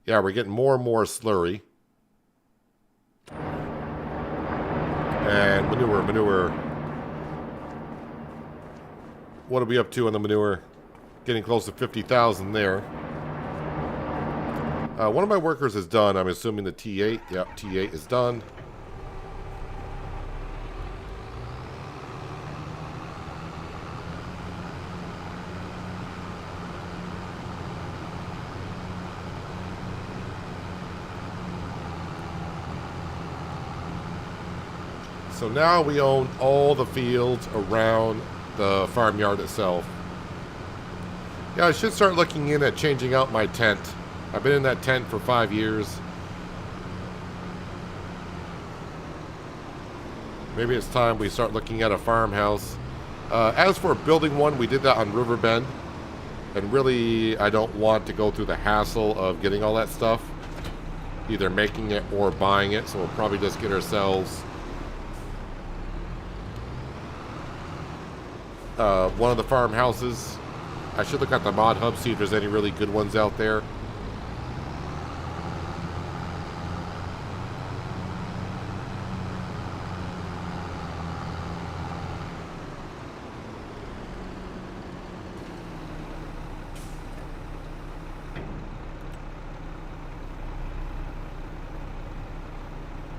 Yeah, we're getting more and more slurry. And manure. What are we up to on the manure? Getting close to 50,000 there. One of my workers is done. I'm assuming the T8. Yep, T8 is done. So now we own all the fields around the farmyard itself. Yeah, I should start looking in at changing out my tent. I've been in that tent for 5 years. Maybe it's time we start looking at a farmhouse. As for building one, we did that on Riverbend. And really, I don't want to go through the hassle of getting all that stuff. Either making it or buying it. So we'll probably just get ourselves... one of the farmhouses. I should look at the mod hub, see if there's any really good ones out there.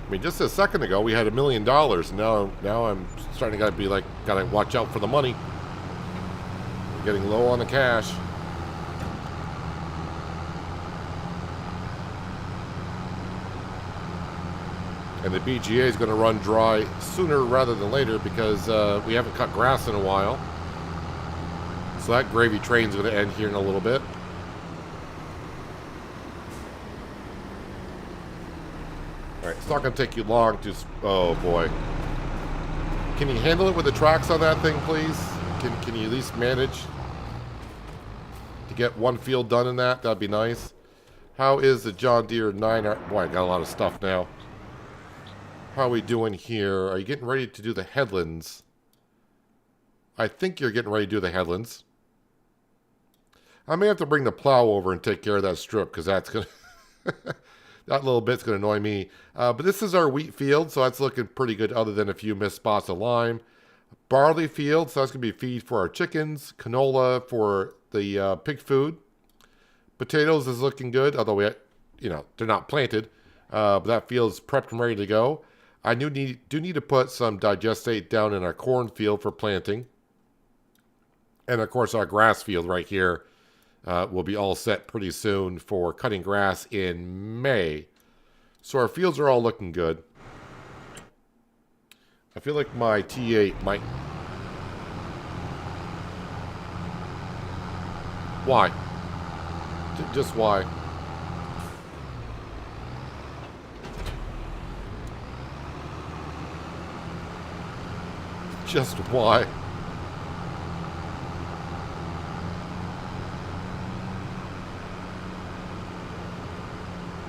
I mean, just a second ago we had $1 million. Now I'm starting to be like, gotta watch out for the money. We're getting low on the cash. And the BGA is going to run dry sooner rather than later because we haven't cut grass in a while. So that gravy train's going to end here in a little bit. Alright, it's not going to take you long to... Oh, boy. Can you handle it with the tracks on that thing, please? Can you at least manage to get one field done in that? That'd be nice. How is the John Deere 9R... Boy, I got a lot of stuff now. How are we doing here? Are you getting ready to do the headlands? I think you're getting ready to do the headlands. I may have to bring the plow over and take care of that strip because that's going to... that little bit's going to annoy me. But this is our wheat field, so that's looking pretty good other than a few missed spots of lime. Barley field, so that's going to be feed for our chickens. Canola for the pig food. Potatoes is looking good, although they're not planted. But that field's prepped and ready to go. I do need to put some digestate down in our cornfield for planting. And of course our grass field right here will be all set pretty soon for cutting grass in May. So our fields are all looking good. I feel like my T8 might... Why? Just why? Just why?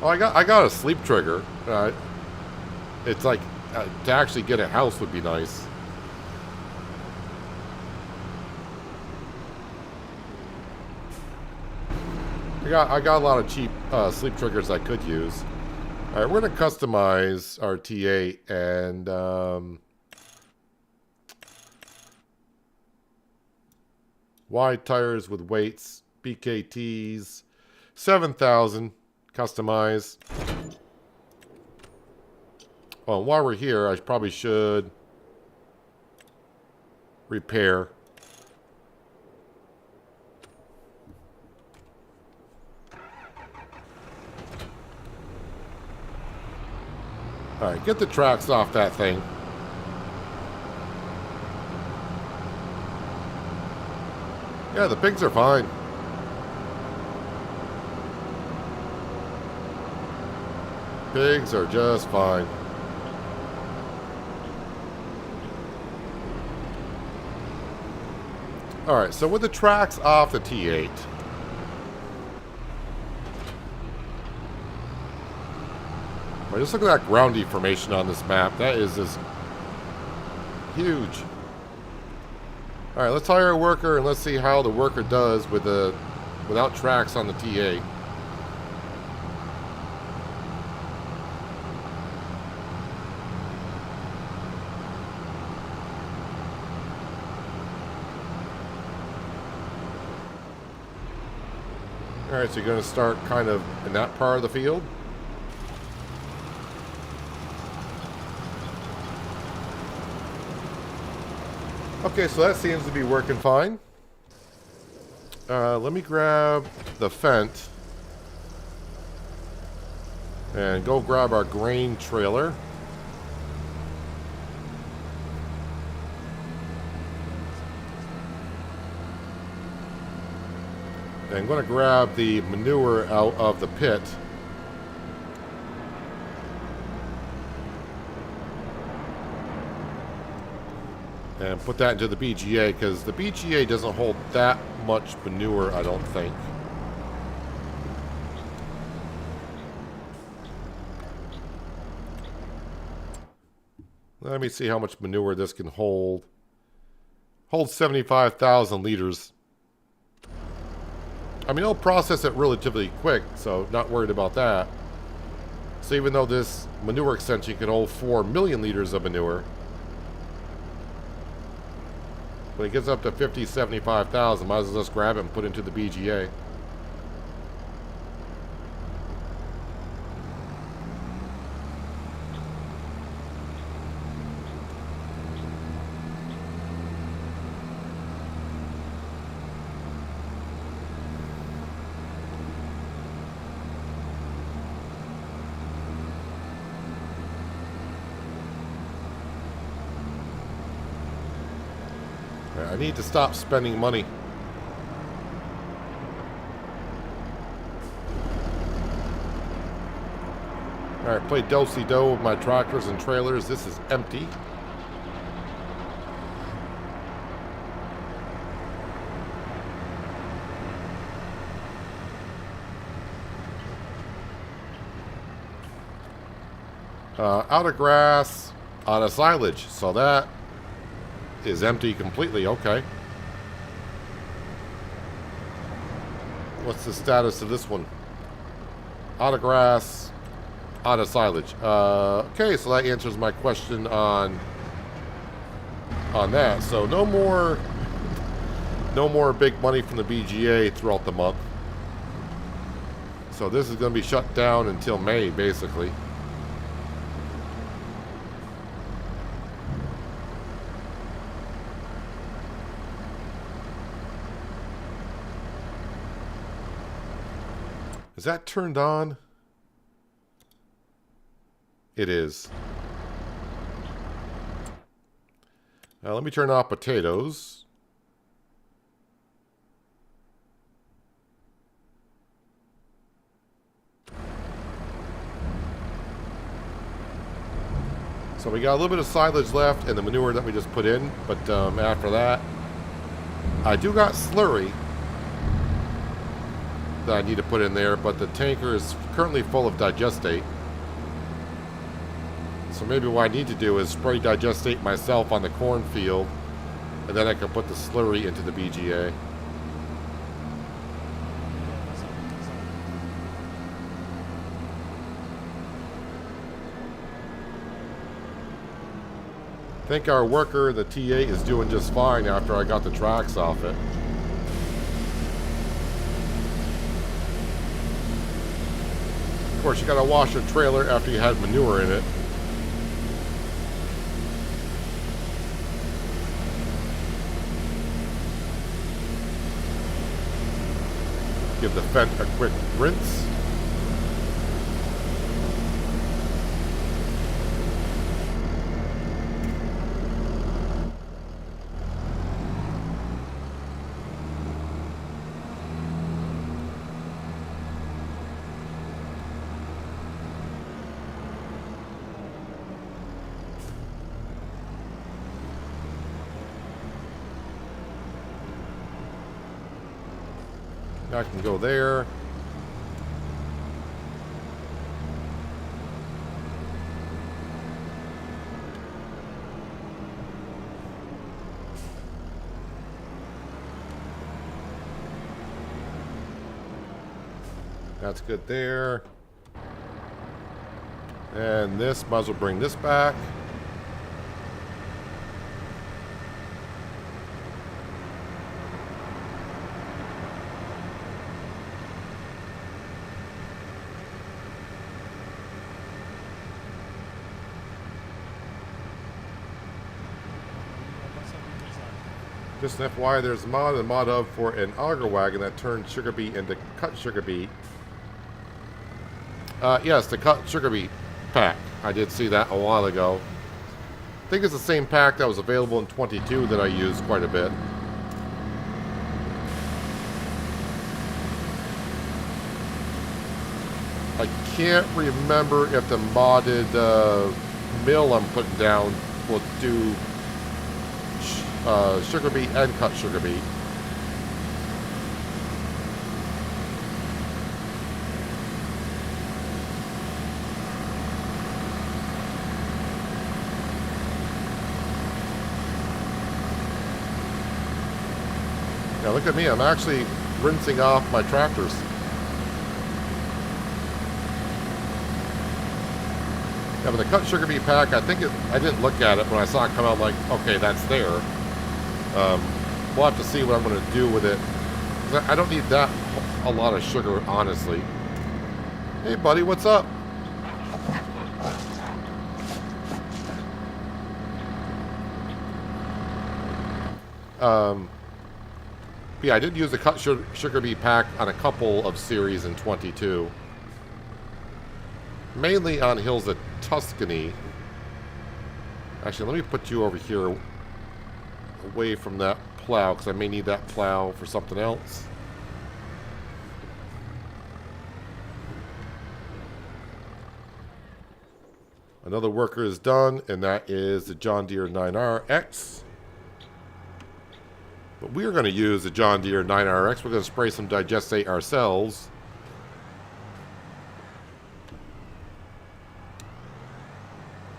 Oh, I got a sleep trigger. It's like to actually get a house would be nice. I got a lot of cheap sleep triggers I could use. All right, we're gonna customize our T8 and wide tires with weights, BKTs, 7,000. Customize. Well, while we're here, I probably should repair. Alright, get the tracks off that thing. Yeah, the pigs are fine. Pigs are just fine. Alright, so with the tracks off the T8. Well, just look at that ground deformation on this map. That is just huge. Alright, let's hire a worker and let's see how the worker does with without tracks on the T8. Alright, so you're going to start kind of in that part of the field. Okay, so that seems to be working fine. Let me grab the Fent. And go grab our grain trailer. And I'm going to grab the manure out of the pit. And put that into the BGA, because the BGA doesn't hold that much manure, I don't think. Let me see how much manure this can hold. Holds 75,000 liters. I mean, it'll process it relatively quick, so not worried about that. So even though this manure extension can hold 4 million liters of manure, when it gets up to 50, 75,000, might as well just grab it and put it into the BGA. Alright, I need to stop spending money. Alright, play do-si-do with my tractors and trailers. This is empty. Out of grass, out of silage. So that is empty completely. Okay. What's the status of this one? Out of grass, out of silage. Okay, so that answers my question on that. So no more big money from the BGA throughout the month. So this is going to be shut down until May, basically. Is that turned on? It is. Now let me turn off potatoes. So we got a little bit of silage left and the manure that we just put in, but after that, I do got slurry that I need to put in there, but the tanker is currently full of digestate. So maybe what I need to do is spray digestate myself on the cornfield, and then I can put the slurry into the BGA. I think our worker, the TA, is doing just fine after I got the tracks off it. Of course, you gotta wash your trailer after you had manure in it. Give the fence a quick rinse. I can go there. That's good there. And this, might as well bring this back. Just an FYI, there's a mod of for an auger wagon that turns sugar beet into cut sugar beet. Yes, the cut sugar beet pack. I did see that a while ago. I think it's the same pack that was available in 22 that I used quite a bit. I can't remember if the modded mill I'm putting down will do sugar beet and cut sugar beet. Now look at me, I'm actually rinsing off my tractors. Yeah, but the cut sugar beet pack, I didn't look at it when I saw it come out like, okay, that's there. We'll have to see what I'm going to do with it. I don't need that a lot of sugar, honestly. Hey, buddy, what's up? Yeah, I did use the cut sugar beet pack on a couple of series in 22. Mainly on Hills of Tuscany. Actually, let me put you over here away from that plow because I may need that plow for something else. Another worker is done, and that is the John Deere 9RX. But we are going to use the John Deere 9RX. We're going to spray some digestate ourselves.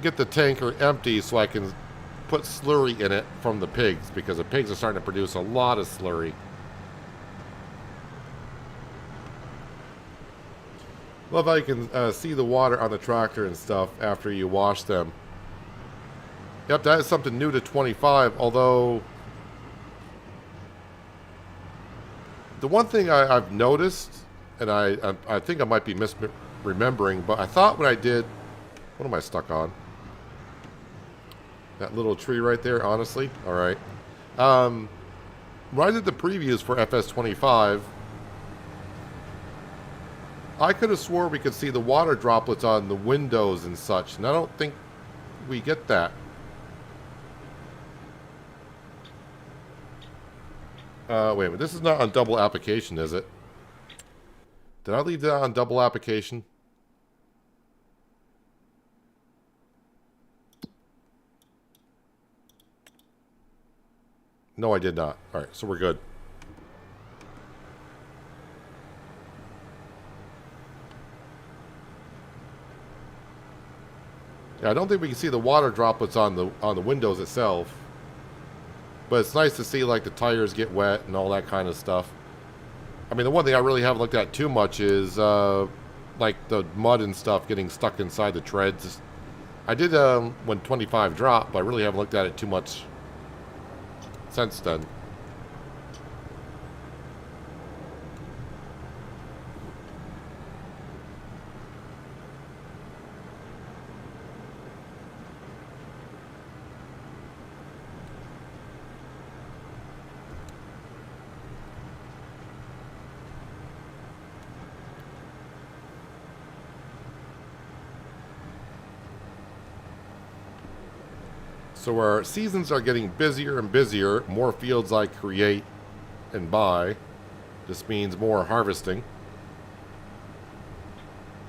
Get the tanker empty so I can put slurry in it from the pigs, because the pigs are starting to produce a lot of slurry. Love how you can see the water on the tractor and stuff after you wash them. Yep, that is something new to 25, although the one thing I've noticed, and I think I might be misremembering, but I thought when I did, what am I stuck on? That little tree right there, honestly. All right. When I did the previews for FS25, I could have swore we could see the water droplets on the windows and such, and I don't think we get that. Wait a minute, this is not on double application, is it? Did I leave that on double application? No, I did not. Alright, so we're good. Yeah, I don't think we can see the water droplets on the windows itself. But it's nice to see, like, the tires get wet and all that kind of stuff. I mean, the one thing I really haven't looked at too much is, like, the mud and stuff getting stuck inside the treads. I did, when 25 dropped, but I really haven't looked at it too much since then. So our seasons are getting busier and busier. More fields I create and buy. This means more harvesting.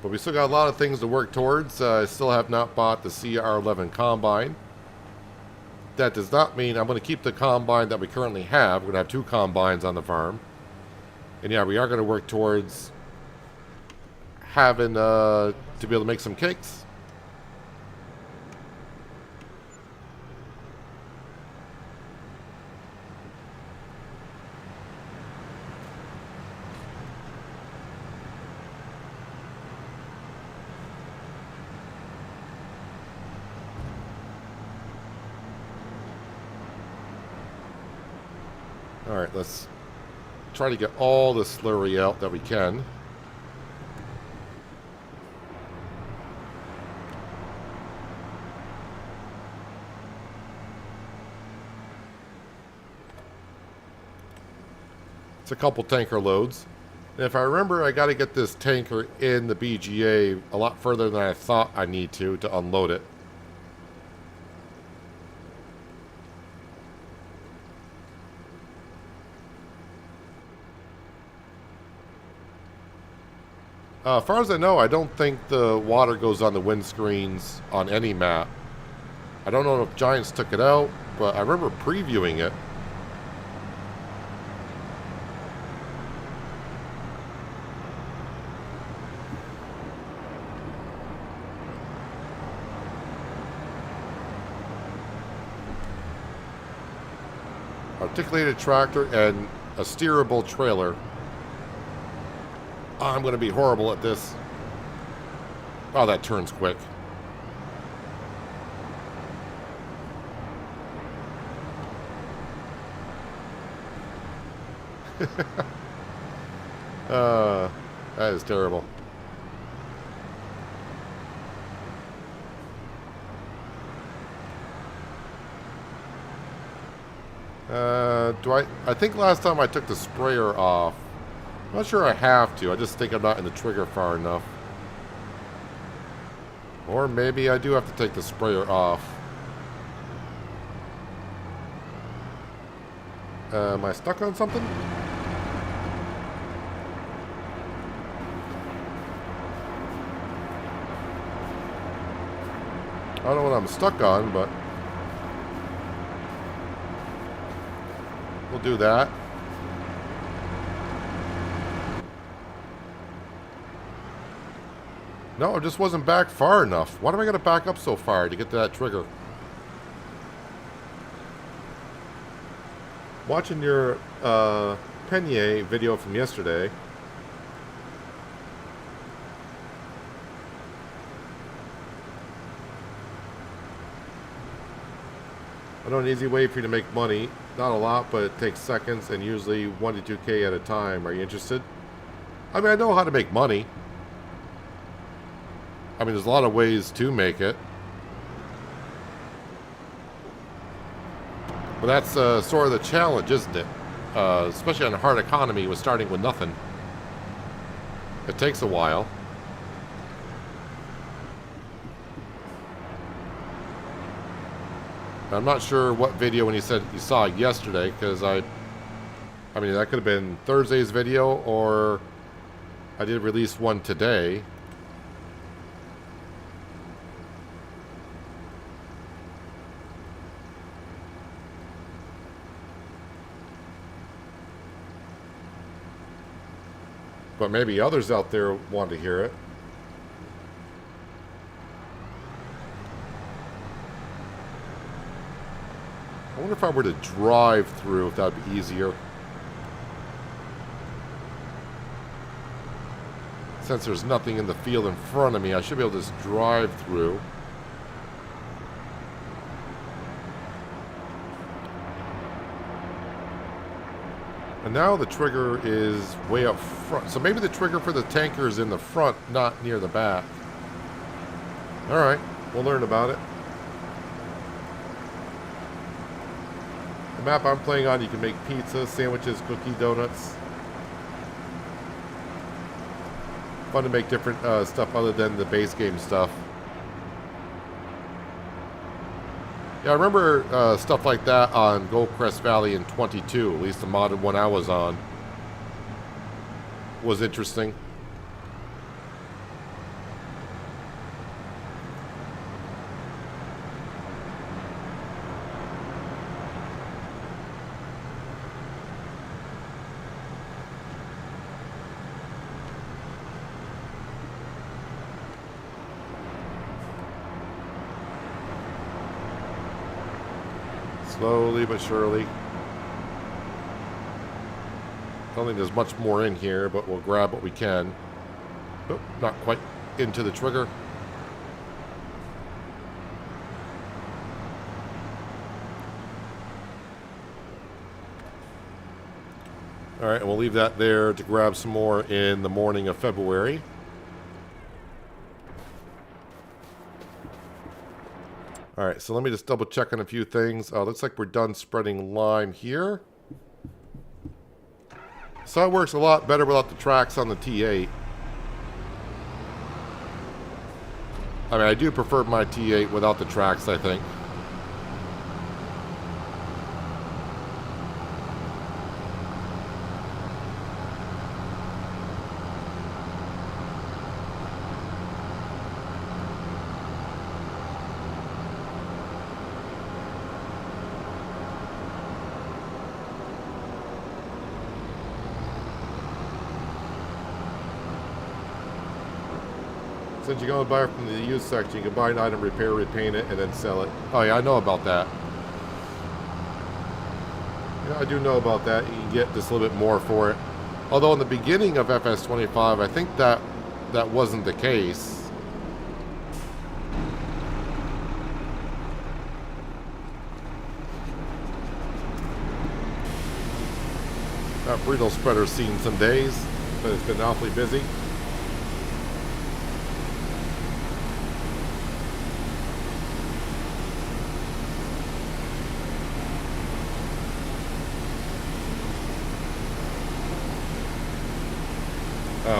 But we still got a lot of things to work towards. I still have not bought the CR11 Combine. That does not mean I'm going to keep the Combine that we currently have. We're going to have 2 Combines on the farm. And yeah, we are going to work towards having to be able to make some cakes. Alright, let's try to get all the slurry out that we can. It's a couple tanker loads. And if I remember, I got to get this tanker in the BGA a lot further than I thought I need to unload it. As far as I know, I don't think the water goes on the windscreens on any map. I don't know if Giants took it out, but I remember previewing it. Articulated tractor and a steerable trailer. I'm going to be horrible at this. Oh, that turns quick. That is terrible. I think last time I took the sprayer off. I'm not sure I have to. I just think I'm not in the trigger far enough. Or maybe I do have to take the sprayer off. Am I stuck on something? I don't know what I'm stuck on, but we'll do that. No, it just wasn't back far enough. Why do I gotta back up so far to get to that trigger? Watching your Penier video from yesterday. I know an easy way for you to make money. Not a lot, but it takes seconds and usually 1 to 2K at a time. Are you interested? I mean, I know how to make money. I mean, there's a lot of ways to make it. But that's sort of the challenge, isn't it? Especially on a hard economy with starting with nothing. It takes a while. I'm not sure what video when you said you saw it yesterday, because I mean, that could have been Thursday's video, or I did release one today. But maybe others out there want to hear it. I wonder if I were to drive through, if that would be easier. Since there's nothing in the field in front of me, I should be able to just drive through. And now the trigger is way up front. So maybe the trigger for the tanker is in the front, not near the back. Alright, we'll learn about it. The map I'm playing on, you can make pizza, sandwiches, cookie, donuts. Fun to make different stuff other than the base game stuff. Yeah, I remember stuff like that on Goldcrest Valley in 22, at least the modded one I was on. Was interesting. Slowly but surely. Don't think there's much more in here, but we'll grab what we can. Oh, not quite into the trigger. Alright, and we'll leave that there to grab some more in the morning of February. Alright, so let me just double check on a few things. Looks like we're done spreading lime here. So it works a lot better without the tracks on the T8. I mean, I do prefer my T8 without the tracks, I think. Since you go and buy it from the used section, you can buy an item, repair, repaint it, and then sell it. Oh yeah, I know about that. Yeah, I do know about that. You can get just a little bit more for it. Although in the beginning of FS25, I think that wasn't the case. That burrito spreader's seen some days, but it's been awfully busy.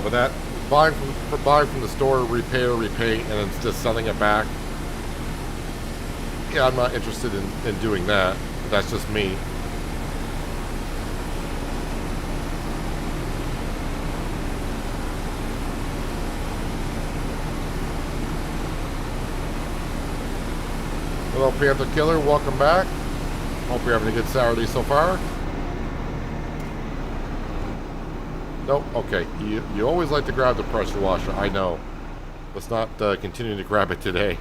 But that buying from the store, repair, repaint, and then just selling it back. Yeah, I'm not interested in doing that. That's just me. Hello, Panther Killer. Welcome back. Hope you're having a good Saturday so far. Nope. Okay. You always like to grab the pressure washer. I know. Let's not continue to grab it today.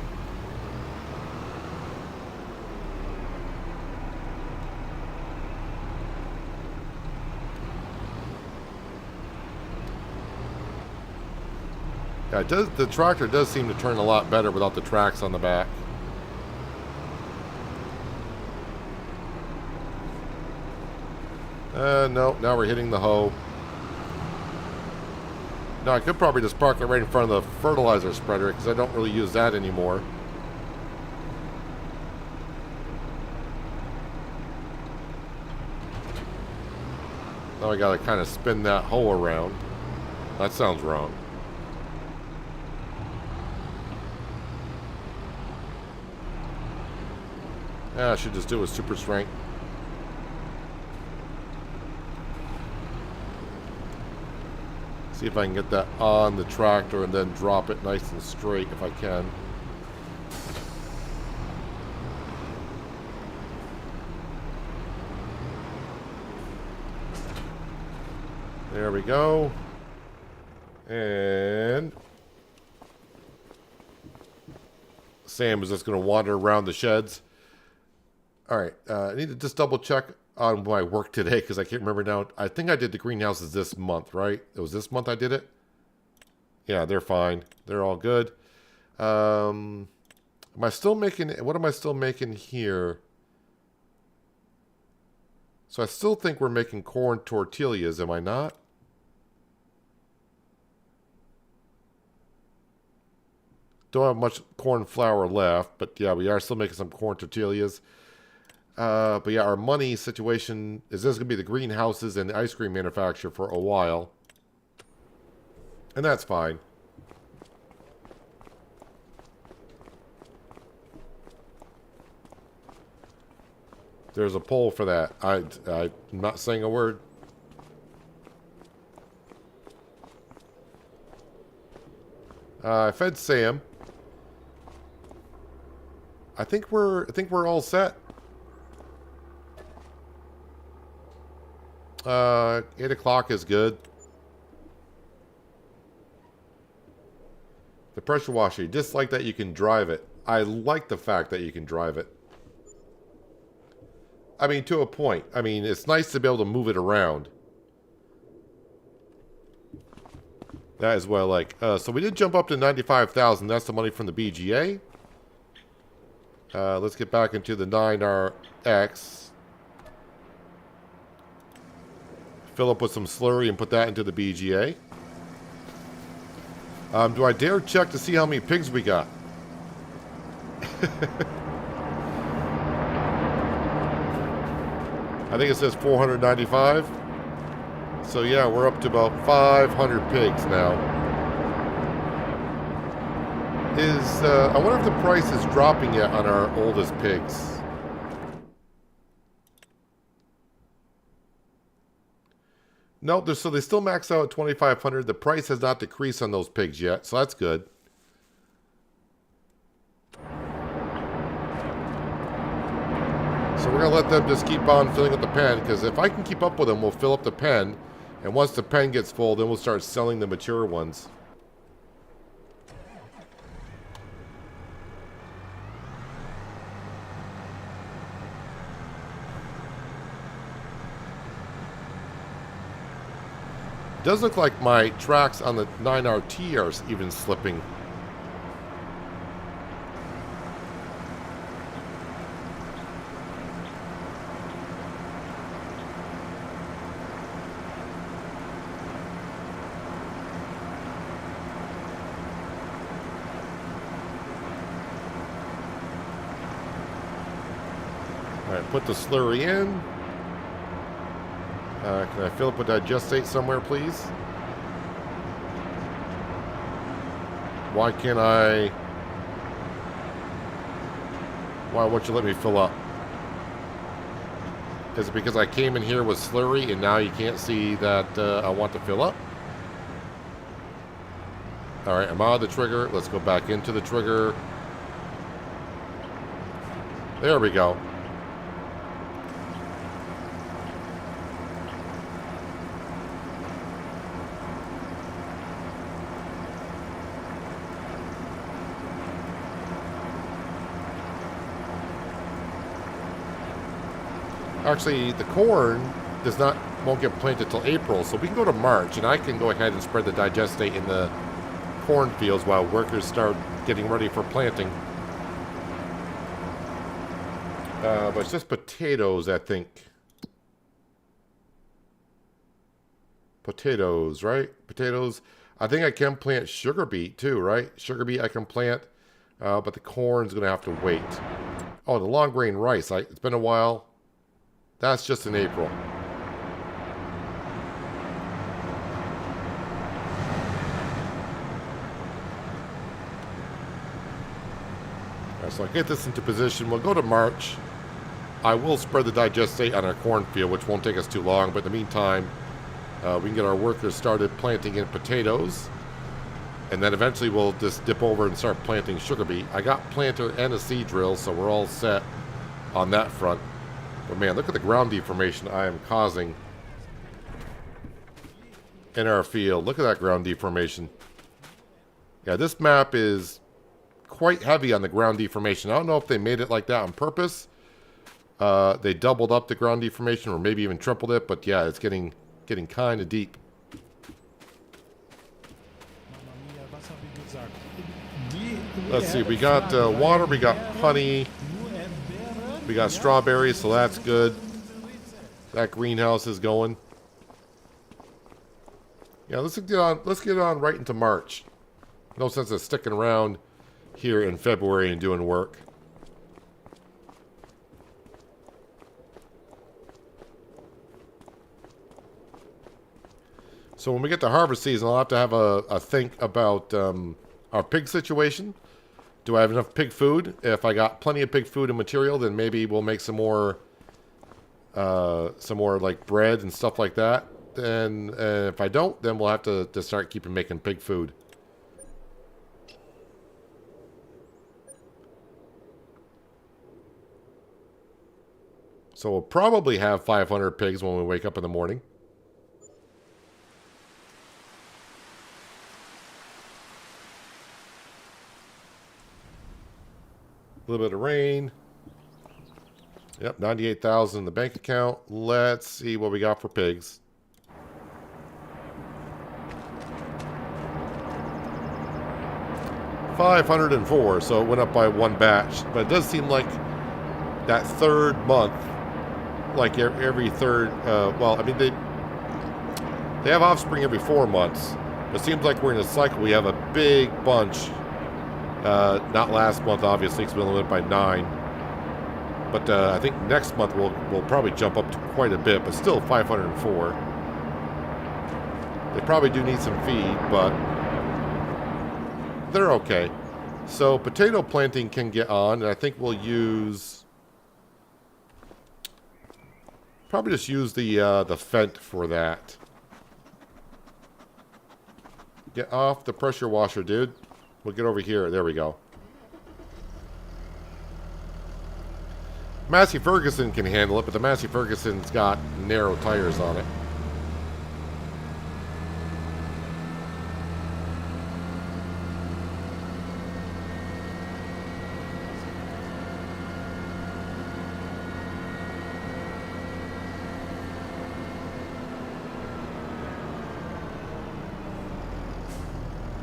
Yeah, it does. The tractor does seem to turn a lot better without the tracks on the back. No, now we're hitting the hoe. No, I could probably just park it right in front of the fertilizer spreader because I don't really use that anymore. Now I gotta kind of spin that hoe around. That sounds wrong. Yeah, I should just do it with super strength. See if I can get that on the tractor and then drop it nice and straight if I can. There we go. And Sam is just going to wander around the sheds. All right, I need to just double check on my work today because I can't remember now. I think I did the greenhouses this month, right? It was this month I did it? Yeah, they're fine. They're all good. Am I still making... What am I still making here? So I still think we're making corn tortillas, am I not? Don't have much corn flour left, but yeah, we are still making some corn tortillas. But yeah, our money situation is this going to be the greenhouses and the ice cream manufacturer for a while. And that's fine. There's a poll for that. I'm not saying a word. I fed Sam. I think we're all set. 8 o'clock is good. The pressure washer, just like that you can drive it. I like the fact that you can drive it. I mean, to a point. I mean, it's nice to be able to move it around. That is what I like. So we did jump up to 95,000. That's the money from the BGA. Let's get back into the 9RX. Fill up with some slurry and put that into the BGA. Do I dare check to see how many pigs we got? I think it says 495. So yeah, we're up to about 500 pigs now. I wonder if the price is dropping yet on our oldest pigs. No, so they still max out at 2,500. The price has not decreased on those pigs yet, so that's good. So we're going to let them just keep on filling up the pen, because if I can keep up with them, we'll fill up the pen. And once the pen gets full, then we'll start selling the mature ones. It does look like my tracks on the 9RT are even slipping. Alright, put the slurry in. Can I fill up with digestate somewhere, please? Why can't I... Why won't you let me fill up? Is it because I came in here with slurry and now you can't see that I want to fill up? Alright, I'm out of the trigger. Let's go back into the trigger. There we go. Actually, the corn won't get planted till April, so we can go to March, and I can go ahead and spread the digestate in the cornfields while workers start getting ready for planting. But it's just potatoes, I think. Potatoes, right? Potatoes. I think I can plant sugar beet too, right? Sugar beet I can plant, but the corn's going to have to wait. Oh, the long grain rice. It's been a while. That's just in April. Alright, so I'll get this into position. We'll go to March. I will spread the digestate on our cornfield, which won't take us too long, but in the meantime, we can get our workers started planting in potatoes. And then eventually we'll just dip over and start planting sugar beet. I got planter and a seed drill, so we're all set on that front. But man, look at the ground deformation I am causing in our field. Look at that ground deformation. Yeah, this map is quite heavy on the ground deformation. I don't know if they made it like that on purpose. They doubled up the ground deformation or maybe even tripled it, but yeah, it's getting kind of deep. Let's see, we got water, we got honey, we got strawberries, so that's good. That greenhouse is going. Yeah, let's get on right into March. No sense of sticking around here in February and doing work. So when we get to harvest season, I'll have to have a think about our pig situation. Do I have enough pig food? If I got plenty of pig food and material, then maybe we'll make some more like bread and stuff like that. Then if I don't, then we'll have to start making pig food. So we'll probably have 500 pigs when we wake up in the morning. A little bit of rain. Yep, 98,000 in the bank account. Let's see what we got for pigs. $504, so it went up by one batch. But it does seem like that third month, like every third, well, I mean, they have offspring every 4 months. It seems like we're in a cycle. We have a big bunch. Not last month, obviously, because we only went by 9. But I think next month we'll probably jump up to quite a bit, but still 504. They probably do need some feed, but they're okay. So potato planting can get on, and I think we'll probably just use the Fendt for that. Get off the pressure washer, dude. We'll get over here. There we go. Massey Ferguson can handle it, but the Massey Ferguson's got narrow tires on it.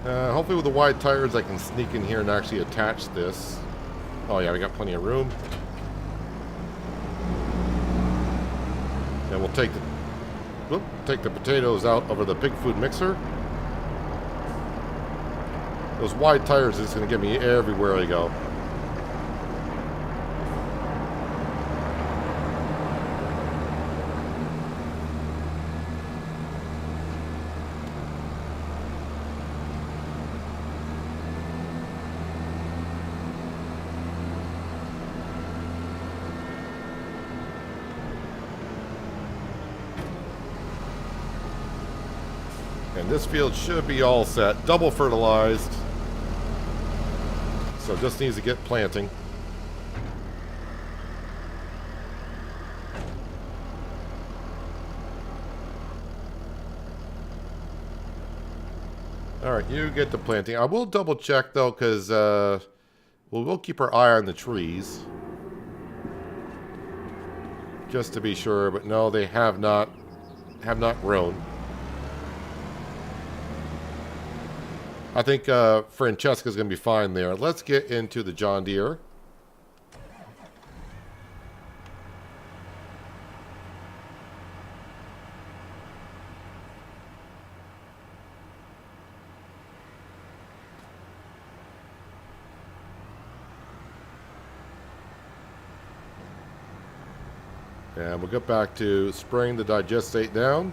Hopefully with the wide tires I can sneak in here and actually attach this. Oh yeah, we got plenty of room. And we'll take the potatoes out over the pig food mixer. Those wide tires is going to get me everywhere I go. And this field should be all set. Double fertilized. So it just needs to get planting. You get the planting. I will double check though, because we'll keep our eye on the trees, just to be sure. But no, they have not grown. I think Francesca's going to be fine there. Let's get into the John Deere. And we'll get back to spraying the digestate down.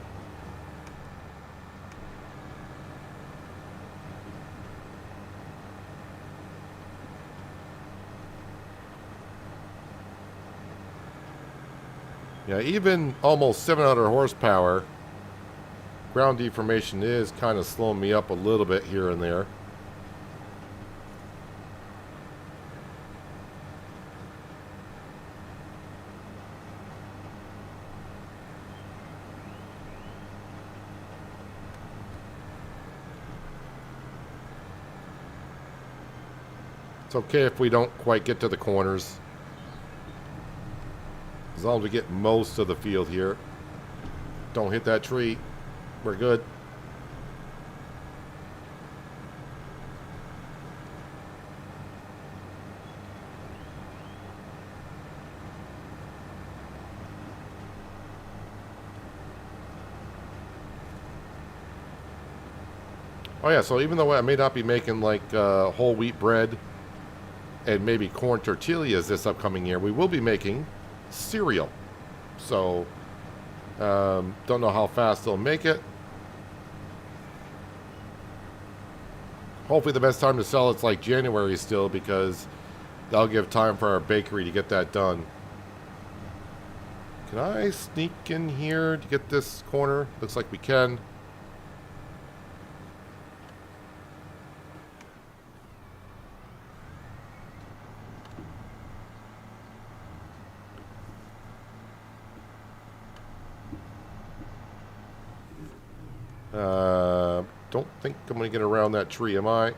Yeah, even almost 700 horsepower, ground deformation is kind of slowing me up a little bit here and there. It's okay if we don't quite get to the corners, as long as we get most of the field here. Don't hit that tree. We're good. Oh yeah, so even though I may not be making like whole wheat bread and maybe corn tortillas this upcoming year, we will be making cereal. So don't know how fast they'll make it. Hopefully the best time to sell it's like January still, because that'll give time for our bakery to get that done. Can I sneak in here to get this corner? Looks like we can. Don't think I'm going to get around that tree, am I?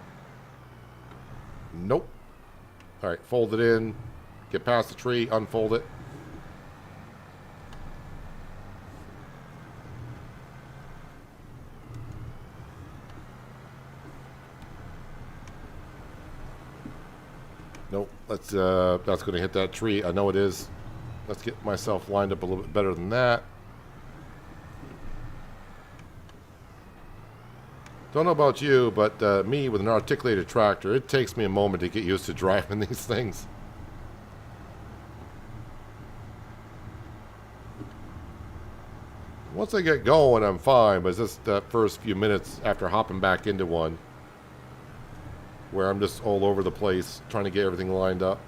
Nope. All right, fold it in. Get past the tree, unfold it. Nope, that's going to hit that tree. I know it is. Let's get myself lined up a little bit better than that. Don't know about you, but me with an articulated tractor, it takes me a moment to get used to driving these things. Once I get going, I'm fine, but it's just that first few minutes after hopping back into one where I'm just all over the place trying to get everything lined up.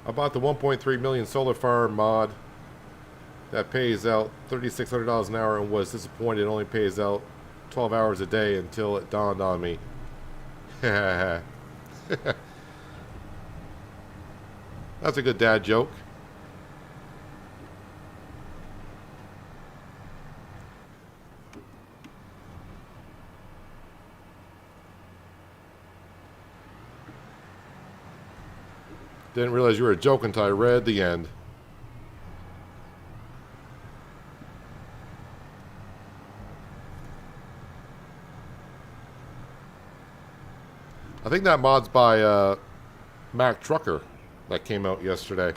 I bought the 1.3 million solar farm mod that pays out $3,600 an hour and was disappointed it only pays out 12 hours a day until it dawned on me. That's a good dad joke. Didn't realize you were a joke until I read the end. I think that mod's by Mac Trucker that came out yesterday.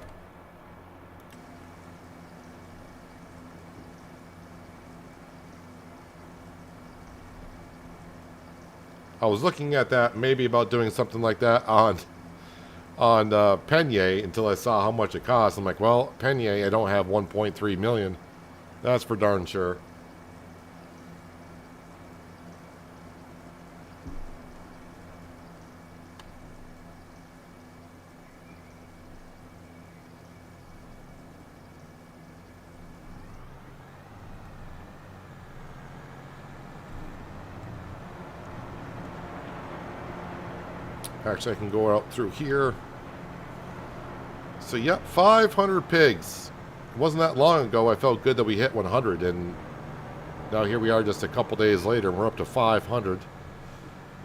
I was looking at that, maybe about doing something like that on Penye until I saw how much it costs. I'm like, well, Penye, I don't have 1.3 million. That's for darn sure. Actually, I can go out through here. So, yep, 500 pigs. It wasn't that long ago I felt good that we hit 100, and now here we are just a couple days later, and we're up to 500.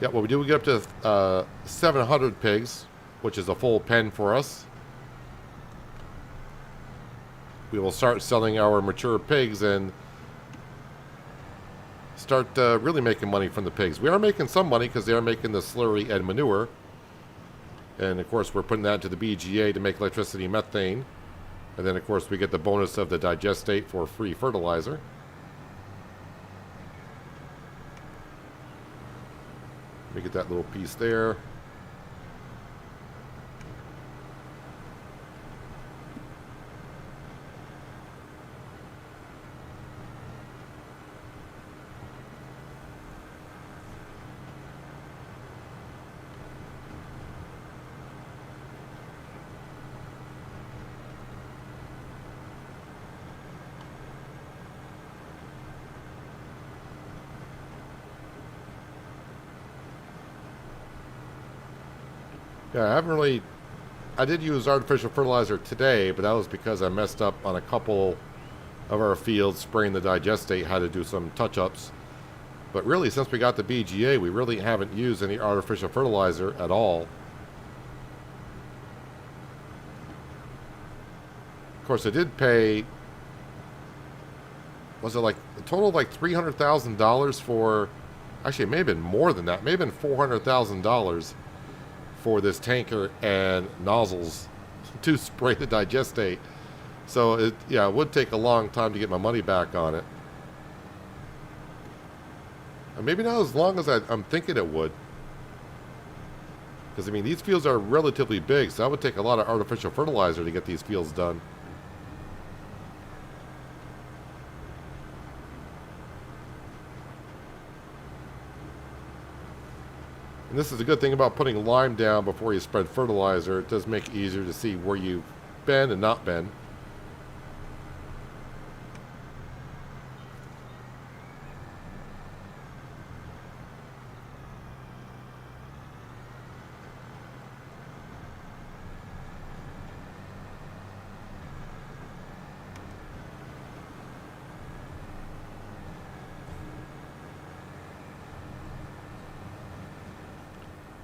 Yeah, well, we get up to 700 pigs, which is a full pen for us. We will start selling our mature pigs and start really making money from the pigs. We are making some money because they are making the slurry and manure. And, of course, we're putting that into the BGA to make electricity and methane. And then, of course, we get the bonus of the digestate for free fertilizer. Let me get that little piece there. Yeah, I haven't really... I did use artificial fertilizer today, but that was because I messed up on a couple of our fields spraying the digestate, had to do some touch-ups. But really, since we got the BGA, we really haven't used any artificial fertilizer at all. Of course, I did pay... Was it like a total of like $300,000 for... Actually, it may have been more than that. It may have been $400,000 for this tanker and nozzles to spray the digestate. So, it would take a long time to get my money back on it. And maybe not as long as I'm thinking it would. Because, I mean, these fields are relatively big, so that would take a lot of artificial fertilizer to get these fields done. And this is a good thing about putting lime down before you spread fertilizer. It does make it easier to see where you've been and not been.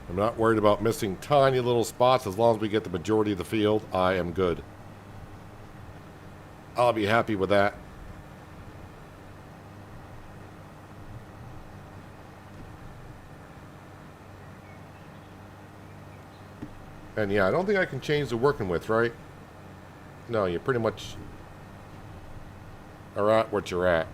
I'm not worried about missing tiny little spots. As long as we get the majority of the field, I am good. I'll be happy with that. And yeah, I don't think I can change the working with, right? No, you pretty much are at what you're at.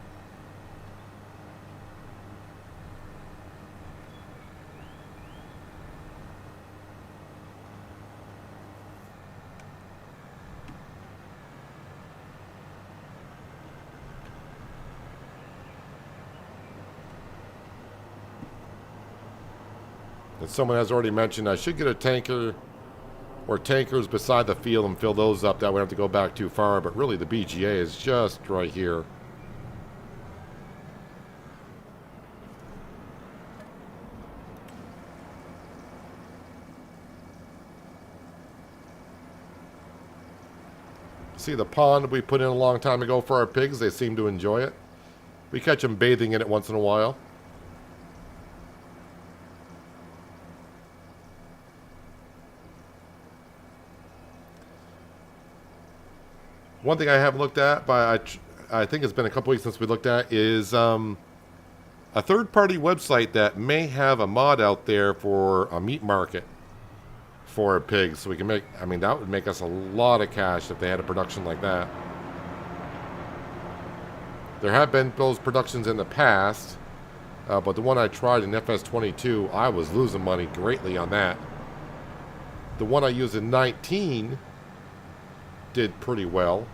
And someone has already mentioned I should get a tanker or tankers beside the field and fill those up. That we don't have to go back too far. But really, the BGA is just right here. See the pond we put in a long time ago for our pigs? They seem to enjoy it. We catch them bathing in it once in a while. One thing I haven't looked at, but I think it's been a couple weeks since we looked at, is a third-party website that may have a mod out there for a meat market for pigs. So we can make, I mean, that would make us a lot of cash if they had a production like that. There have been those productions in the past, but the one I tried in FS22, I was losing money greatly on that. The one I used in 19 did pretty well.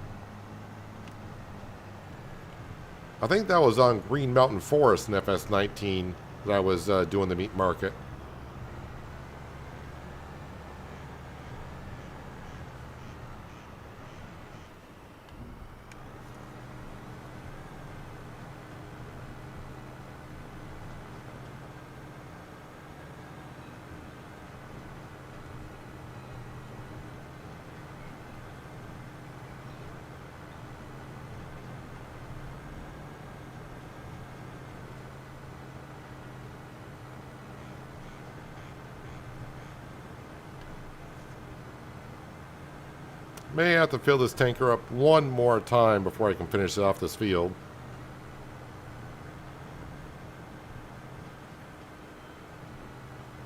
I think that was on Green Mountain Forest in FS19 that I was doing the meat market. May have to fill this tanker up one more time before I can finish off this field.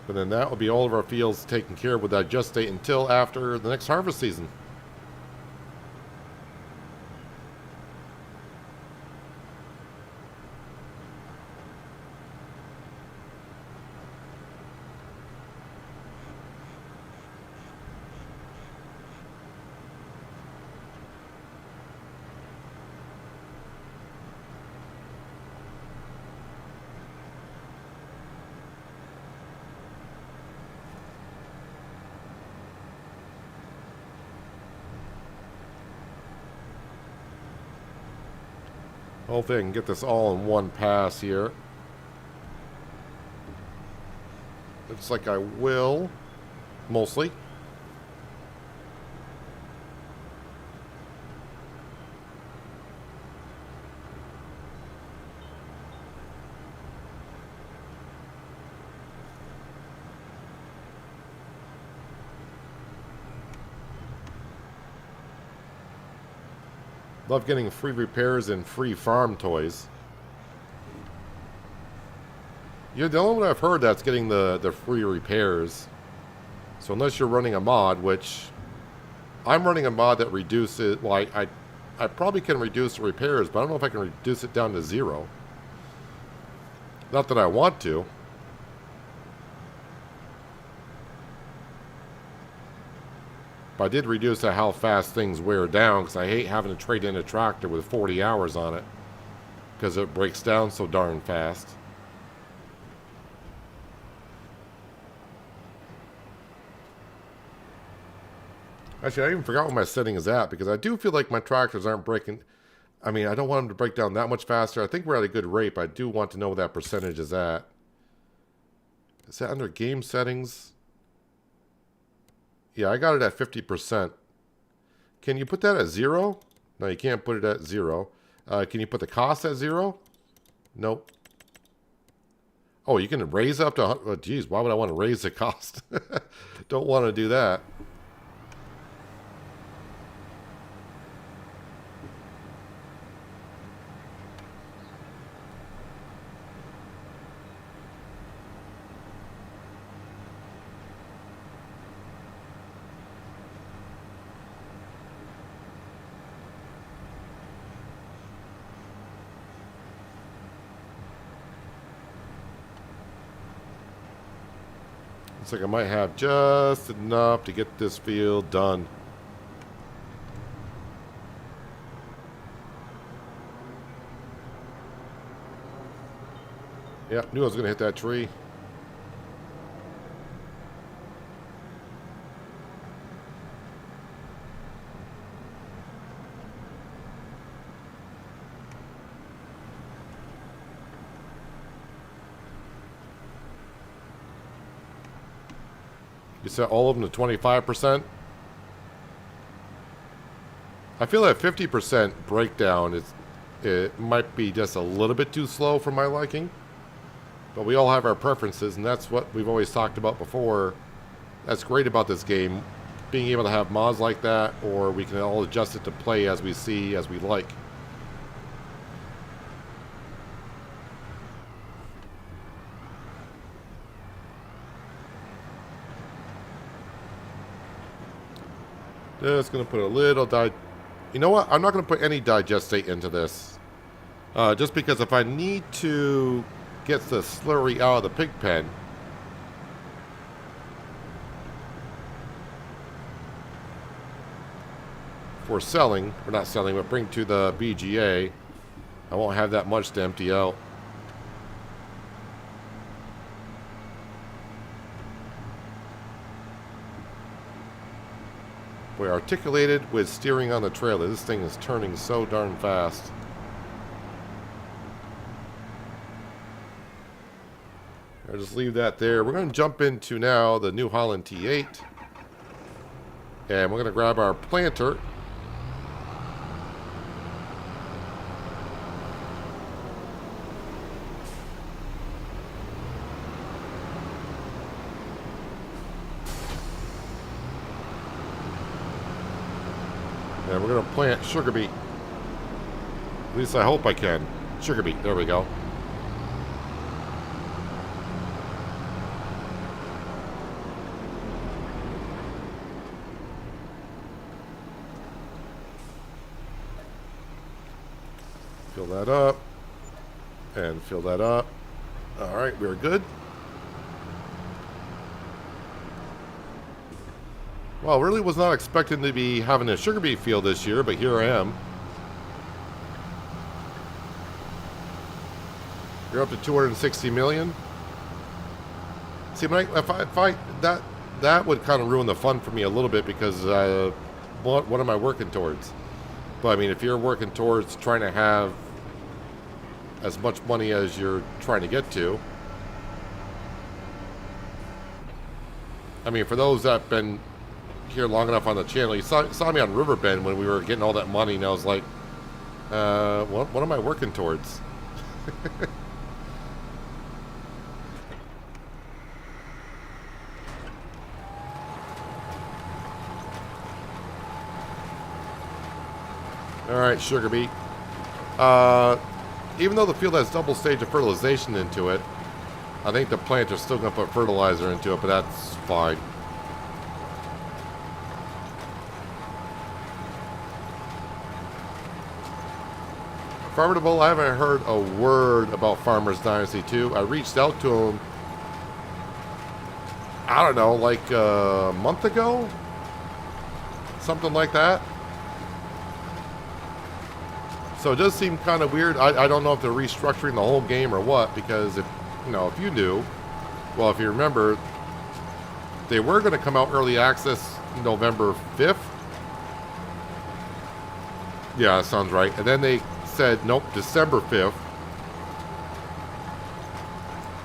But then that will be all of our fields taken care of with that gestate until after the next harvest season. Hopefully I can get this all in one pass here. Looks like I will, mostly. Love getting free repairs and free farm toys. You're the only one I've heard that's getting the free repairs. So unless you're running a mod, which I'm running a mod that reduces, well, I probably can reduce the repairs, but I don't know if I can reduce it down to 0. Not that I want to. But I did reduce how fast things wear down, because I hate having to trade in a tractor with 40 hours on it, because it breaks down so darn fast. Actually, I even forgot what my setting is at, because I do feel like my tractors aren't breaking. I mean, I don't want them to break down that much faster. I think we're at a good rate, but I do want to know what that percentage is at. Is that under game settings? Yeah, I got it at 50%. Can you put that at 0? No, you can't put it at 0. Can you put the cost at 0? Nope. Oh, you can raise it up to... Oh, geez, why would I want to raise the cost? Don't want to do that. Looks like I might have just enough to get this field done. Yeah, knew I was going to hit that tree. You set all of them to 25%. I feel that 50% breakdown it might be just a little bit too slow for my liking. But we all have our preferences, and that's what we've always talked about before. That's great about this game, being able to have mods like that, or we can all adjust it to play as we see, as we like. Just going to put a little You know what? I'm not going to put any digestate into this. Just because if I need to get the slurry out of the pig pen, for selling, or not selling, but bring to the BGA, I won't have that much to empty out. Boy, articulated with steering on the trailer. This thing is turning so darn fast. I'll just leave that there. We're going to jump into now the New Holland T8. And we're going to grab our planter. And we're going to plant sugar beet. At least I hope I can. Sugar beet. There we go. Fill that up. And fill that up. All right, we're good. Well, really was not expecting to be having a sugar beet field this year, but here I am. You're up to 260 million. See, if I that would kind of ruin the fun for me a little bit because what am I working towards? But I mean, if you're working towards trying to have as much money as you're trying to get to, I mean, for those that have been here long enough on the channel, you saw me on Riverbend when we were getting all that money, and I was like, what am I working towards? All right, sugar beet. Even though the field has double stage of fertilization into it, I think the plants are still going to put fertilizer into it, but that's fine. Farmable, I haven't heard a word about Farmers Dynasty 2. I reached out to him, I don't know, like a month ago? Something like that. So it does seem kind of weird. I don't know if they're restructuring the whole game or what, because if you knew, well, if you remember, they were going to come out early access November 5th. Yeah, that sounds right. And then they said, nope, December 5th.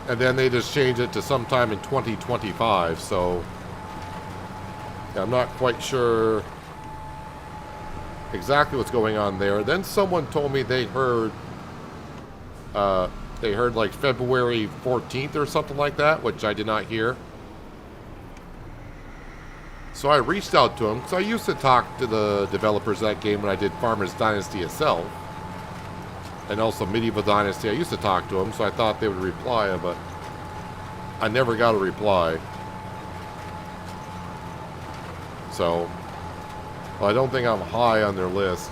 And then they just changed it to sometime in 2025. So yeah, I'm not quite sure exactly what's going on there. Then someone told me they heard like February 14th or something like that, which I did not hear. So I reached out to him because I used to talk to the developers of that game when I did Farmers Dynasty itself, and also Medieval Dynasty. I used to talk to them, so I thought they would reply, but I never got a reply. So well, I don't think I'm high on their list.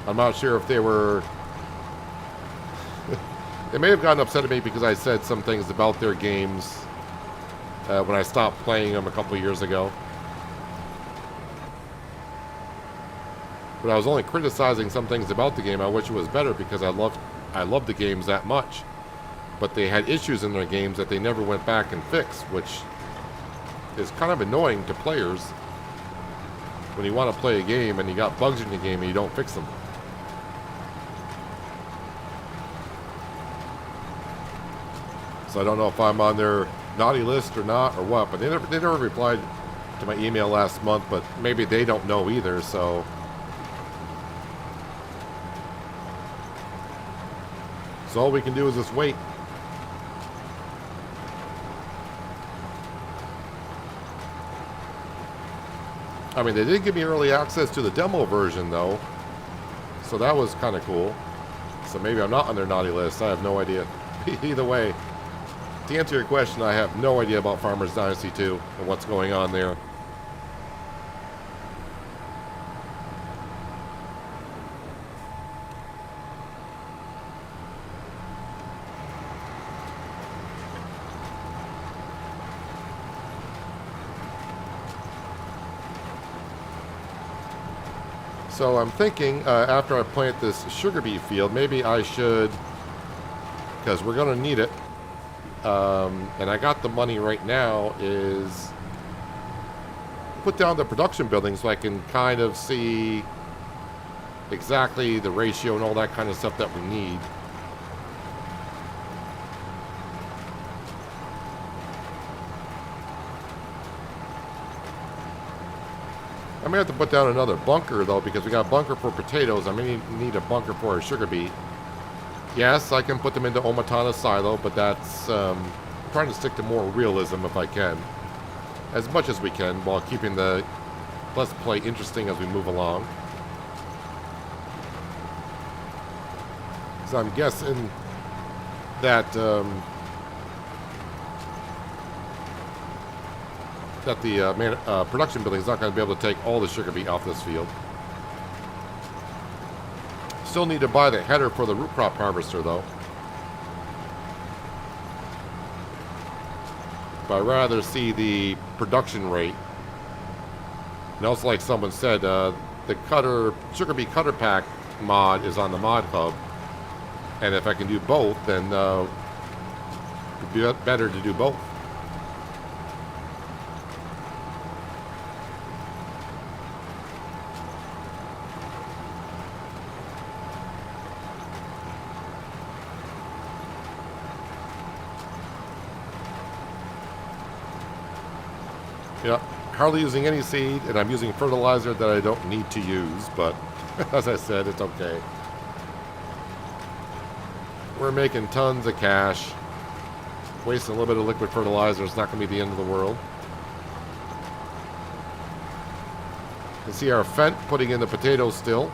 I'm not sure if they were... They may have gotten upset at me because I said some things about their games when I stopped playing them a couple of years ago. But I was only criticizing some things about the game. I wish it was better because I loved the games that much. But they had issues in their games that they never went back and fixed, which is kind of annoying to players when you want to play a game and you got bugs in the game and you don't fix them. So I don't know if I'm on their naughty list or not or what, but they never replied to my email last month, but maybe they don't know either, so... So all we can do is just wait. I mean, they did give me early access to the demo version, though. So that was kind of cool. So maybe I'm not on their naughty list. I have no idea. Either way, to answer your question, I have no idea about Farmers Dynasty 2 and what's going on there. So I'm thinking, after I plant this sugar beet field, maybe I should, because we're going to need it, and I got the money right now, is put down the production building so I can kind of see exactly the ratio and all that kind of stuff that we need. I may have to put down another bunker, though, because we got a bunker for potatoes. I may need a bunker for a sugar beet. Yes, I can put them into Omatana silo, but that's... I'm trying to stick to more realism if I can. as much as we can while keeping the Let's Play interesting as we move along. So I'm guessing that the production building is not going to be able to take all the sugar beet off this field. Still need to buy the header for the root crop harvester, though. But I'd rather see the production rate. And also, like someone said, the sugar beet cutter pack mod is on the mod hub. And if I can do both, then it'd be better to do both. Yeah, hardly using any seed, and I'm using fertilizer that I don't need to use, but as I said, it's okay. We're making tons of cash. Wasting a little bit of liquid fertilizer is not going to be the end of the world. You can see our Fent putting in the potatoes still.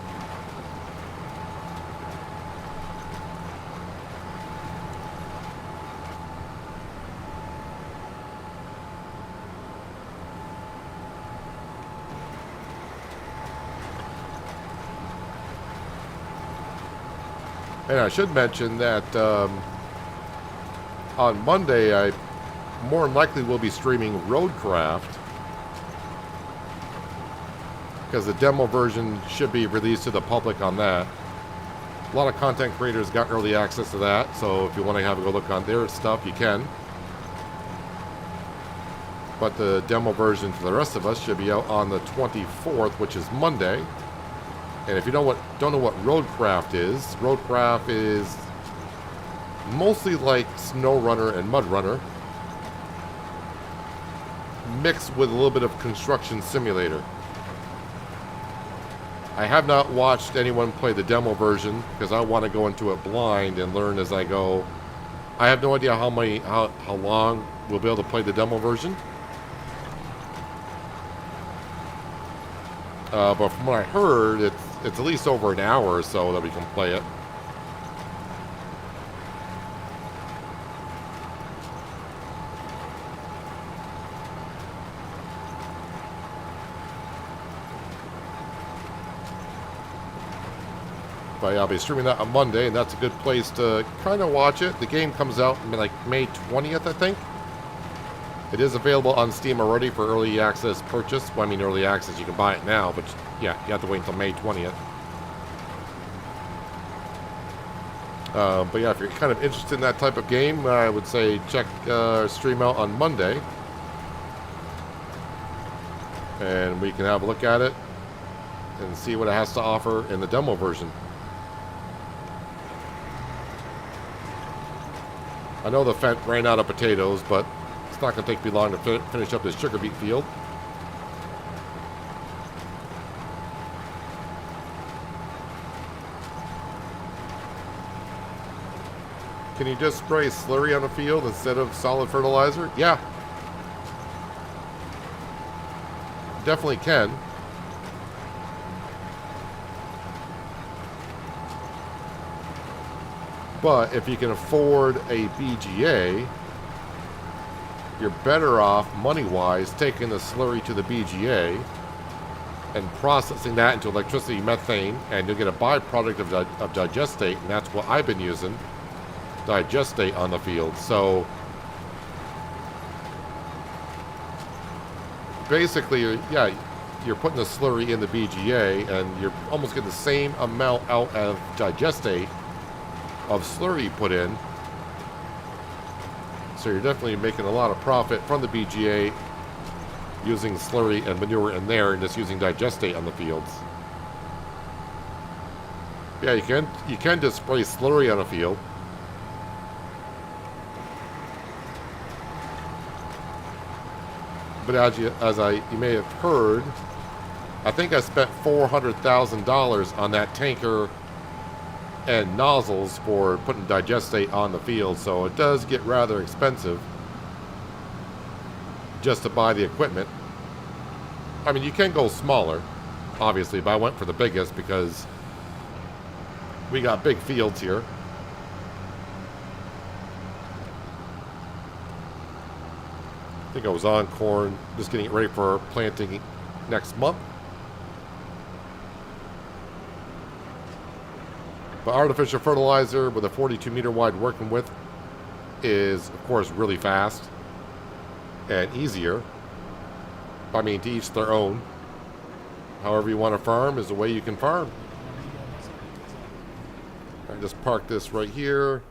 And I should mention that on Monday, I more than likely will be streaming Roadcraft, because the demo version should be released to the public on that. A lot of content creators got early access to that, so if you want to have a go look on their stuff, you can. But the demo version for the rest of us should be out on the 24th, which is Monday. And if you don't know what Roadcraft is mostly like SnowRunner and MudRunner, mixed with a little bit of Construction Simulator. I have not watched anyone play the demo version because I want to go into it blind and learn as I go. I have no idea how long we'll be able to play the demo version. But from what I heard, it's at least over an hour or so that we can play it. But yeah, I'll be streaming that on Monday, and that's a good place to kind of watch it. The game comes out like May 20th, I think. It is available on Steam already for early access purchase. Well, I mean, early access, you can buy it now, but yeah, you have to wait until May 20th. But yeah, if you're kind of interested in that type of game, I would say check stream out on Monday. And we can have a look at it and see what it has to offer in the demo version. I know the Fent ran out of potatoes, but it's not going to take me long to finish up this sugar beet field. Can you just spray slurry on a field instead of solid fertilizer? Yeah. Definitely can. But if you can afford a BGA, you're better off money-wise taking the slurry to the BGA and processing that into electricity methane, and you'll get a byproduct of digestate, and that's what I've been using, digestate on the field. So basically, yeah, you're putting the slurry in the BGA, and you're almost getting the same amount out of digestate of slurry put in. So you're definitely making a lot of profit from the BGA using slurry and manure in there and just using digestate on the fields. Yeah, you can just spray slurry on a field. But as you may have heard, I think I spent $400,000 on that tanker and nozzles for putting digestate on the field, so it does get rather expensive just to buy the equipment. I mean, you can go smaller, obviously, but I went for the biggest because we got big fields here. I think I was on corn, just getting it ready for planting next month. But artificial fertilizer with a 42-meter wide working width is, of course, really fast and easier. I mean, to each their own. However you want to farm is the way you can farm. I just park this right here.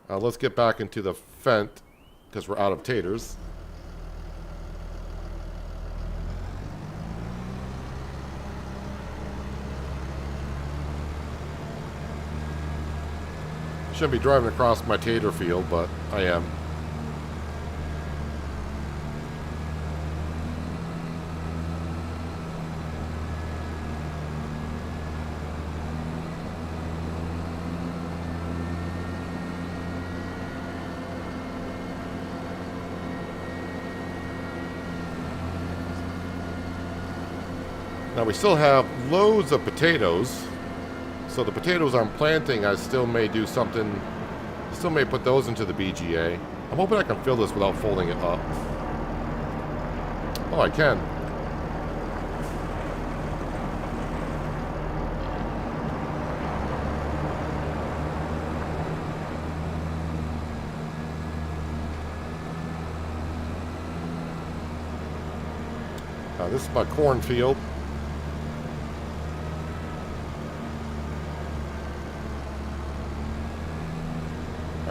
Let's get back into the Fent because we're out of taters. Shouldn't be driving across my tater field, but I am. Now we still have loads of potatoes. So the potatoes I'm planting, I still may do something, still may put those into the BGA. I'm hoping I can fill this without folding it up. Oh, I can. This is my cornfield.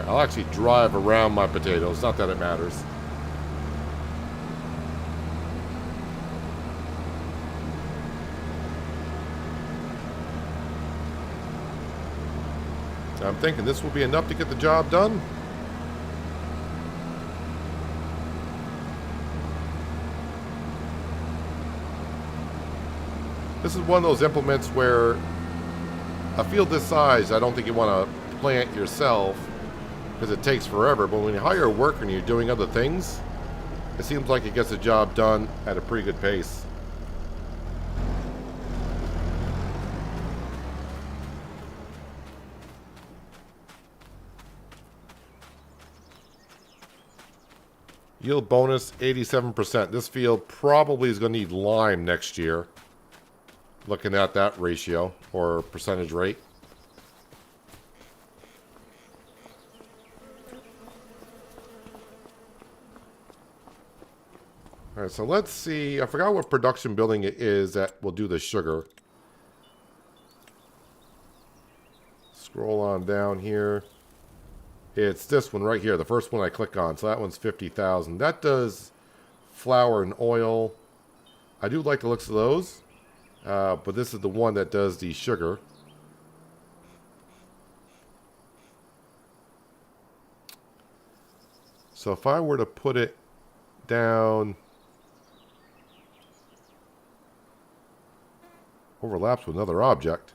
I'll actually drive around my potatoes, not that it matters. I'm thinking this will be enough to get the job done. This is one of those implements where a field this size, I don't think you want to plant yourself because it takes forever, but when you hire a worker and you're doing other things, it seems like it gets the job done at a pretty good pace. Yield bonus 87%. This field probably is going to need lime next year. Looking at that ratio or percentage rate. All right, so let's see. I forgot what production building it is that will do the sugar. Scroll on down here. It's this one right here, the first one I click on. So that one's 50,000. That does flour and oil. I do like the looks of those, but this is the one that does the sugar. So if I were to put it down, overlaps with another object.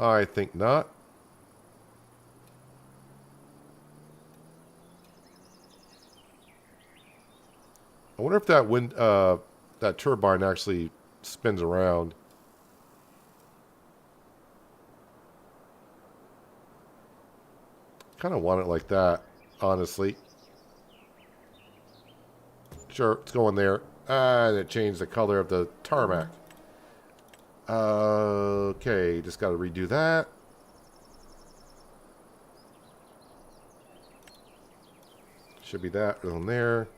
I think not. I wonder if that that turbine actually spins around. Kind of want it like that, honestly. Sure, it's going there. And it changed the color of the tarmac. Okay, just got to redo that. Should be that on there.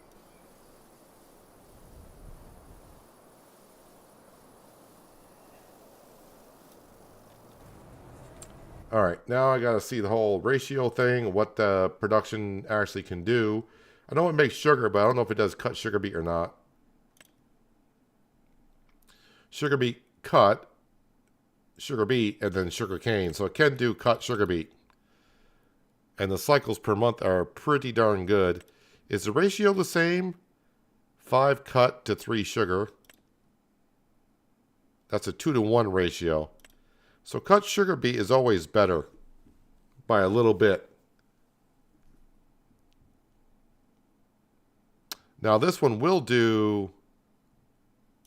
All right, now I got to see the whole ratio thing, what the production actually can do. I know it makes sugar, but I don't know if it does cut sugar beet or not. Sugar beet cut, sugar beet, and then sugar cane. So it can do cut sugar beet. And the cycles per month are pretty darn good. Is the ratio the same? 5 cut to 3 sugar. That's a 2-to-1 ratio. So cut sugar beet is always better by a little bit. Now this one will do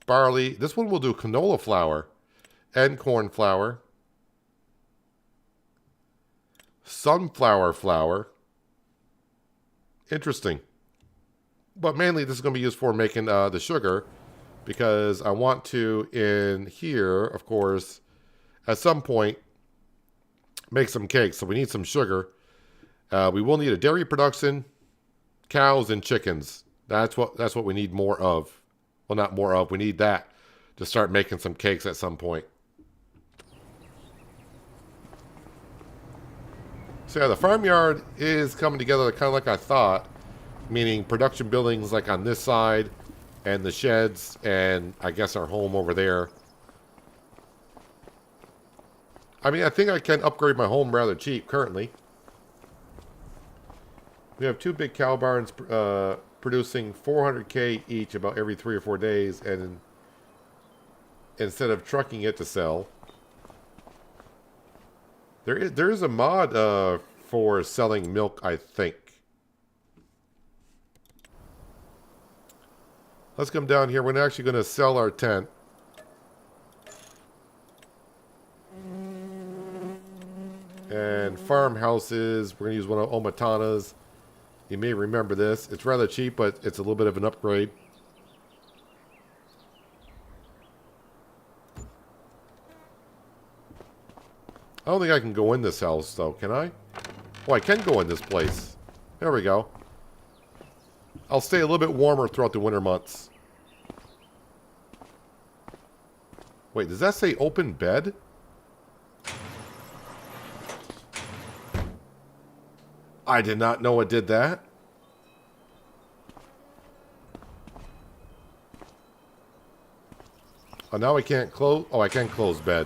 barley. This one will do canola flour and corn flour, sunflower flour. Interesting. But mainly this is going to be used for making the sugar, because I want to, in here, of course, at some point, make some cakes. So we need some sugar. We will need a dairy production, cows and chickens. That's what we need more of. Well, not more of. We need that to start making some cakes at some point. So yeah, the farmyard is coming together kind of like I thought, meaning production buildings like on this side, and the sheds, and I guess our home over there. I mean, I think I can upgrade my home rather cheap currently. We have 2 big cow barns producing 400K each about every 3 or 4 days, and instead of trucking it to sell. There is a mod for selling milk, I think. Let's come down here. We're actually going to sell our tent. And farmhouses, we're going to use one of Omatana's. You may remember this. It's rather cheap, but it's a little bit of an upgrade. I don't think I can go in this house, though, can I? Oh, I can go in this place. There we go. I'll stay a little bit warmer throughout the winter months. Wait, does that say open bed? I did not know it did that. Oh, now I can't close. Oh, I can close bed.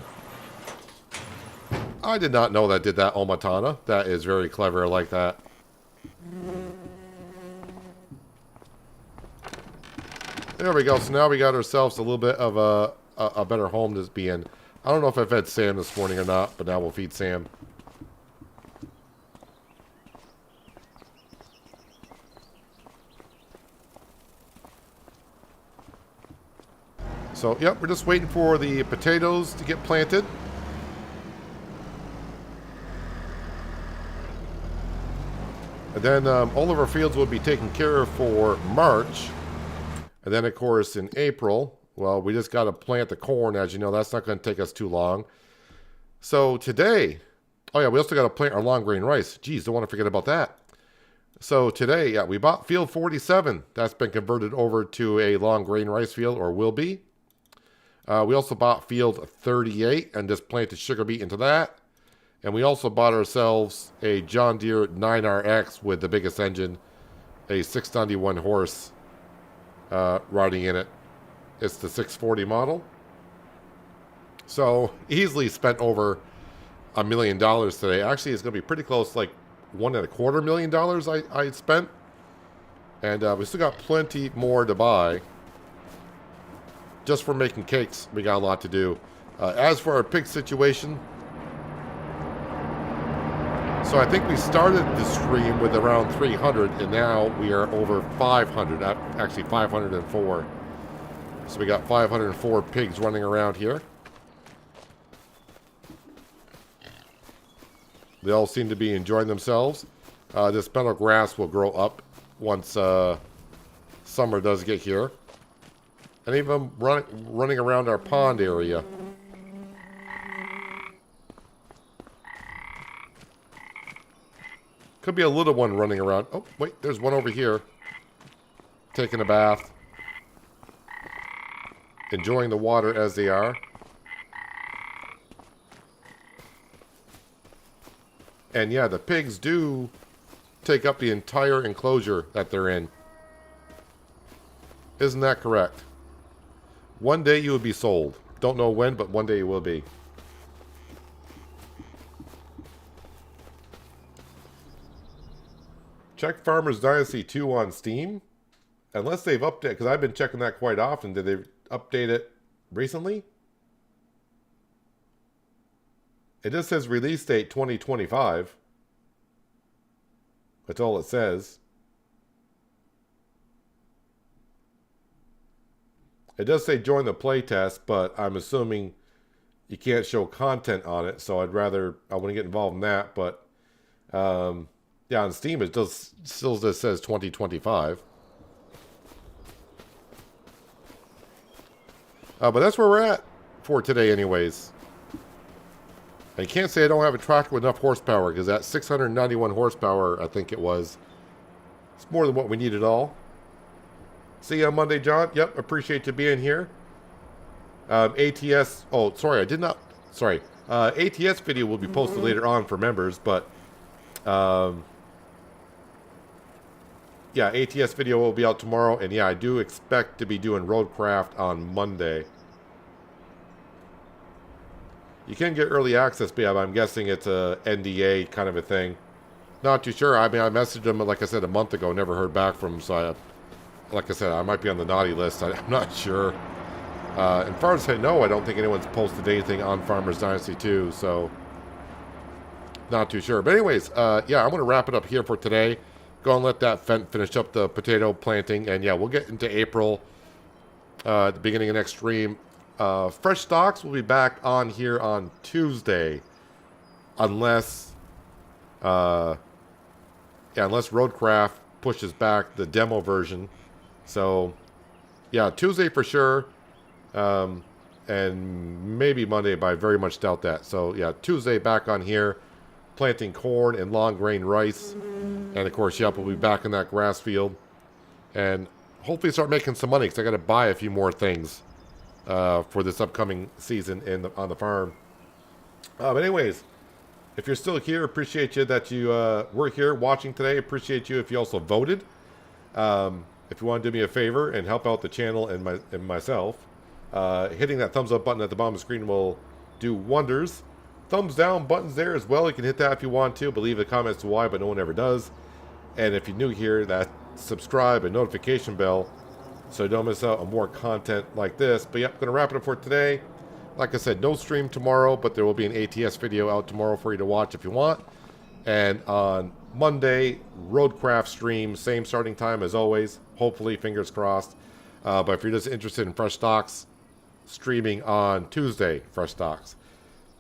I did not know that did that, Omatana. That is very clever. I like that. There we go. So now we got ourselves a little bit of a better home to be in. I don't know if I fed Sam this morning or not, but now we'll feed Sam. So, yep, we're just waiting for the potatoes to get planted. And then all of our fields will be taken care of for March. And then, of course, in April, well, we just got to plant the corn. As you know, that's not going to take us too long. So today, oh yeah, we also got to plant our long grain rice. Geez, don't want to forget about that. So today, yeah, we bought field 47. That's been converted over to a long grain rice field, or will be. We also bought field 38 and just planted sugar beet into that. And we also bought ourselves a John Deere 9RX with the biggest engine, a 691 horse riding in it. It's the 640 model. So easily spent over $1 million today. Actually, it's going to be pretty close, like $1.25 million I spent. And we still got plenty more to buy. Just for making cakes, we got a lot to do. As for our pig situation, so I think we started the stream with around 300, and now we are over 500, actually 504. So we got 504 pigs running around here. They all seem to be enjoying themselves. This meadow grass will grow up once summer does get here. And even running around our pond area. Could be a little one running around. Oh, wait, there's one over here. Taking a bath. Enjoying the water as they are. And yeah, the pigs do take up the entire enclosure that they're in. Isn't that correct? One day you will be sold. Don't know when, but one day you will be. Check Farmers Dynasty 2 on Steam. Unless they've updated, because I've been checking that quite often. Did they update it recently? It just says release date 2025. That's all it says. It does say join the playtest, but I'm assuming you can't show content on it, so I wouldn't get involved in that. But yeah, on Steam it still just says 2025. But that's where we're at for today, anyways. I can't say I don't have a tractor with enough horsepower, because that 691 horsepower, I think it was, it's more than what we need at all. See you on Monday, John. Yep, appreciate you being here. ATS, oh, sorry, I did not, sorry. ATS video will be posted later on for members, but, yeah, ATS video will be out tomorrow, and yeah, I do expect to be doing Roadcraft on Monday. You can get early access, but yeah, I'm guessing it's a NDA kind of a thing. Not too sure. I mean, I messaged him, like I said, a month ago, never heard back from him, so like I said, I might be on the naughty list. I'm not sure. As far as I know, I don't think anyone's posted anything on Farmers Dynasty 2, so not too sure. But anyways, yeah, I'm going to wrap it up here for today. Go and let that finish up the potato planting, and yeah, we'll get into April at the beginning of next stream. Frechdachs will be back on here on Tuesday, unless Roadcraft pushes back the demo version. So yeah, Tuesday for sure, and maybe Monday, but I very much doubt that. So yeah, Tuesday back on here, planting corn and long grain rice, and of course, yep, we'll be back in that grass field, and hopefully start making some money, because I got to buy a few more things for this upcoming season on the farm. But anyways, if you're still here, appreciate you that you were here watching today. Appreciate you if you also voted. If you want to do me a favor and help out the channel and myself, hitting that thumbs up button at the bottom of the screen will do wonders. Thumbs down buttons there as well. You can hit that if you want to, but leave the comments to why, but no one ever does. And if you're new here, that subscribe and notification bell, so you don't miss out on more content like this. But yep, going to wrap it up for today. Like I said, no stream tomorrow, but there will be an ATS video out tomorrow for you to watch if you want. And on Monday, Roadcraft stream, same starting time as always. Hopefully, fingers crossed. But if you're just interested in Frechdachs, streaming on Tuesday, Frechdachs.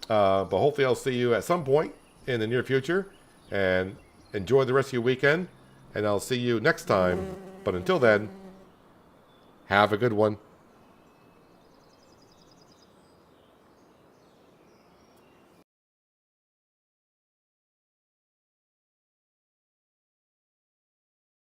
But hopefully I'll see you at some point in the near future. And enjoy the rest of your weekend. And I'll see you next time. But until then, have a good one.